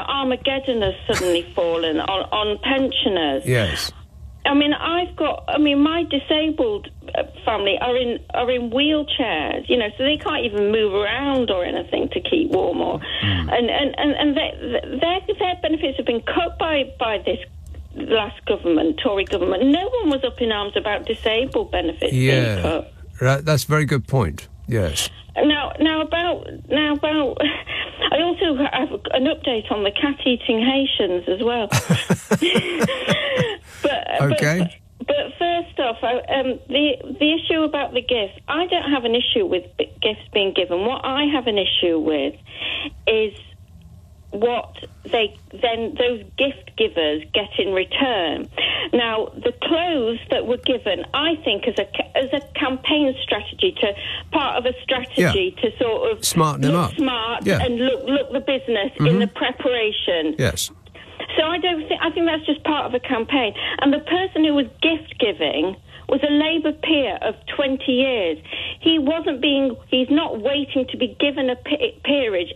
Armageddon has suddenly fallen on pensioners.
Yes.
My disabled family are in wheelchairs, so they can't even move around or anything to keep warm, and their benefits have been cut by this last government, Tory government. No one was up in arms about disabled benefits being cut.
Right, that's a very good point. Yes.
Now about I also have an update on the cat-eating Haitians as well. But first off, the issue about the gifts, I don't have an issue with gifts being given. What I have an issue with is what those gift givers get in return. Now, the clothes that were given, I think, as a campaign strategy, part of a strategy to sort of
smarten them up,
and look the business in the preparation.
Yes.
So I think that's just part of a campaign. And the person who was gift giving was a Labour peer of 20 years. He's not waiting to be given a peerage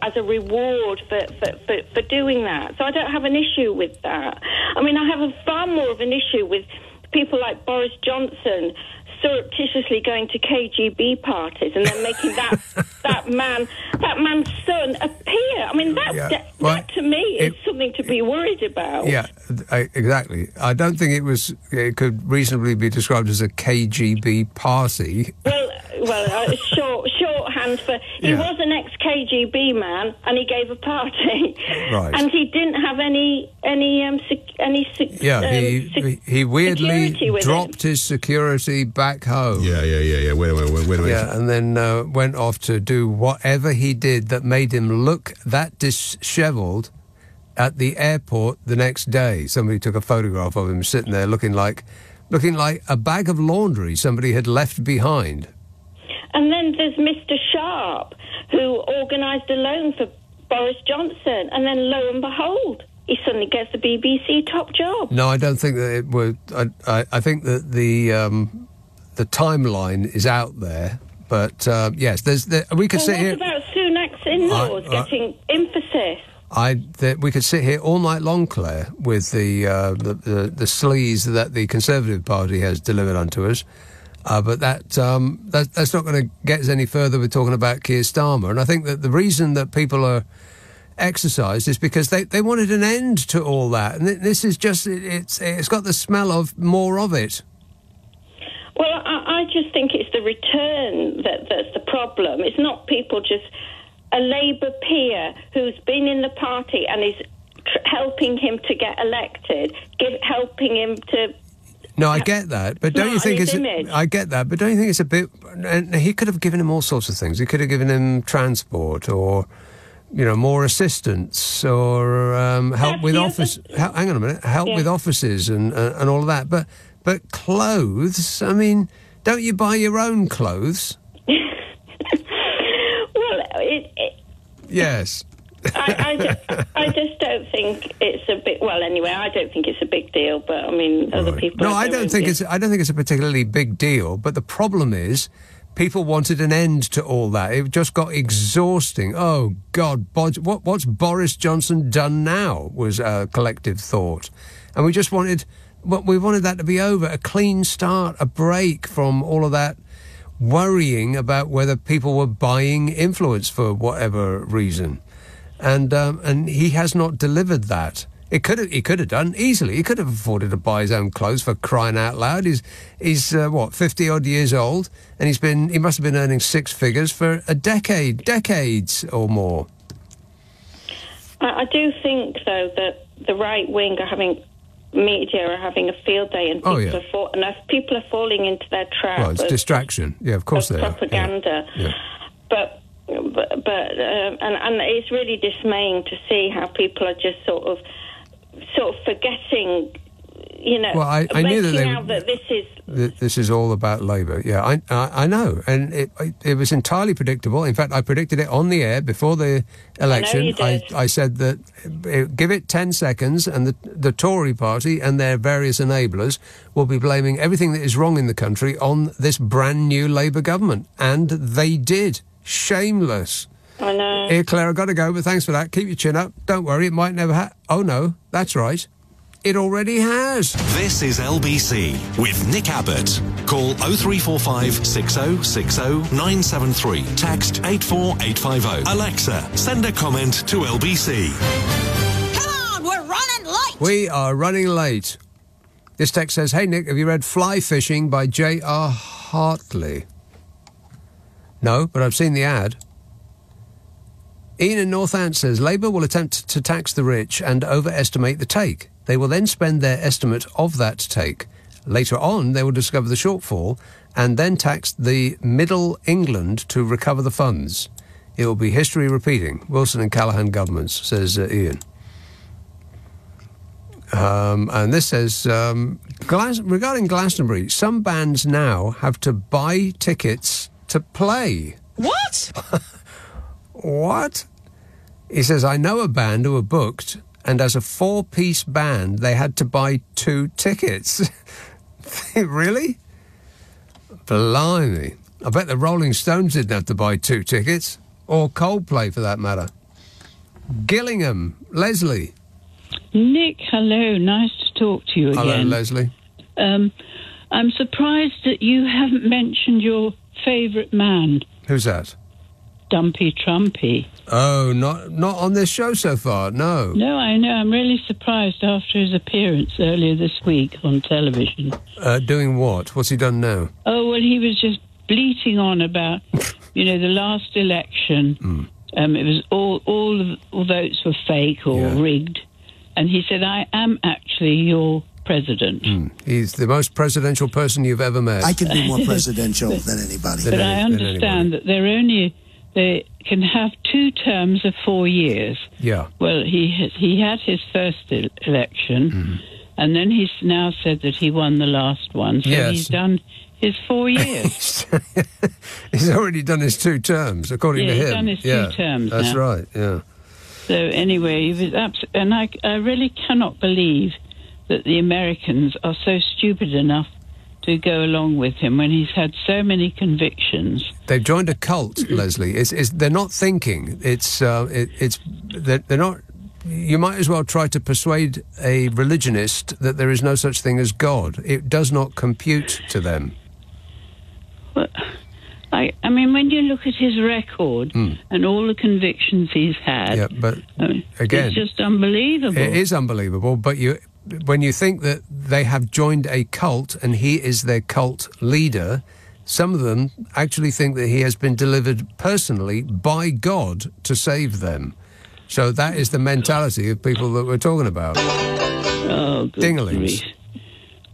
as a reward for doing that. So I don't have an issue with that. I have far more of an issue with people like Boris Johnson surreptitiously going to KGB parties and then making that man's son a peer. That to me is something to be worried about.
Yeah, exactly. I don't think it could reasonably be described as a KGB party.
Well, shorthand for he was an ex-KGB man, and he gave a party,
right?
And he didn't have any
he weirdly dropped his security back home.
Yeah. Wait a minute.
Yeah, and then went off to do whatever he did that made him look that dishevelled at the airport the next day. Somebody took a photograph of him sitting there looking like a bag of laundry somebody had left behind.
And then there's Mr. Sharp, who organised a loan for Boris Johnson, and then lo and behold, he suddenly gets the BBC top job.
No, I don't think that it would. I think that the timeline is out there, but yes, we could sit here.
What about Sunak's in-laws getting emphasis?
We could sit here all night long, Claire, with the sleaze that the Conservative Party has delivered unto us. But that's not going to get us any further with talking about Keir Starmer. And I think that the reason that people are exercised is because they wanted an end to all that. And this is just, it's got the smell of more of it.
Well, I just think it's the return that's the problem. It's not people just... A Labour peer who's been in the party and is helping him to get elected, helping him to...
No, I get that, but don't you think it's... I get that, but don't you think it's a bit... And he could have given him all sorts of things. He could have given him transport or, more assistance or help with office... hang on a minute. Help with offices and all of that. But clothes, I mean, don't you buy your own clothes?
Well,
Yes.
I just don't think it's a big... Well, anyway, I don't think it's a big deal, but, I mean, other people...
No, I don't think it's a particularly big deal, but the problem is people wanted an end to all that. It just got exhausting. Oh, God, what's Boris Johnson done now, was a collective thought. And we just wanted... We wanted that to be over, a clean start, a break from all of that worrying about whether people were buying influence for whatever reason. And he has not delivered that. He could have done easily. He could have afforded to buy his own clothes, for crying out loud. He's 50-odd years old, and he must have been earning six figures for decades or more.
I do think, though, that the right wing media are having a field day, and people are falling into their trap.
Well, it's distraction. Yeah, of course they are.
Propaganda.
Yeah.
But it's really dismaying to see how people are just sort of forgetting.
Well, I knew
that
this is all about Labour. Yeah, I know, and it was entirely predictable. In fact, I predicted it on the air before the election.
I know you did.
I said that give it 10 seconds, and the Tory party and their various enablers will be blaming everything that is wrong in the country on this brand new Labour government, and they did. Shameless.
I know.
Here, Claire, I've got to go, but thanks for that. Keep your chin up. Don't worry, it might never Oh, no, that's right. It already has.
This is LBC with Nick Abbott. Call 0345 6060 973. Text 84850. Alexa, send a comment to LBC.
Come on, we're running late.
We are running late. This text says, "Hey, Nick, have you read Fly Fishing by J.R. Hartley?" No, but I've seen the ad. Ian in Northant says, "Labour will attempt to tax the rich and overestimate the take. They will then spend their estimate of that take. Later on, they will discover the shortfall and then tax the Middle England to recover the funds. It will be history repeating. Wilson and Callaghan governments," says Ian. And this says, regarding Glastonbury, some bands now have to buy tickets to play.
What?
What? He says, "I know a band who were booked, and as a 4-piece band, they had to buy 2 tickets." Really? Blimey. I bet the Rolling Stones didn't have to buy 2 tickets. Or Coldplay, for that matter. Gillingham. Leslie.
Nick, hello. Nice to talk to you again.
Hello, Leslie.
I'm surprised that you haven't mentioned your favourite man.
Who's that?
Dumpy Trumpy.
Oh, not on this show so far, no.
No, I know. I'm really surprised after his appearance earlier this week on television.
Doing what? What's he done now?
Oh, well, he was just bleating on about, the last election. It was all votes were fake or rigged. And he said, "I am actually your president."
He's the most presidential person you've ever met.
I can be more presidential than anybody.
But I understand that they can have 2 terms of 4 years.
Yeah.
Well, he had his first election, and then he's now said that he won the last one. So he's done his 4 years.
He's already done his 2 terms, according to him.
He's done his 2 terms
That's
now.
right, yeah.
So anyway, he was and I really cannot believe that the Americans are so stupid enough to go along with him when he's had so many convictions.
They've joined a cult, Leslie. They're not thinking. They're not. You might as well try to persuade a religionist that there is no such thing as God. It does not compute to them.
Well, I mean, when you look at his record and all the convictions he's had,
yeah, but again,
it's just unbelievable.
It is unbelievable, but when you think that they have joined a cult and he is their cult leader, some of them actually think that he has been delivered personally by God to save them. So that is the mentality of people that we're talking about.
Oh, good
Dinglings.
grief.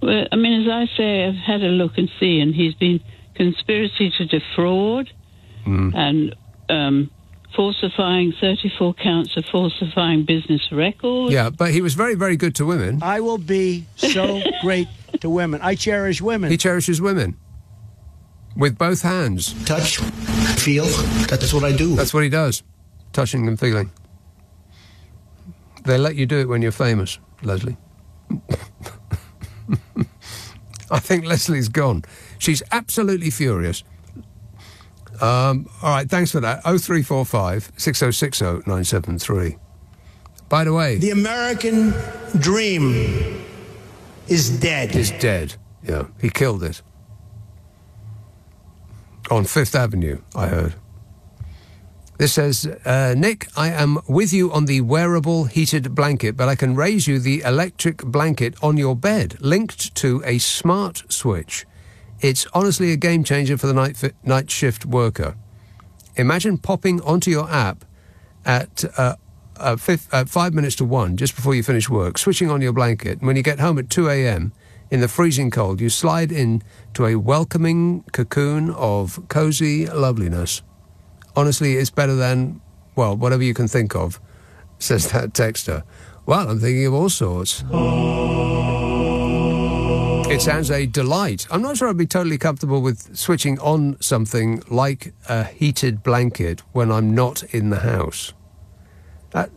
Well, I mean, as I say, I've had a look and see, and he's been conspiracy to defraud and falsifying 34 counts of falsifying business records.
Yeah, but he was very, very good to women.
I will be so great to women. I cherish women.
He cherishes women. With both hands.
Touch, feel, that's what I do.
That's what he does. Touching and feeling. They let you do it when you're famous, Leslie. I think Leslie's gone. She's absolutely furious. All right, thanks for that. 0345 6060 973. By the way...
The American dream is dead.
Is dead, yeah. He killed it. On Fifth Avenue, I heard. This says, Nick, I am with you on the wearable heated blanket, but I can raise you the electric blanket on your bed, linked to a smart switch. It's honestly a game changer for the night shift worker. Imagine popping onto your app at 5 minutes to 1, just before you finish work, switching on your blanket, and when you get home at 2 a.m, in the freezing cold, you slide in to a welcoming cocoon of cosy loveliness. Honestly, it's better than, well, whatever you can think of, says that texter. Well, I'm thinking of all sorts. It sounds a delight. I'm not sure I'd be totally comfortable with switching on something like a heated blanket when I'm not in the house. I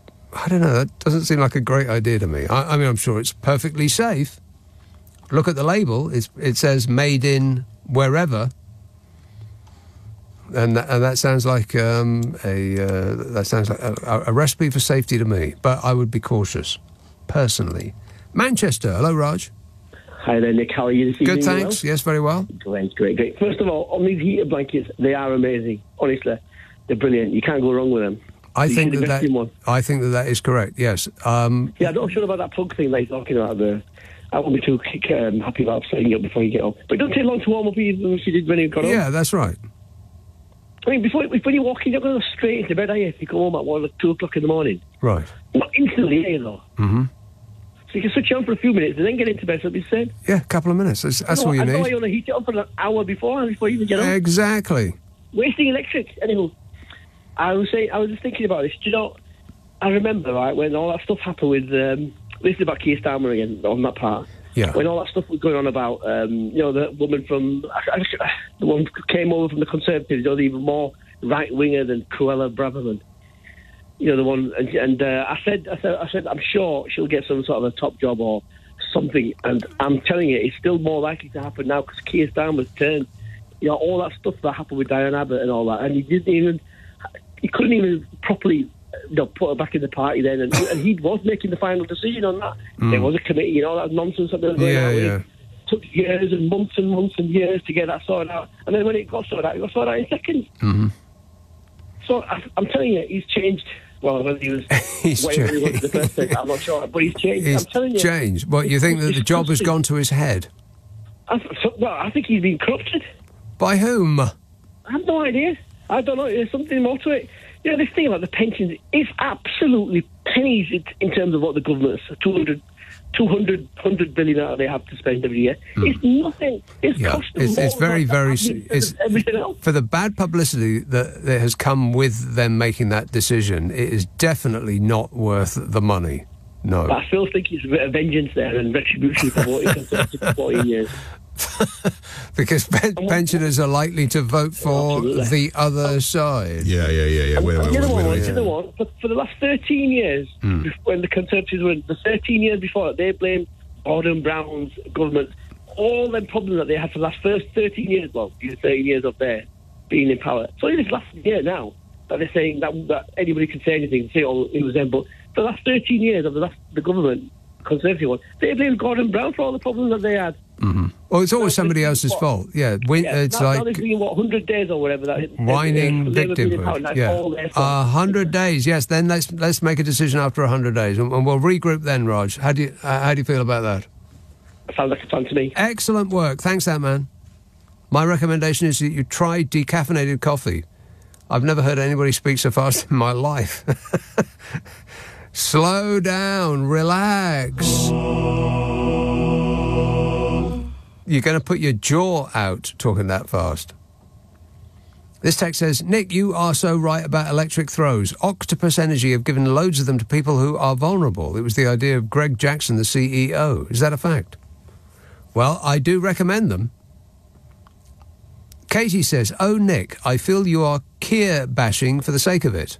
don't know, that doesn't seem like a great idea to me. I mean, I'm sure it's perfectly safe. Look at the label. It says made in wherever. And that sounds like a recipe for safety to me. But I would be cautious, personally. Manchester. Hello, Raj.
Hi there, Nick. How are you this evening?
Good, thanks. Well? Yes, very well.
Great. First of all, on these heated blankets, they are amazing. Honestly, they're brilliant. You can't go wrong with them.
I think that is correct. Yes.
Yeah, I'm not sure about that plug thing that you're talking about there. I won't be too happy about setting it up before you get home. But it don't take long to warm up either than you did when you got home.
Yeah, that's right.
I mean, when you walk in, you're going to go straight into bed, are you? If you go home at 2 o'clock in the morning.
Right.
Not instantly, are you, though?
Mm-hmm.
So you can switch it on for a few minutes and then get into bed, so it'll be safe.
Yeah, a couple of minutes. That's all you need.
I know you want to heat it up for an hour before you even get home.
Exactly.
Wasting electric. Anyway, I was just thinking about this. Do you know, I remember, right, when all that stuff happened with, this is about Keir Starmer again, on that part.
Yeah.
When all that stuff was going on about, the woman from, the one who came over from the Conservatives, the even more right-winger than Cruella Braverman. You know, the one, and I said, I'm sure she'll get some sort of a top job or something, and I'm telling you, it's still more likely to happen now because Keir Starmer's turned, all that stuff that happened with Diane Abbott and all that, and he couldn't even properly, put her back in the party then, and he was making the final decision on that. There was a committee, that nonsense that they were going out with. It took years and months and years to get that sorted out, and then when it got sorted out in seconds.
Mm-hmm.
So I'm telling you, he's changed. Well, whether he was where he was the first thing, I'm not sure, but he's changed. I'm telling you,
changed. What, you think that the job has gone to his head?
I think he's been corrupted.
By whom?
I have no idea. I don't know. There's something more to it. This thing about the pensions is absolutely pennies in terms of what the government's 100 billion that they have to spend every year. It's nothing. It's
very, very.
Everything else.
For the bad publicity that has come with them making that decision, it is definitely not worth the money. No.
But I still think it's a bit of vengeance there and retribution for what he's for 14 years.
Because pensioners are likely to vote for the other side.
Yeah.
The other one, for the last 13 years, when the Conservatives were, the 13 years before, they blamed Gordon Brown's government, all them problems that they had for the last 13 years, 13 years of their being in power. So in this last year now, that they're saying that anybody can say anything and say, it was them, but for the last 13 years of the government, Conservative one. They blamed Gordon Brown for all the problems that they had.
Mm-hmm. Well, it's always somebody else's fault. Yeah, it's
now there's been, 100 days or whatever.
Whining victimhood. Yeah, 100 days. Yes, then let's make a decision after 100 days, and we'll regroup then. Raj, how do you feel about that?
Sounds like a plan to me.
Excellent work. Thanks, that man. My recommendation is that you try decaffeinated coffee. I've never heard anybody speak so fast in my life. Slow down, relax. You're going to put your jaw out talking that fast. This text says, Nick, you are so right about electric throws. Octopus Energy have given loads of them to people who are vulnerable. It was the idea of Greg Jackson, the CEO. Is that a fact? Well, I do recommend them. Katie says, oh, Nick, I feel you are Keir bashing for the sake of it.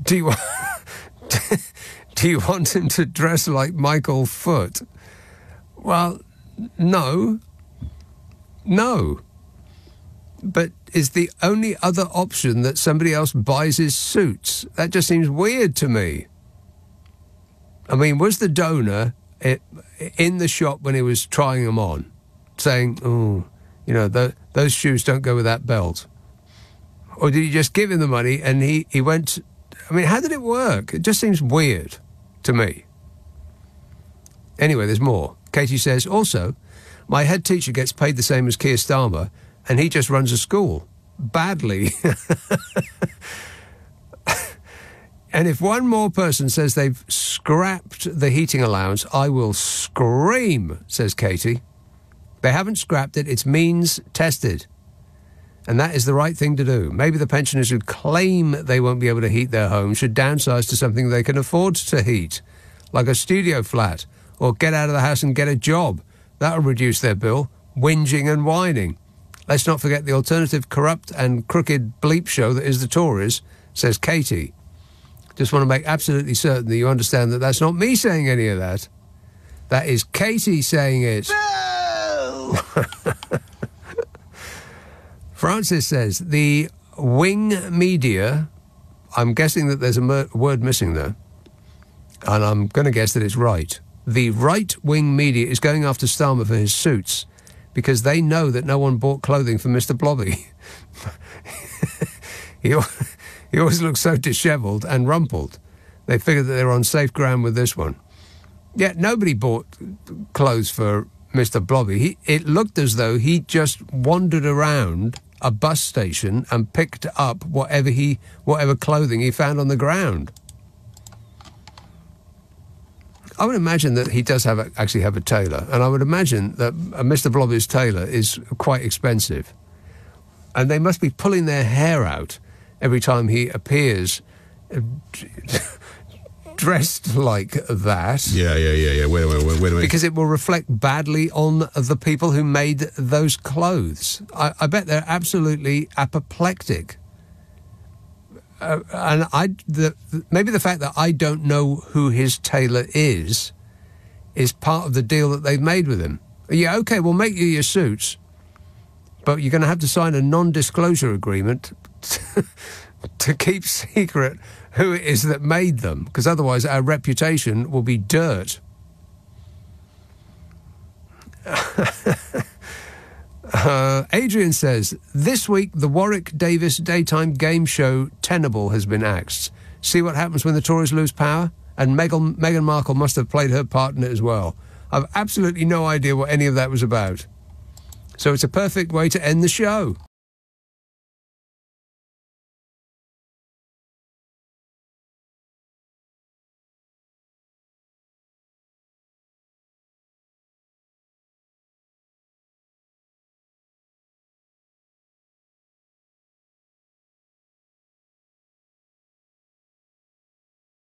Do you want him to dress like Michael Foot? Well, no. But is the only other option that somebody else buys his suits? That just seems weird to me. I mean, was the donor in the shop when he was trying them on, saying, oh, you know, those shoes don't go with that belt? Or did he just give him the money and he went... I mean, how did it work? It just seems weird to me. Anyway, there's more. Katie says, also, my head teacher gets paid the same as Keir Starmer, and he just runs a school. Badly. And if one more person says they've scrapped the heating allowance, I will scream, says Katie. They haven't scrapped it, it's means tested. And that is the right thing to do. Maybe the pensioners who claim they won't be able to heat their home should downsize to something they can afford to heat, like a studio flat, or get out of the house and get a job. That'll reduce their bill, whinging and whining. Let's not forget the alternative corrupt and crooked bleep show that is the Tories, says Katie. Just want to make absolutely certain that you understand that that's not me saying any of that. That is Katie saying it. No! Francis says, the wing media, I'm guessing that there's a word missing there, and I'm going to guess that it's right. The right-wing media is going after Starmer for his suits because they know that no one bought clothing for Mr. Blobby. He always looks so dishevelled and rumpled. They figured that they were on safe ground with this one. Yet nobody bought clothes for Mr. Blobby. It looked as though he just wandered around a bus station and picked up whatever clothing he found on the ground. I would imagine that he does actually have a tailor, and I would imagine that Mr. Blobby's tailor is quite expensive, and they must be pulling their hair out every time he appears dressed like that.
Yeah. Wait a minute.
Because it will reflect badly on the people who made those clothes. I bet they're absolutely apoplectic. And maybe the fact that I don't know who his tailor is part of the deal that they've made with him. Yeah, okay, we'll make you your suits, but you're going to have to sign a non-disclosure agreement to keep secret who it is that made them, because otherwise our reputation will be dirt. Adrian says, this week the Warwick Davis daytime game show Tenable has been axed. See what happens when the Tories lose power? And Meghan Markle must have played her part in it as well. I've absolutely no idea what any of that was about. So it's a perfect way to end the show.